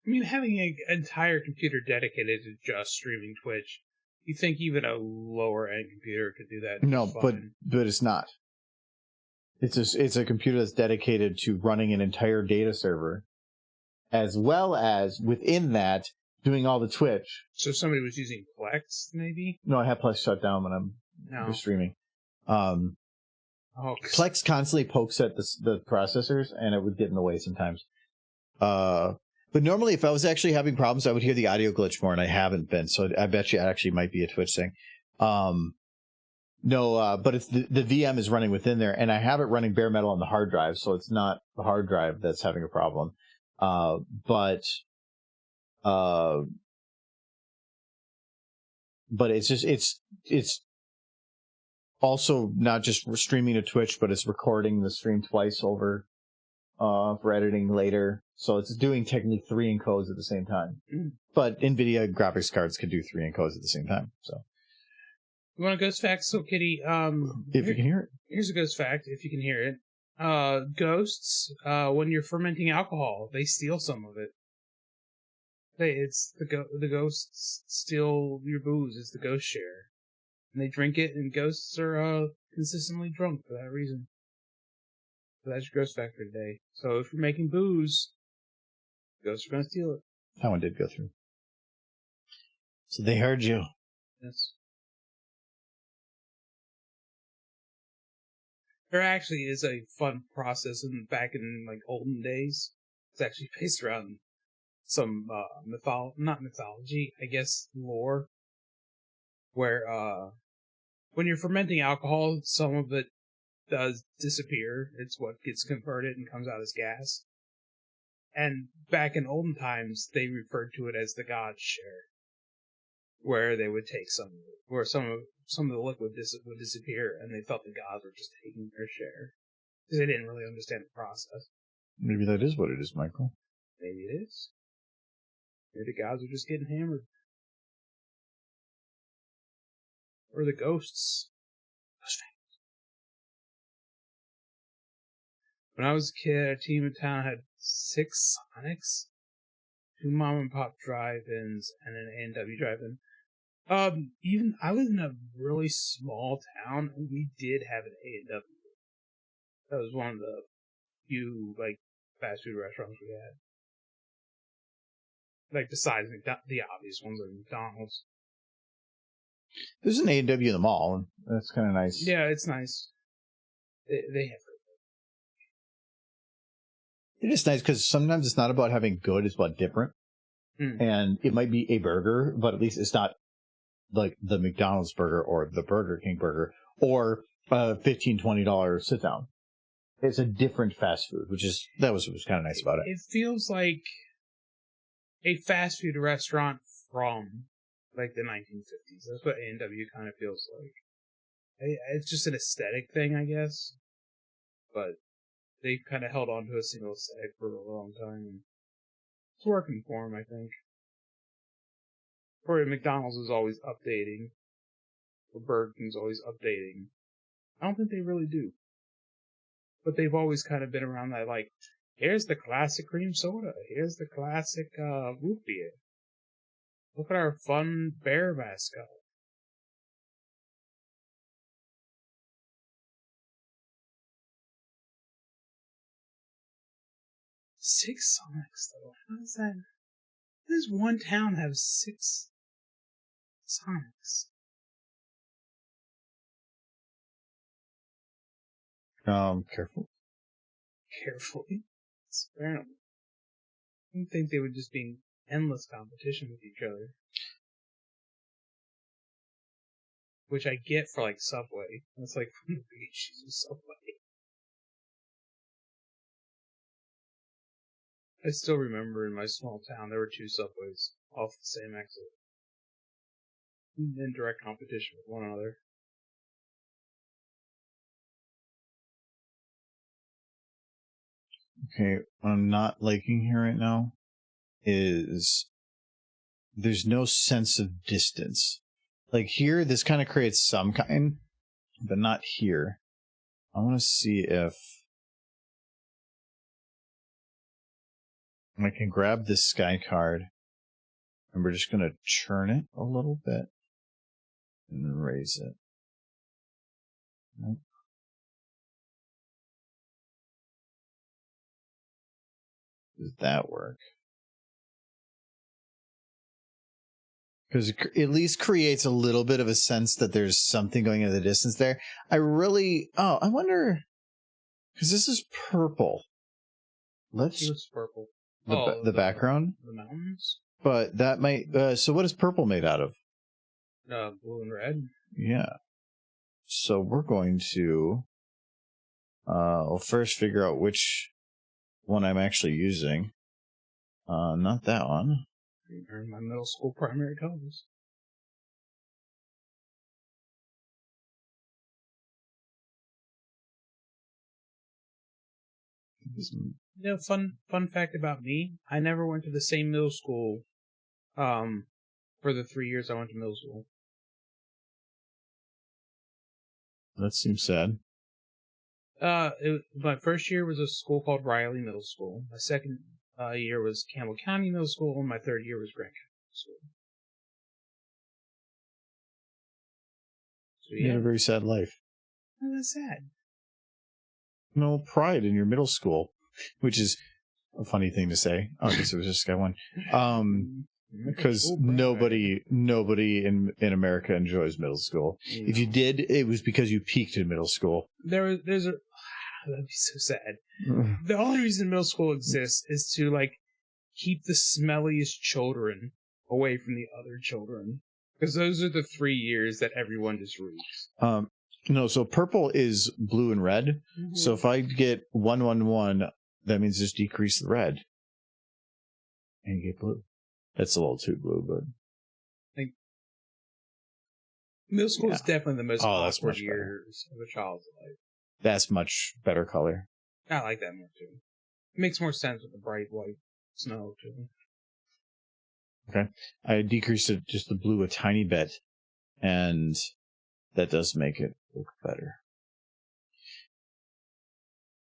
mean, having an entire computer dedicated to just streaming Twitch, you think even a lower end computer could do that? No, fine. but it's not. It's a computer that's dedicated to running an entire data server, as well as within that doing all the Twitch. So somebody was using Plex, maybe? No, I have Plex shut down when I'm streaming. Plex constantly pokes at the processors, and it would get in the way sometimes. But normally, if I was actually having problems, I would hear the audio glitch more, and I haven't been. So I bet you it actually might be a Twitch thing. But it's the VM is running within there, and I have it running bare metal on the hard drive, so it's not the hard drive that's having a problem. But it's also not just streaming to Twitch, but it's recording the stream twice over for editing later. So it's doing technically 3 encodes at the same time. Mm. But NVIDIA graphics cards could do 3 encodes at the same time. So You want a ghost fact, so Kitty? if you can hear it. Here's a ghost fact, if you can hear it. Ghosts, when you're fermenting alcohol, they steal some of it. The ghosts steal your booze. It's the ghost share, and they drink it. And ghosts are consistently drunk for that reason. So that's your ghost fact for today. So if you're making booze, ghosts are gonna steal it. That one did go through. So they heard you. Yes. There actually is a fun process back in like olden days. It's actually based around some not mythology, I guess lore, where when you're fermenting alcohol, some of it does disappear. It's what gets converted and comes out as gas. And back in olden times, they referred to it as the god's share, where they would take some of it, where some of the liquid would disappear, and they felt the gods were just taking their share because they didn't really understand the process. Maybe that is what it is, Michael. Maybe it is. Maybe the gods are just getting hammered. Or the ghosts. When I was a kid, our team in town had 6 Sonics, 2 mom and pop drive-ins, and an A&W drive-in. Even I live in a really small town, and we did have an A&W. That was one of the few like fast food restaurants we had. Like besides the obvious ones like McDonald's. There's an A&W in the mall, and that's kind of nice. Yeah, it's nice. They have. It is nice because sometimes it's not about having good; it's about different. Mm. And it might be a burger, but at least it's not like the McDonald's burger or the Burger King burger or a $15, $20 sit down. It's a different fast food, which was kind of nice about it. It feels like a fast food restaurant from like the 1950s. That's what A&W kind of feels like. It's just an aesthetic thing, I guess. But they kind of held on to a single aesthetic for a long time. And it's working for them, I think. For McDonald's is always updating. Or Burger King's always updating. I don't think they really do. But they've always kind of been around that, like, here's the classic cream soda. Here's the classic root beer. Look at our fun bear mascot. Six Sonics, though. How does that... How does one town have 6 Sonics? Careful. Carefully. Apparently. I don't think they would just be in endless competition with each other. Which I get for, like, Subway. That's, like, one of the big issues with Subway. I still remember in my small town there were 2 Subways off the same exit. In direct competition with one another. Okay, what I'm not liking here right now is there's no sense of distance. Like here, this kind of creates some kind, but not here. I want to see if I can grab this sky card, and we're just going to churn it a little bit and raise it. Nope. Does that work? Because it at least creates a little bit of a sense that there's something going in the distance there. I wonder, because this is purple. What's purple? The background? The mountains? But that might, so what is purple made out of? Blue and red. Yeah. So we're going to, we'll first figure out which one I'm actually using. Not that one. They're in my middle school primary colors. You know, fun fact about me: I never went to the same middle school. For the 3 years I went to middle school. That seems sad. My first year was a school called Riley Middle School. My second year was Campbell County Middle School, and my third year was Grant County Middle School. So You had yeah, a very sad life. oh, that's sad. No pride in your middle school, which is a funny thing to say. Oh, I guess it was just guy one. Because nobody in America enjoys middle school. No. If you did, it was because you peaked in middle school. There's a that'd be so sad. The only reason middle school exists is to like keep the smelliest children away from the other children, because those are the 3 years that everyone just reads. No, so purple is blue and red. Mm-hmm. So if I get 111, that means just decrease the red, and you get blue. That's a little too blue, but Middle school is definitely the most that's awkward much better. years of a child's life. That's much better color. I like that more too. It makes more sense with the bright white snow too. Okay. I decreased it just the blue a tiny bit, and that does make it look better.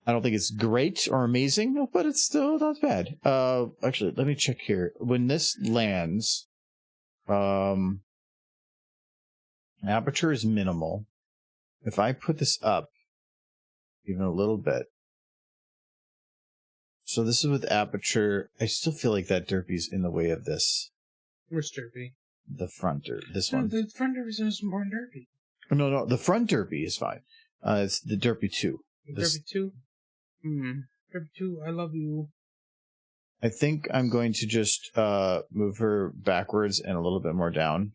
I don't think it's great or amazing, but it's still not bad. Actually, let me check here. When this lands, aperture is minimal. If I put this up even a little bit, so this is with aperture, I still feel like that Derpy's in the way of this. Where's Derpy? The front this No, one. the front Derpy is more than Derpy. No, the front Derpy is fine. It's the Derpy 2. Derpy 2? Derpy 2, I love you. I think I'm going to just move her backwards and a little bit more down.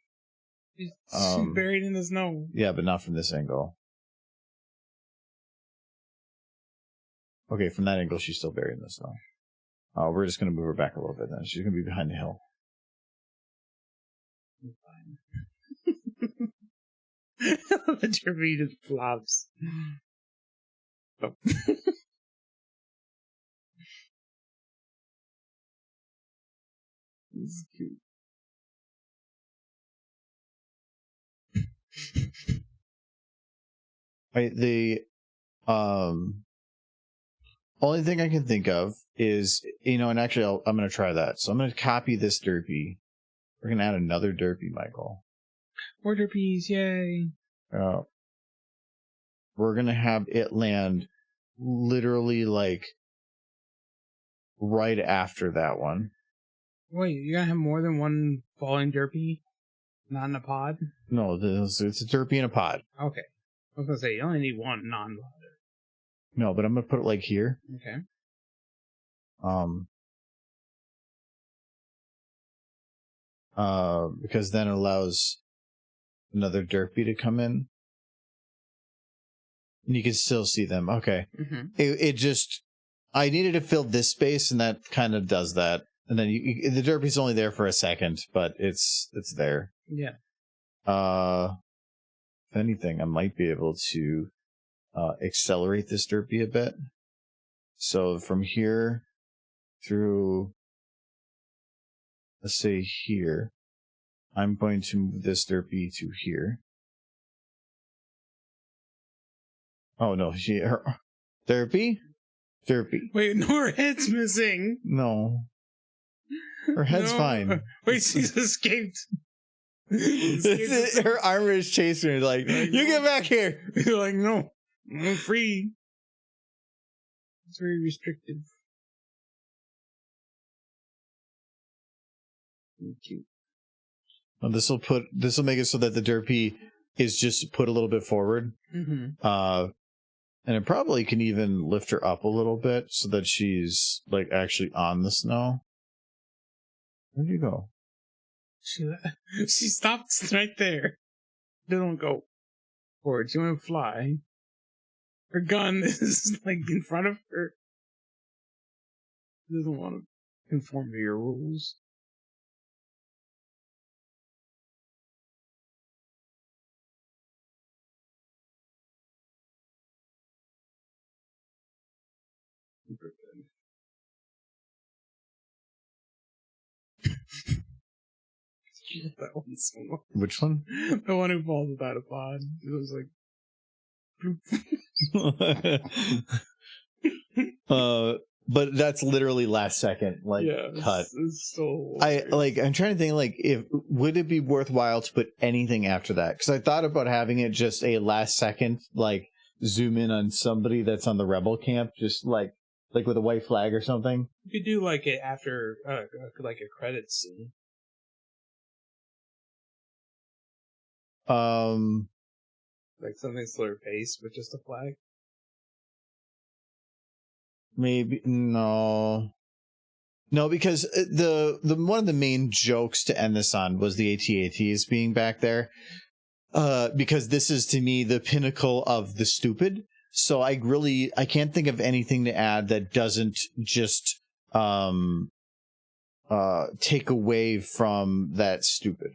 She's buried in the snow. Yeah, but not from this angle. Okay, from that angle, she's still buried in the snow. We're just going to move her back a little bit then. She's going to be behind the hill. The Derpy just flops. Oh. This is cute. The only thing I can think of is, and actually I'm going to try that. So I'm going to copy this Derpy. We're going to add another Derpy, Michael. More Derpies, yay. We're going to have it land literally like right after that one. Wait, you're gonna have more than one falling Derpy? Not in a pod? No, it's a Derpy in a pod. Okay. I was gonna say, you only need one non-pod. No, but I'm going to put it like here. Okay. Because then it allows another Derpy to come in. And you can still see them. Okay. Mm-hmm. It just, I needed to fill this space, and that kind of does that. And then the Derpy's only there for a second, but it's there. Yeah. If anything, I might be able to accelerate this Derpy a bit. So from here through, let's say here, I'm going to move this Derpy to here. Oh no, Derpy? Derpy. Wait, no, her head's missing. No. Her head's fine. Wait, she's escaped. Her armor is chasing her like, you get back here. You're like, no, I'm free. It's very restrictive. Cute. Well, this will make it so that the Derpy is just put a little bit forward. Mm-hmm. And it probably can even lift her up a little bit so that she's like actually on the snow. Where'd you go? She stops right there. Don't go forward. She went to fly. Her gun is like in front of her. She doesn't want to conform to your rules. That one so much. Which one? The one who falls without a pod. It was like, But that's literally last second, like, cut. It's so I'm trying to think, like, would it be worthwhile to put anything after that? Because I thought about having it just a last second, like, zoom in on somebody that's on the rebel camp, just like with a white flag or something. You could do like it after, like a credits scene. Like something slower pace with just a flag. Maybe no, because the one of the main jokes to end this on was the AT-ATs being back there, because this is to me the pinnacle of the stupid. So I can't think of anything to add that doesn't just take away from that stupid.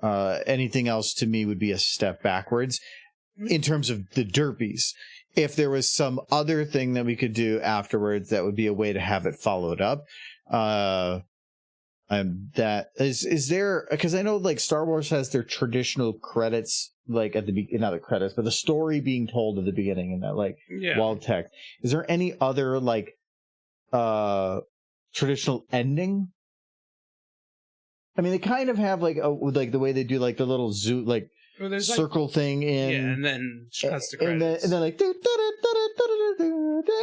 Anything else to me would be a step backwards in terms of the derpies. If there was some other thing that we could do afterwards, that would be a way to have it followed up. That is there, because I know like Star Wars has their traditional credits, like at the not the credits, but the story being told at the beginning and that like wall text. Is there any other like traditional ending? I mean, they kind of have like the way they do like the little zoo like circle thing in, and then cuts to credits, and then like,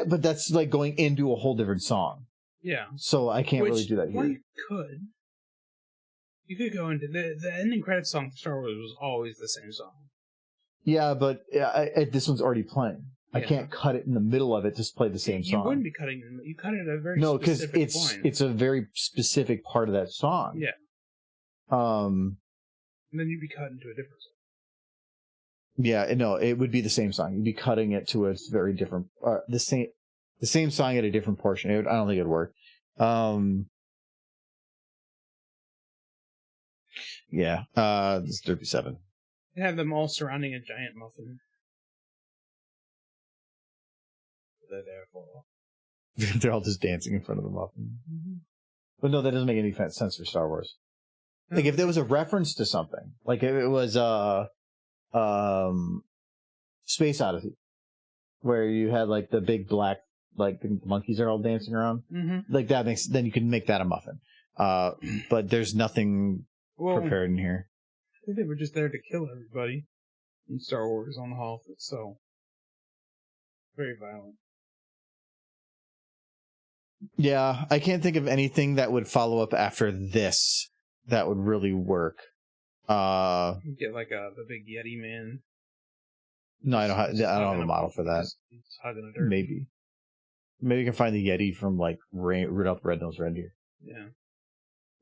but that's like going into a whole different song. Yeah. So I can't really do that here. Well, you could go into the ending credits song for Star Wars was always the same song. Yeah, but this one's already playing. I can't cut it in the middle of it to play the same song. You wouldn't be cutting it. You cut it at a very no, because point. It's a very specific part of that song. Yeah. And then you'd be cut into a different song. Yeah, no, it would be the same song. You'd be cutting it to a very different, the same song at a different portion. I don't think it'd work. Yeah, this is Derpy 7. You have them all surrounding a giant muffin. They're there for. They're all just dancing in front of the muffin. Mm-hmm. But no, that doesn't make any sense for Star Wars. Like if there was a reference to something, like if it was Space Odyssey, where you had like the big black, like the monkeys are all dancing around, like that makes, then you can make that a muffin. But there's nothing prepared in here. I think they were just there to kill everybody in Star Wars on the Hall, so very violent. Yeah, I can't think of anything that would follow up after this that would really work. You get like the big Yeti man. No, I don't have a model for that. Just hugging a derpy. Maybe you can find the Yeti from like Rudolph the Red-Nosed Reindeer. Yeah,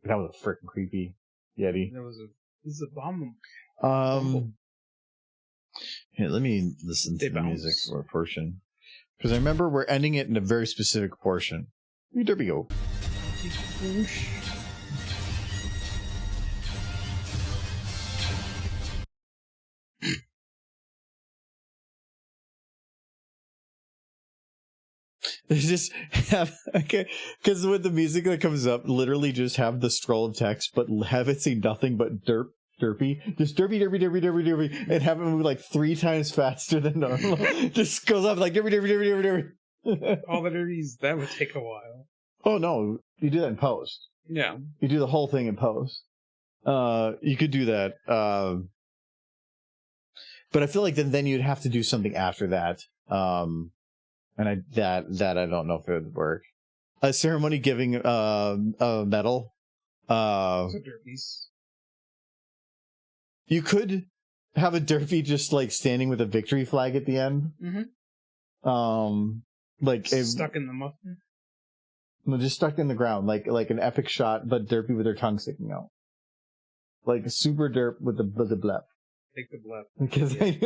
that was a freaking creepy Yeti. This is a bomb. Here, let me listen to the music for a portion, because I remember we're ending it in a very specific portion. There we go. Just have, okay, because with the music that comes up, literally just have the scroll of text, but have it say nothing but derpy, just derpy, and have it move like 3 times faster than normal. Just goes up like derpy. All the derpies, that would take a while. Oh no, you do that in post. Yeah, you do the whole thing in post. You could do that, but I feel like then you'd have to do something after that. And that I don't know if it would work. A ceremony giving a medal. You could have a derpy just like standing with a victory flag at the end. Like stuck in the muffin. No, just stuck in the ground, like an epic shot, but derpy with their tongue sticking out, like a super derp with the blep. Take the blep. Because I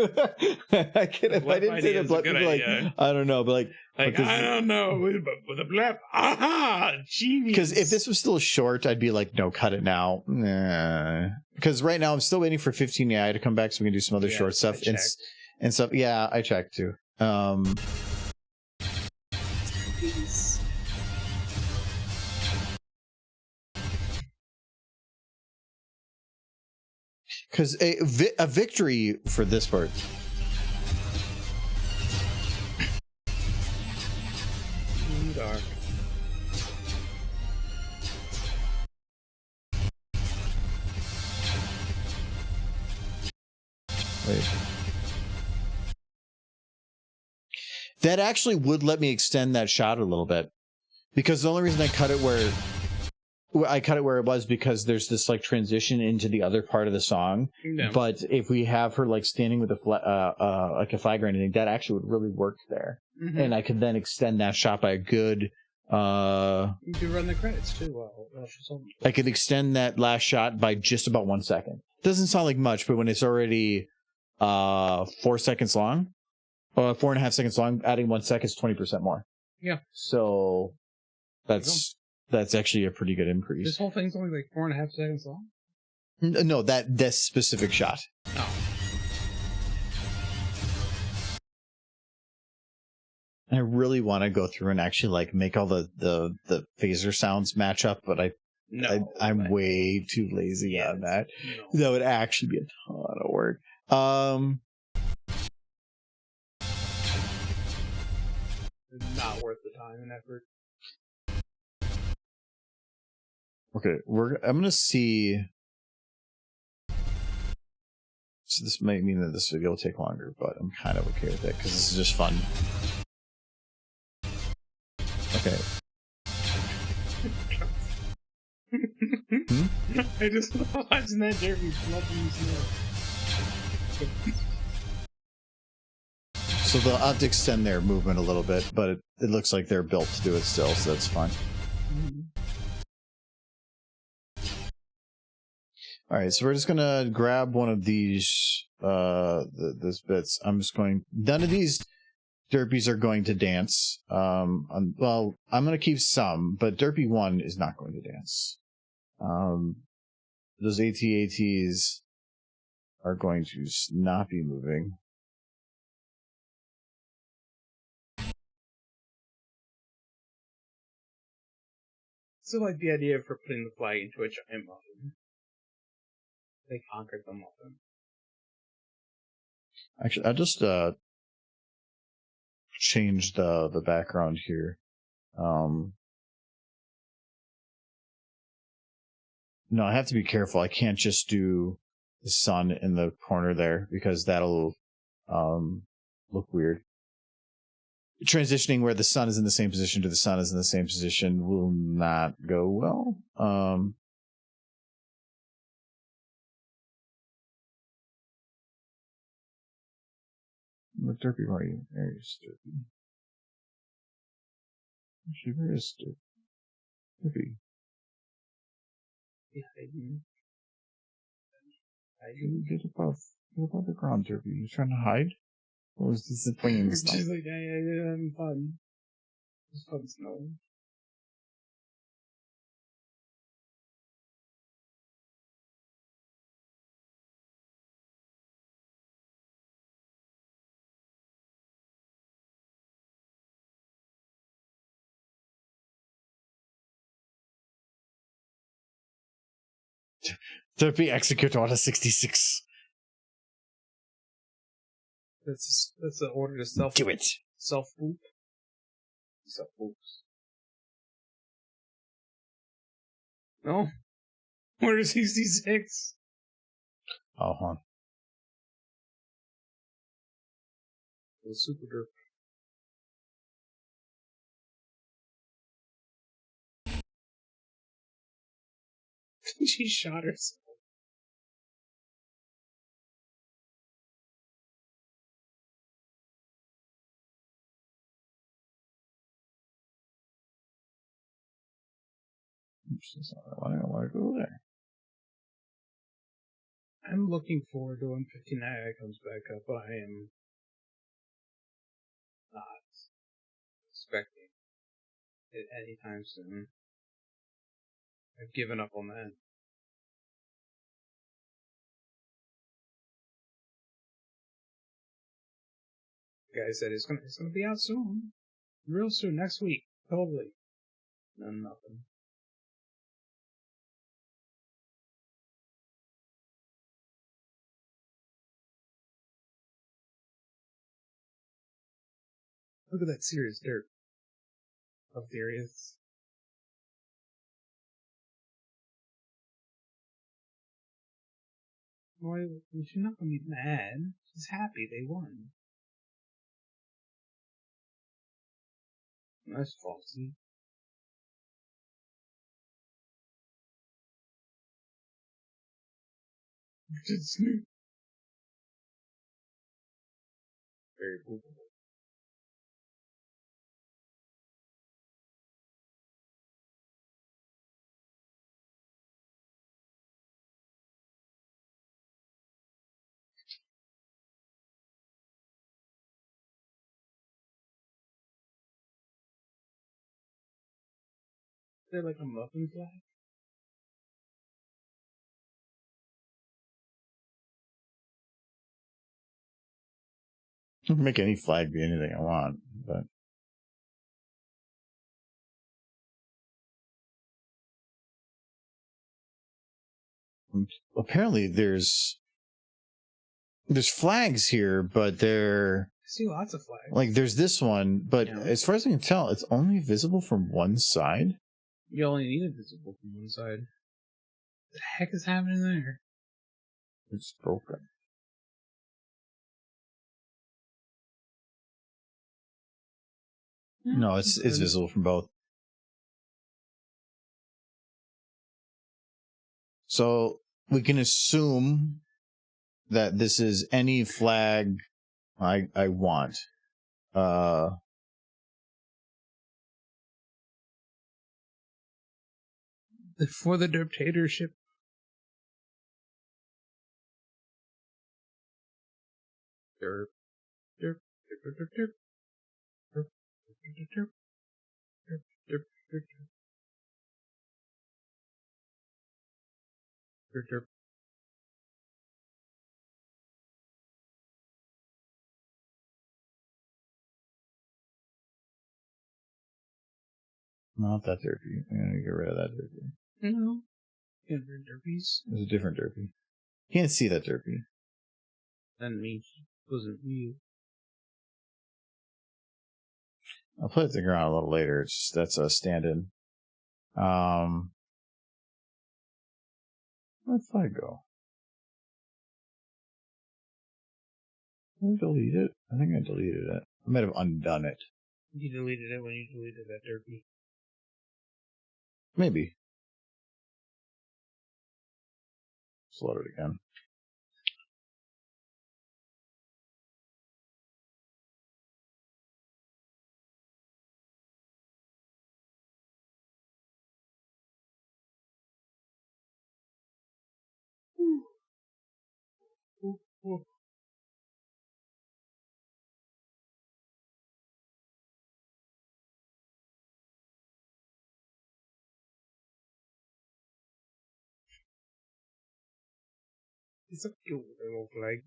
if I didn't say the blep, you'd be like, I don't know, but like I don't know, but with a blep, aha, genius. Because if this was still short, I'd be like, no, cut it now. Because right now I'm still waiting for 15 AI to come back so we can do some other short stuff and stuff. Yeah, I checked too. Because a victory for this part. Dark. Wait. That actually would let me extend that shot a little bit, because the only reason I cut it where it was because there's this like transition into the other part of the song. No. But if we have her like standing with a like a flag or anything, that actually would really work there, and I could then extend that shot by a good. You could run the credits too. While she's on. I could extend that last shot by just about 1 second. Doesn't sound like much, but when it's already 4 seconds long, 4.5 seconds long, adding 1 second is 20% more. Yeah. So that's actually a pretty good increase. This whole thing's only like 4.5 seconds long. No, this specific shot. Oh. I really want to go through and actually like make all the phaser sounds match up, but I'm way too lazy on that. No. That would actually be a ton of work. It's not worth the time and effort. Okay, I'm gonna see. So this might mean that this video will take longer, but I'm kind of okay with it because this is just fun. Okay. I just love watching that Derpy fluffing snow. So they'll have to extend their movement a little bit, but it looks like they're built to do it still, so that's fine. All right, so we're just gonna grab one of these this bits. None of these Derpies are going to dance. Well, I'm gonna keep some, but Derpy 1 is not going to dance. Those AT-ATs are going to not be moving. Still like the idea for putting the flag into a giant muffin. They conquered the muffin. Actually, I'll just change the background here. No, I have to be careful. I can't just do the sun in the corner there because that'll look weird. Transitioning where the sun is in the same position to the sun is in the same position will not go well. Where Derpy are you? There you Derpy. Actually, where is Derpy? Get above the ground, Derpy. You trying to hide? Or is this disappointing stuff? She's like, yeah, having fun. It's fun snowing. Derpy execute order 66. That's the order to self. Do it. Self boop. Self boops. No. Order 66. Oh, huh. The super derp. She shot herself. I don't want to go there. I'm looking forward to when 59 comes back up, but I am not expecting it anytime soon. I've given up on that. The guy said it's gonna be out soon. Real soon, next week. Totally. No, nothing. Look at that serious dirt. How serious. Why? She's not gonna be mad. She's happy they won. That's falsy. Very cool. They're like a muffin flag. I can make any flag be anything I want, but apparently there's flags here, but they're I see lots of flags. like there's this one, but Yeah. as far as I can tell, it's only visible from one side. You only need it visible from one side. What the heck is happening there? It's broken. No, it's visible from both. So we can assume that this is any flag I want. For the dictatorship. Derp, derp, derp, derp, derp, derp, derp, derp, derp, derp, derp, derp, derp. Not that derpy. I'm gonna get rid of that derpy. No. Yeah, they're derpies. There's a different derpy. Can't see that derpy. That means it wasn't you. I'll play the ground a little later. It's just, that's a stand-in. Where'd the flag go? Did I delete it? I think I deleted it. I might have undone it. You deleted it when you deleted that derpy. Maybe. Let's load it again. It's a cute little flag.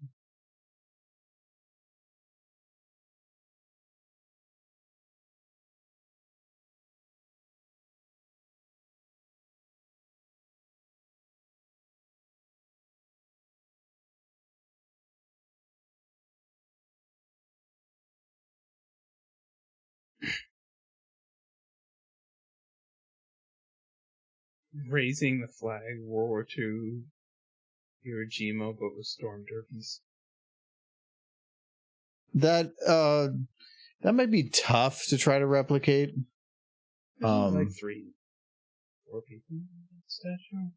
Raising the flag, World War II, Iwo Jima, but with storm derpies. That might be tough to try to replicate. Like 3-4 people in that statue.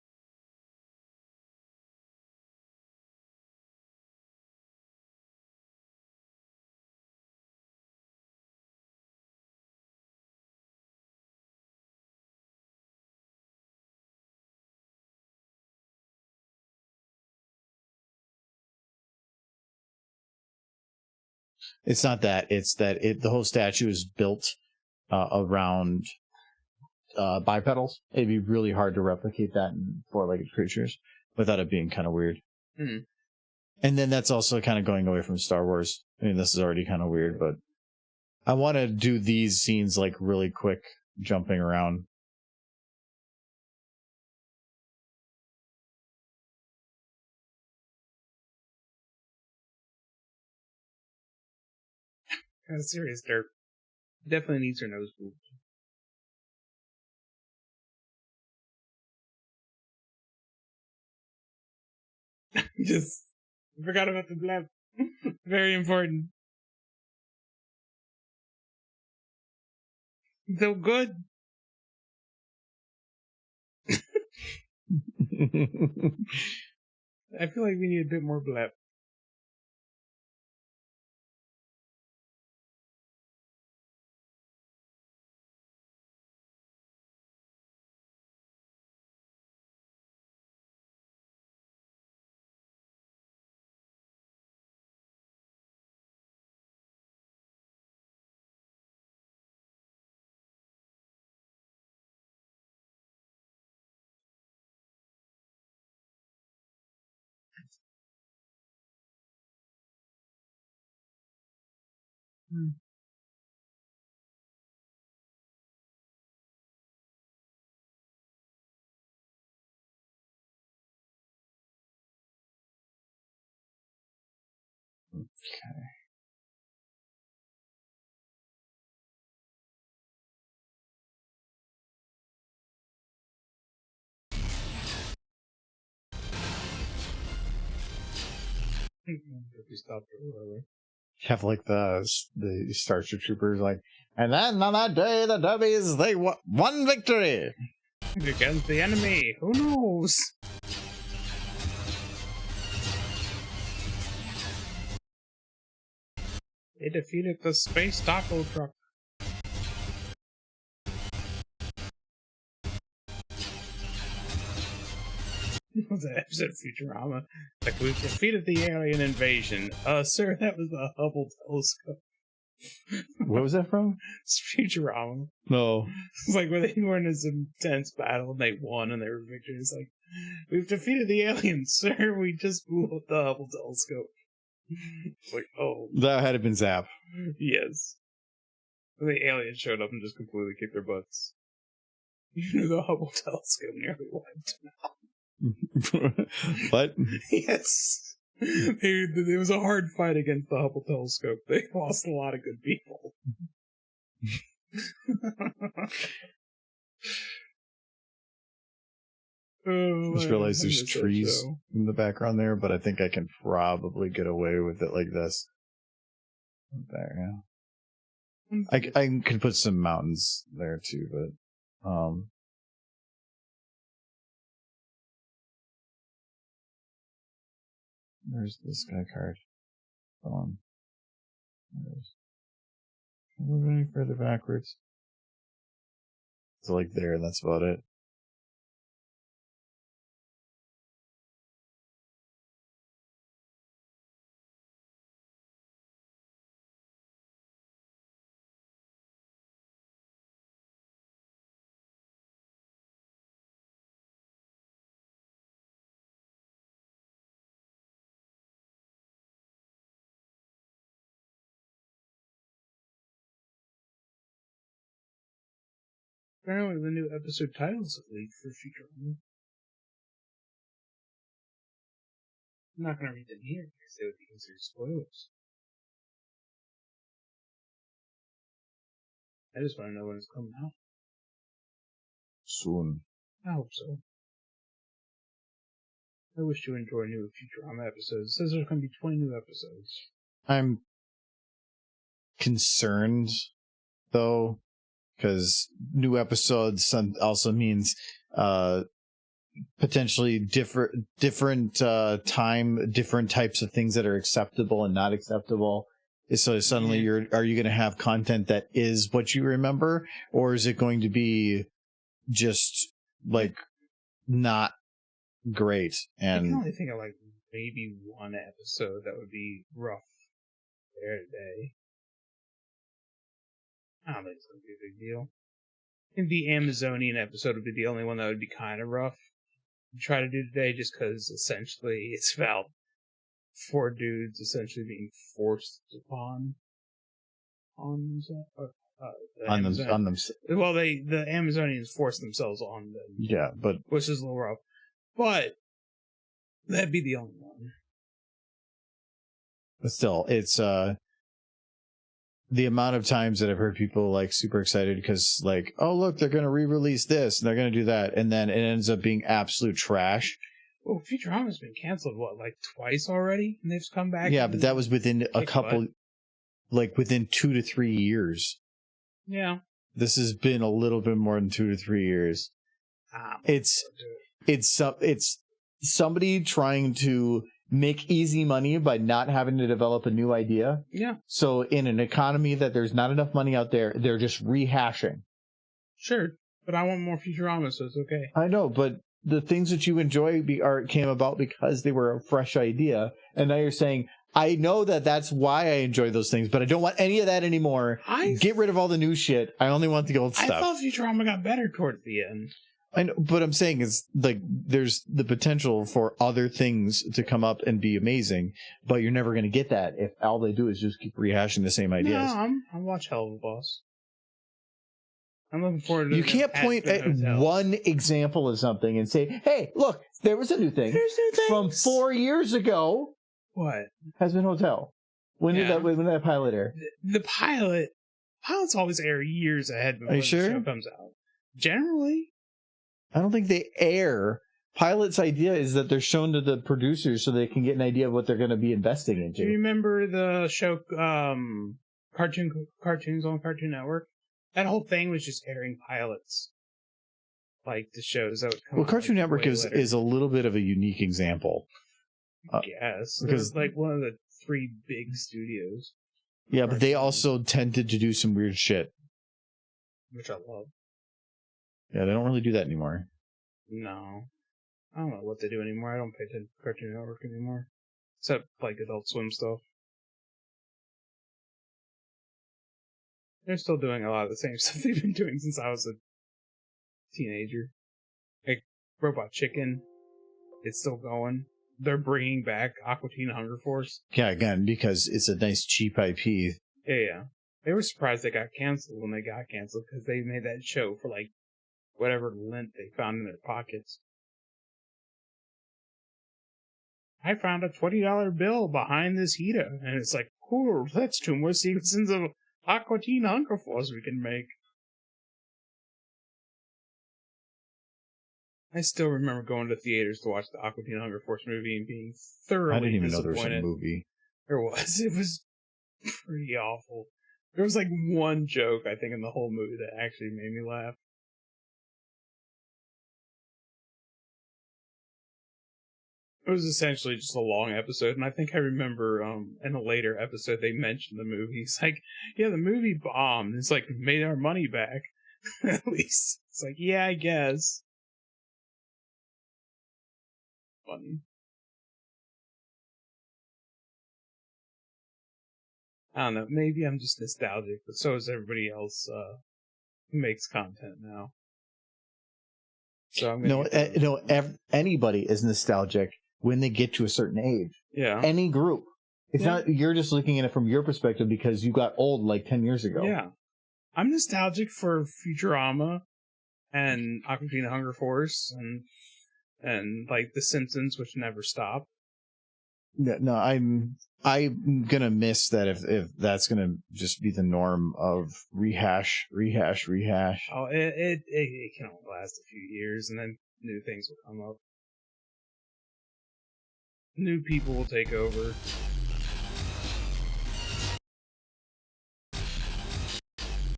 It's not that. It's that the whole statue is built around bipedals. It'd be really hard to replicate that in four-legged creatures without it being kind of weird. Hmm. And then that's also kind of going away from Star Wars. I mean, this is already kind of weird, but I want to do these scenes like really quick, jumping around. Kind of serious derp. Definitely needs her nose boobed. Just forgot about the blab. Very important. So good. I feel like we need a bit more blab. We stopped early. Have like the Starship Troopers, like, and then on that day, the Derpys, they won victory. Against the enemy. Who knows? They defeated the space taco truck. Was that episode of Futurama? Like, we've defeated the alien invasion. Sir, that was the Hubble telescope. What was that from? It's Futurama. No. It's like when they were in this intense battle and they won and they were victorious. Like, we've defeated the aliens, sir. We just blew up the Hubble telescope. It's like, oh. That had been Zap. Yes. And the aliens showed up and just completely kicked their butts. You knew the Hubble telescope nearly wiped them out. What? Yes. It was a hard fight against the Hubble telescope. They lost a lot of good people. Just realized there's trees in the background there, but I think I can probably get away with it like this. There, yeah. I can put some mountains there too, but there's the sky card. Can I move any further backwards? So like there, that's about it. Apparently the new episode titles have leaked for Futurama. I'm not going to read them here because they would be considered spoilers. I just want to know when it's coming out. Soon. I hope so. I wish to enjoy new Futurama episodes. It says there's going to be 20 new episodes. I'm concerned, though, because new episodes also means potentially different time, different types of things that are acceptable and not acceptable. So suddenly are you going to have content that is what you remember, or is it going to be just like not great? And I can only think of like maybe one episode that would be rough there today. I don't think it's going to be a big deal. I think the Amazonian episode would be the only one that would be kind of rough to try to do today, just because essentially it's about 4 dudes essentially being forced upon the Amazonians force themselves on them. Yeah, but which is a little rough. But that'd be the only one. But still, it's the amount of times that I've heard people like super excited because like, oh look, they're going to re-release this and they're going to do that, and then it ends up being absolute trash. Well, Futurama's been canceled, what, like twice already? And they've come back? Yeah, but that was within a couple, like within 2 to 3 years. Yeah. This has been a little bit more than 2 to 3 years. It's somebody trying to make easy money by not having to develop a new idea. Yeah. So in an economy that there's not enough money out there, they're just rehashing. Sure, but I want more Futurama, so it's okay. I know, but the things that you enjoy came about because they were a fresh idea, and now you're saying, I know that's why I enjoy those things, but I don't want any of that anymore. Get rid of all the new shit. I only want the old stuff. I thought Futurama got better towards the end. I know, but I'm saying is like there's the potential for other things to come up and be amazing, but you're never going to get that if all they do is just keep rehashing the same ideas. No, I'll watch Hell of a Boss. I'm looking forward to. You can't point at one example of something and say, "Hey, look, there was a new thing from 4 years ago." What? Has been Hotel. When did that pilot air? The pilots always air years ahead before the show comes out. Generally. I don't think they air. Pilot's idea is that they're shown to the producers so they can get an idea of what they're going to be investing into. Do you remember the show Cartoons on Cartoon Network? That whole thing was just airing pilots. Like the shows that would come out. Cartoon Network is a little bit of a unique example. I guess. Because it's like one of the 3 big studios. Yeah, but they also tended to do some weird shit. Which I love. Yeah, they don't really do that anymore. No. I don't know what they do anymore. I don't pay attention to Cartoon Network anymore. Except, like, Adult Swim stuff. They're still doing a lot of the same stuff they've been doing since I was a teenager. Like, Robot Chicken. It's still going. They're bringing back Aqua Teen Hunger Force. Yeah, again, because it's a nice, cheap IP. Yeah. They were surprised they got canceled when they got canceled because they made that show for, like, whatever lint they found in their pockets. I found a $20 bill behind this heater, and it's like, cool, that's 2 more seasons of Aqua Teen Hunger Force we can make. I still remember going to theaters to watch the Aqua Teen Hunger Force movie and being thoroughly disappointed. I didn't even know there was a movie. There was. It was pretty awful. There was like one joke, I think, in the whole movie that actually made me laugh. It was essentially just a long episode, and I think I remember in a later episode they mentioned the movie. It's like, yeah, the movie bombed. It's like, made our money back. At least. It's like, yeah, I guess. Funny. I don't know, maybe I'm just nostalgic, but so is everybody else who makes content now. So I'm anybody is nostalgic when they get to a certain age. Yeah. Any group. It's not, you're just looking at it from your perspective because you got old like 10 years ago. Yeah. I'm nostalgic for Futurama and Aqua Teen Hunger Force and like The Simpsons, which never stopped. Yeah, no, I'm gonna miss that if that's gonna just be the norm of rehash. Oh, it can only last a few years, and then new things will come up. New people will take over.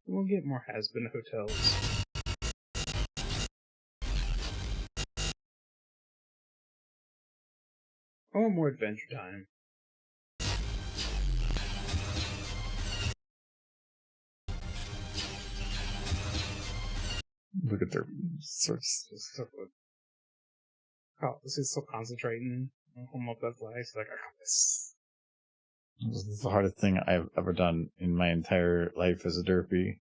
We'll get more has-been hotels. I want more Adventure Time. Look at their sorts. He's still concentrating on home up that flag. He's like, I got this. This is the hardest thing I've ever done in my entire life as a Derpy.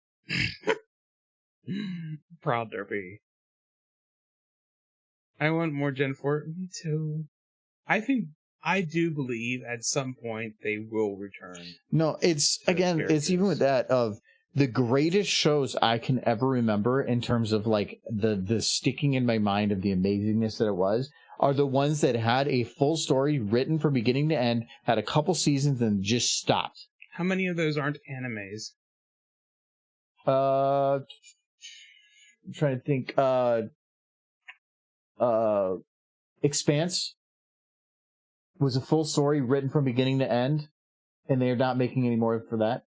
Proud Derpy. I want more Gen 4. Me too. I do believe at some point they will return. No, it's even with that of the greatest shows I can ever remember in terms of like the sticking in my mind of the amazingness that it was are the ones that had a full story written from beginning to end, had a couple seasons and just stopped. How many of those aren't animes? I'm trying to think. Expanse was a full story written from beginning to end, and they're not making any more for that.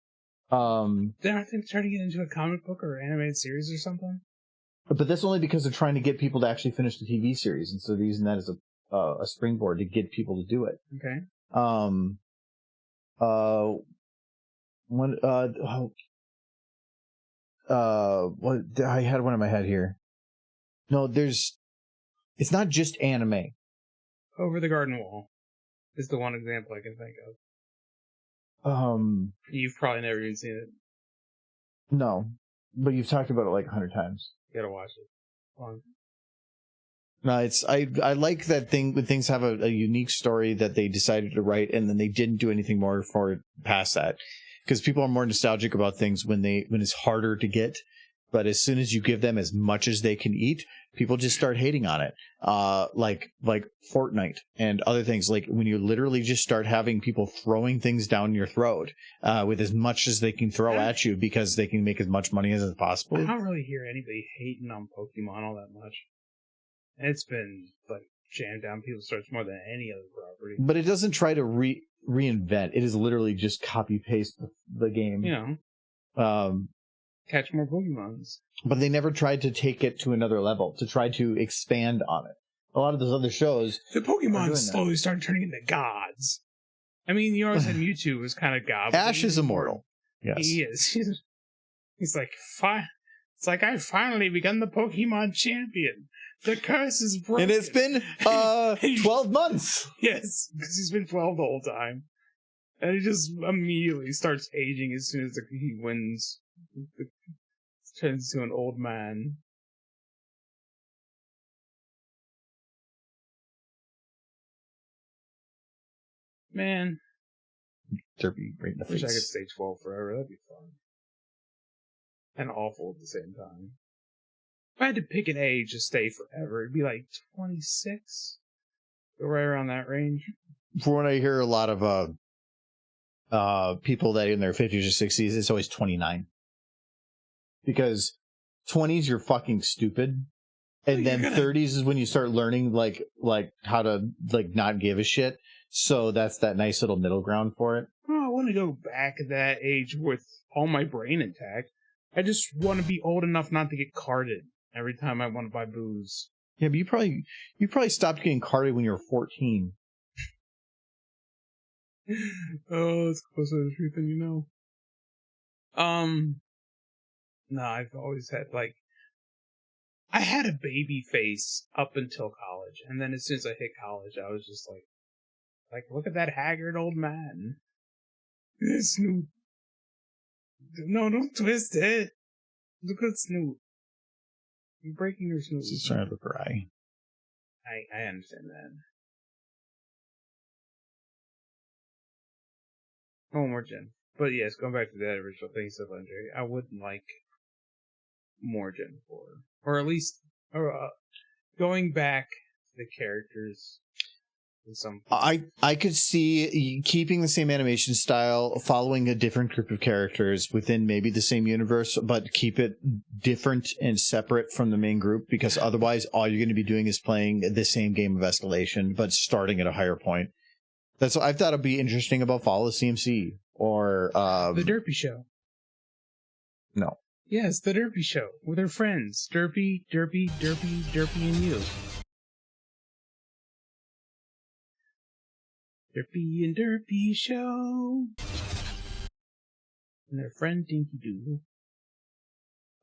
Then I think trying to get into a comic book or animated series or something. But that's only because they're trying to get people to actually finish the TV series, and so they're using that as a springboard to get people to do it. Okay. What I had one in my head here. No, it's not just anime. Over the Garden Wall is the one example I can think of. You've probably never even seen it. No, but you've talked about it like 100 times. You gotta watch it. No, I like that thing when things have a unique story that they decided to write and then they didn't do anything more for it past that, because people are more nostalgic about things when it's harder to get. But as soon as you give them as much as they can eat, people just start hating on it. Like Fortnite and other things. Like when you literally just start having people throwing things down your throat with as much as they can throw at you because they can make as much money as possible. I don't really hear anybody hating on Pokemon all that much. It's been like jammed down people's throats more than any other property. But it doesn't try to reinvent. It is literally just copy paste the game. You know. Catch more Pokemons. But they never tried to take it to another level, to try to expand on it. A lot of those other shows... The Pokemon slowly started turning into gods. I mean, you always said Mewtwo was kind of god. Ash is immortal. Yes. He is. He's like, it's like, I've finally become the Pokemon champion. The curse is broken. And it's been 12 months. Yes, because he's been 12 the whole time. And he just immediately starts aging as soon as he wins. Turns into an old man. Man. Derpy right in the face. Wish I could stay 12 forever. That'd be fun. And awful at the same time. If I had to pick an age to stay forever, it'd be like 26. Go right around that range. For when I hear a lot of people that in their 50s or 60s, it's always 29. Because 20s, you're fucking stupid. And then 30s is when you start learning like how to not give a shit. So that's that nice little middle ground for it. Oh, I want to go back at that age with all my brain intact. I just want to be old enough not to get carded every time I want to buy booze. Yeah, but you probably stopped getting carded when you were 14. Oh, it's closer to the truth than you know. No, I've always had I had a baby face up until college, and then as soon as I hit college, I was just like, look at that haggard old man. Snoop. No, don't twist it. Look at Snoop. You're breaking your Snoop. She's trying to look her eye. I understand that. One more Gen. But yes, going back to that original thing you said, Andre, I would like more Gen 4. Or at least going back to the characters in some I could see keeping the same animation style, following a different group of characters within maybe the same universe, but keep it different and separate from the main group, because otherwise all you're going to be doing is playing the same game of escalation, but starting at a higher point. That's what I thought would be interesting about Fall of CMC or the Derpy Show. No. Yes, the Derpy Show with her friends. Derpy, Derpy, and you. Derpy and Derpy Show. And their friend Dinky Doo.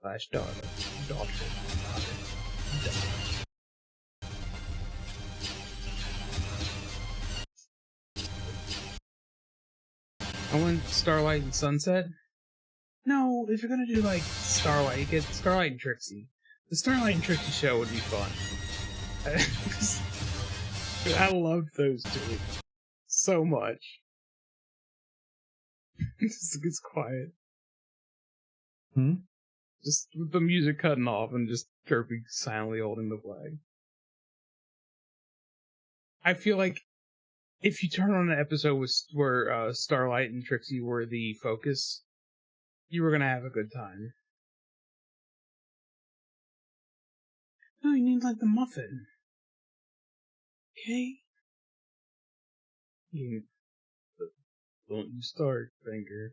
/ daughter. I want Starlight and Sunset. No, if you're gonna do Starlight, you get Starlight and Trixie. The Starlight and Trixie show would be fun. I loved those two so much. It's quiet. Just with the music cutting off and just Derpy silently holding the flag. I feel like If you turn on an episode where Starlight and Trixie were the focus, you were gonna have a good time. No, you need like the muffin. Okay. Don't you start, finger.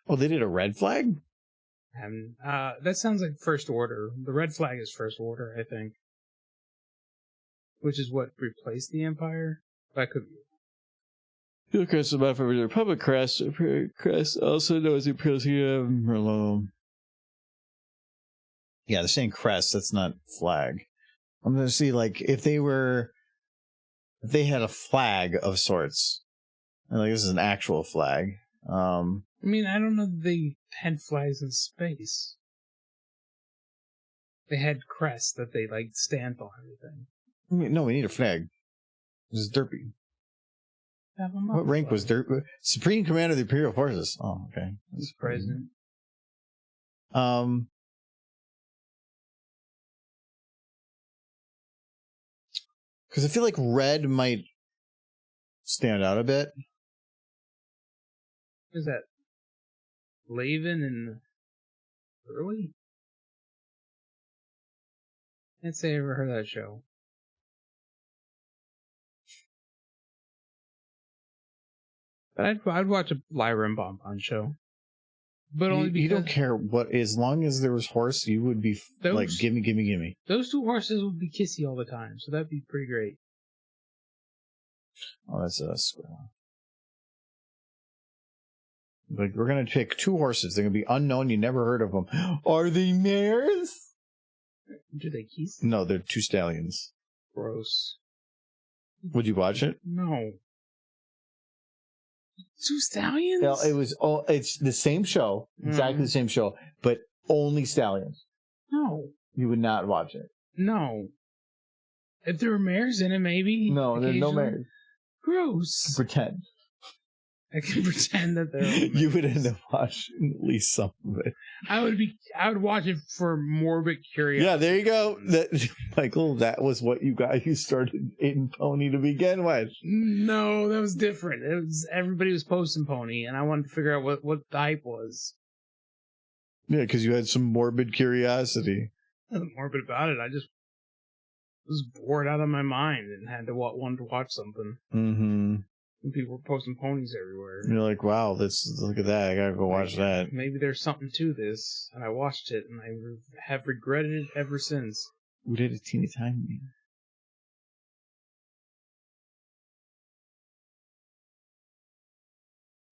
Oh, they did a red flag? And that sounds like First Order. The red flag is First Order, I think. Which is what replaced the Empire? That could be. The crest of the Republic crest also knows the Merlot. Yeah, they're saying crest, that's not flag. I'm gonna see, like, if they had a flag of sorts. Like, this is an actual flag. I mean, I don't know that they had flags in space. They had crests that they, like, stamped on everything. No, we need a flag. This is Derpy. What rank was Derpy? Supreme Commander of the Imperial Forces. Oh, okay. He's president. Because I feel like red might stand out a bit. Who's that? Laven and Early? Can't say I ever heard that show. But I'd watch a Lyra and Bonbon show. But only because you don't care what, as long as there was horse, you would be like, gimme. Those two horses would be kissy all the time, so that'd be pretty great. Oh, that's a squirrel. Like, we're gonna pick two horses. They're gonna be unknown. You never heard of them. Are they mares? Do they kiss? No, they're two stallions. Gross. Would you watch it? No. Two stallions? No, it's the same show, exactly the same show, but only stallions. No. You would not watch it. No. If there were mares in it, maybe. No, there's no mares. Gross. Pretend. I can pretend that there are mares. You would end up watching at least some of it. I would watch it for morbid curiosity. Yeah, there you go. Michael, that was what you got. You started in Pony to begin with. No, that was different. It was everybody was posting Pony, and I wanted to figure out what the hype was. Yeah, because you had some morbid curiosity. Nothing morbid about it. I just was bored out of my mind and had to wanted to watch something. Mm-hmm. And people were posting ponies everywhere. You're like, wow, look at that. I gotta go watch that. Maybe there's something to this. And I watched it, and I have regretted it ever since. We did a teeny tiny.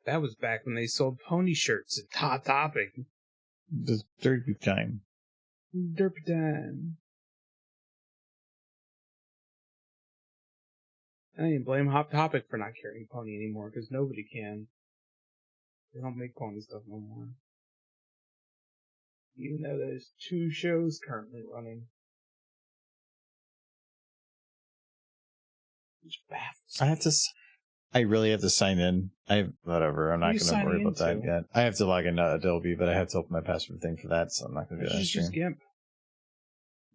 That was back when they sold pony shirts at Hot Topic. Just Derpy time. Derpy time. I don't even blame Hot Topic for not carrying Pony anymore, because nobody can. They don't make Pony stuff no more. Even though there's 2 shows currently running. Which baffles. I really have to sign in. Whatever. I'm not going to worry about that yet. I have to log into Adobe, but I have to open my password thing for that, so I'm not going to do that. Just GIMP.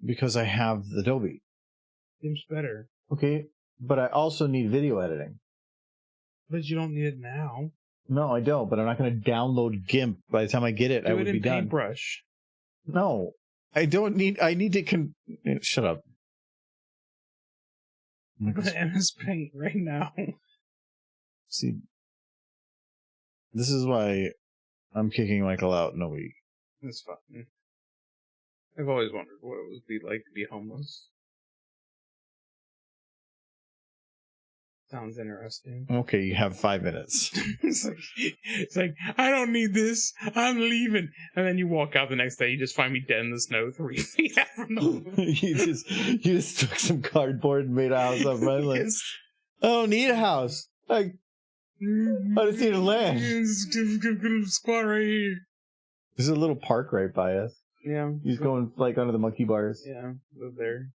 Because I have the Adobe. GIMP's better. Okay, but I also need video editing. But you don't need it now. No, I don't, but I'm not going to download GIMP. By the time I get it, I would be done. Paintbrush. No, I don't need. I need to. Shut up. MS Paint right now. See, this is why I'm kicking Michael out in a week. That's fine. I've always wondered what it would be like to be homeless. Sounds interesting. Okay, you have 5 minutes. it's like, I don't need this. I'm leaving. And then you walk out the next day, you just find me dead in the snow 3 feet out from the you just took some cardboard and made a house up, right? Like, yes. I don't need a house. I just need a land. Squat right here. There's a little park right by us. Yeah. He's going like under the monkey bars. Yeah, live there.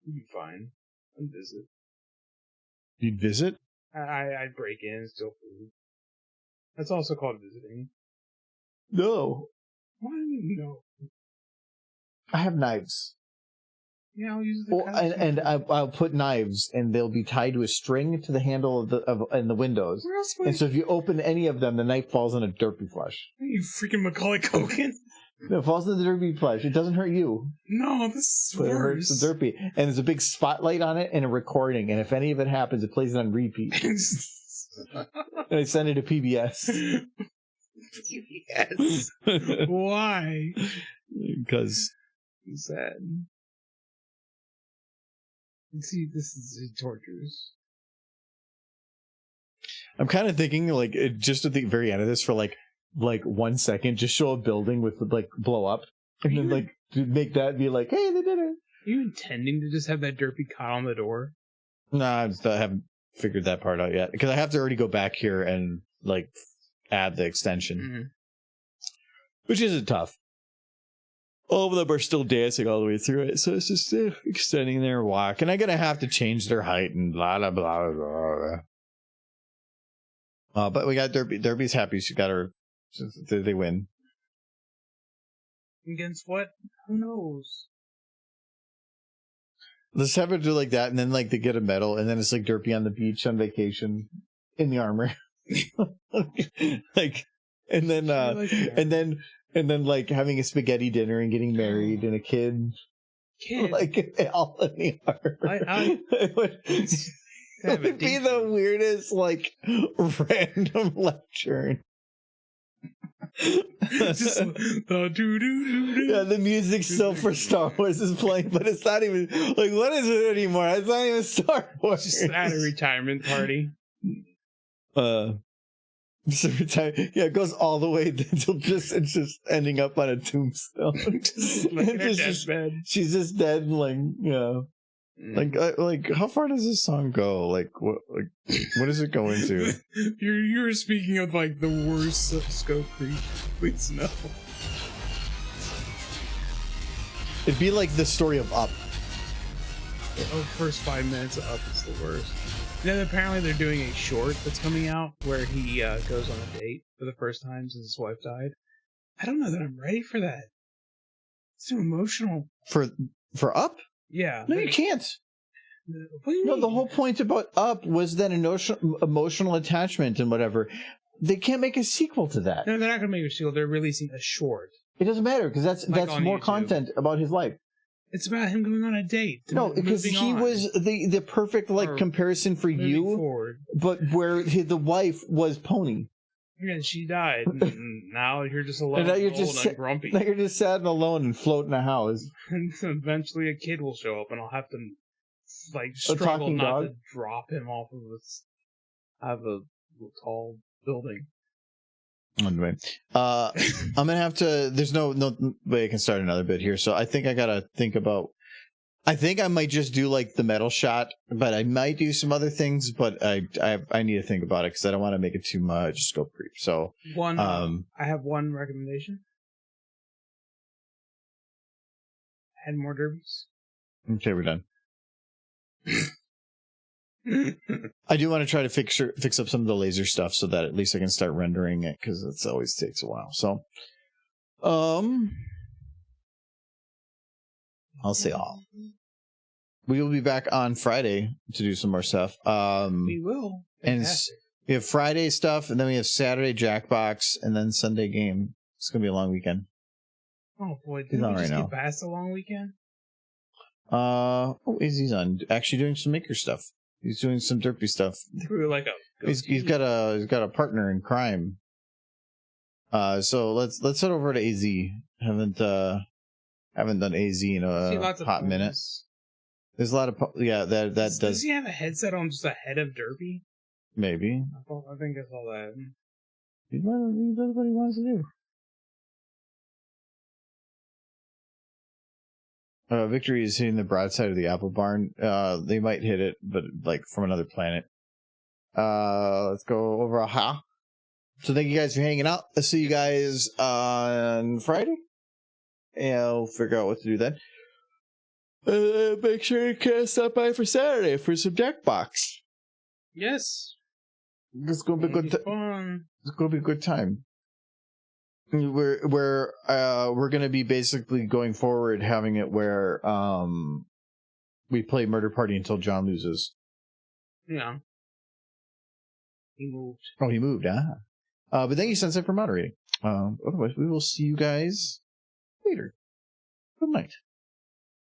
You'd be fine. I'd visit. You'd visit? I'd break in and steal food. That's also called visiting. No. Why do you know? I have knives. Yeah, I'll use the Well, and I'll put knives, and they'll be tied to a string to the handle in the windows. Where else And so if you open any of them, the knife falls on a Derpy flush. you freaking Macaulay Culkin? No, it falls on the Derpy flush. It doesn't hurt you. No, this is But it hurts worse. the Derpy. And there's a big spotlight on it and a recording. And if any of it happens, it plays it on repeat. And I send it to PBS. Yes. Why? Because Sad. See, this is tortures. I'm kind of thinking, like, just at the very end of this, for like 1 second, just show a building with like blow up, and then like to make that be like, hey, they did it. Are you intending to just have that Derpy caught on the door? Nah, I haven't figured that part out yet because I have to already go back here and like add the extension, which isn't tough. All of them are still dancing all the way through it, so it's just extending their walk, and I'm gonna have to change their height and blah blah blah blah. But we got Derpy. Derpy's happy. She got her. They win. Against what? Who knows? Let's have her do like that, and then like they get a medal, and then it's like Derpy on the beach on vacation in the armor, like, and then like having a spaghetti dinner and getting married and a kid. Like all in the armor. It would be the weirdest like random left turn. Just Yeah, the music still for Star Wars is playing, but it's not even like, what is it anymore? It's not even Star Wars. Just at a retirement party. Yeah, it goes all the way until it's just ending up on a tombstone. She's just dead, and like, you know, like how far does this song go? What does it go into? You're speaking of like the worst scope creep. Please no. It'd be like the story of Up. Oh, first 5 minutes of Up is the worst. And then apparently they're doing a short that's coming out where he goes on a date for the first time since his wife died. I don't know that I'm ready for that. It's too emotional. For Up? Yeah. No, you can't. What do you mean? The whole point about Up was that emotional attachment and whatever. They can't make a sequel to that. No, they're not going to make a sequel. They're releasing a short. It doesn't matter because that's more YouTube content about his life. It's about him going on a date. No, because he was the perfect comparison for you, forward. But where the wife was Pony. Yeah, she died. And now you're just alone, and now you're old just and grumpy. Now you're just sad and alone and float in a house. And eventually a kid will show up, and I'll have to struggle not to drop him off of a tall building. Anyway, I'm gonna have to. There's no way I can start another bit here, so I think I gotta think about. I think I might just do like the metal shot, but I might do some other things. But I need to think about it because I don't want to make it too much scope creep. So I have one recommendation. Add more derbies. Okay, we're done. I do want to try to fix up some of the laser stuff so that at least I can start rendering it because it always takes a while. So, I'll say all. We will be back on Friday to do some more stuff. We will. Fantastic. And we have Friday stuff, and then we have Saturday Jackbox, and then Sunday game. It's gonna be a long weekend. Oh boy, did we just get past a long weekend? He's on actually doing some maker stuff. He's doing some Derpy stuff. We were like he's got a partner in crime. So let's head over to AZ. Haven't done AZ in a hot minute. There's a lot of that does. Does he have a headset on just ahead of Derpy? Maybe. I think I saw that. He does what he wants to do. Victory is hitting the broadside of the apple barn. They might hit it, but like from another planet. Let's go over aha. So thank you guys for hanging out. I'll see you guys on Friday. And I'll figure out what to do then. Make sure you stop by for Saturday for some Jackbox. Yes. It's gonna be good. Fun. It's gonna be a good time. we're going to be basically going forward having it where we play Murder Party until John loses. Yeah. He moved. Oh, he moved. But thank you, Sensei, for moderating. Otherwise, we will see you guys later. Good night.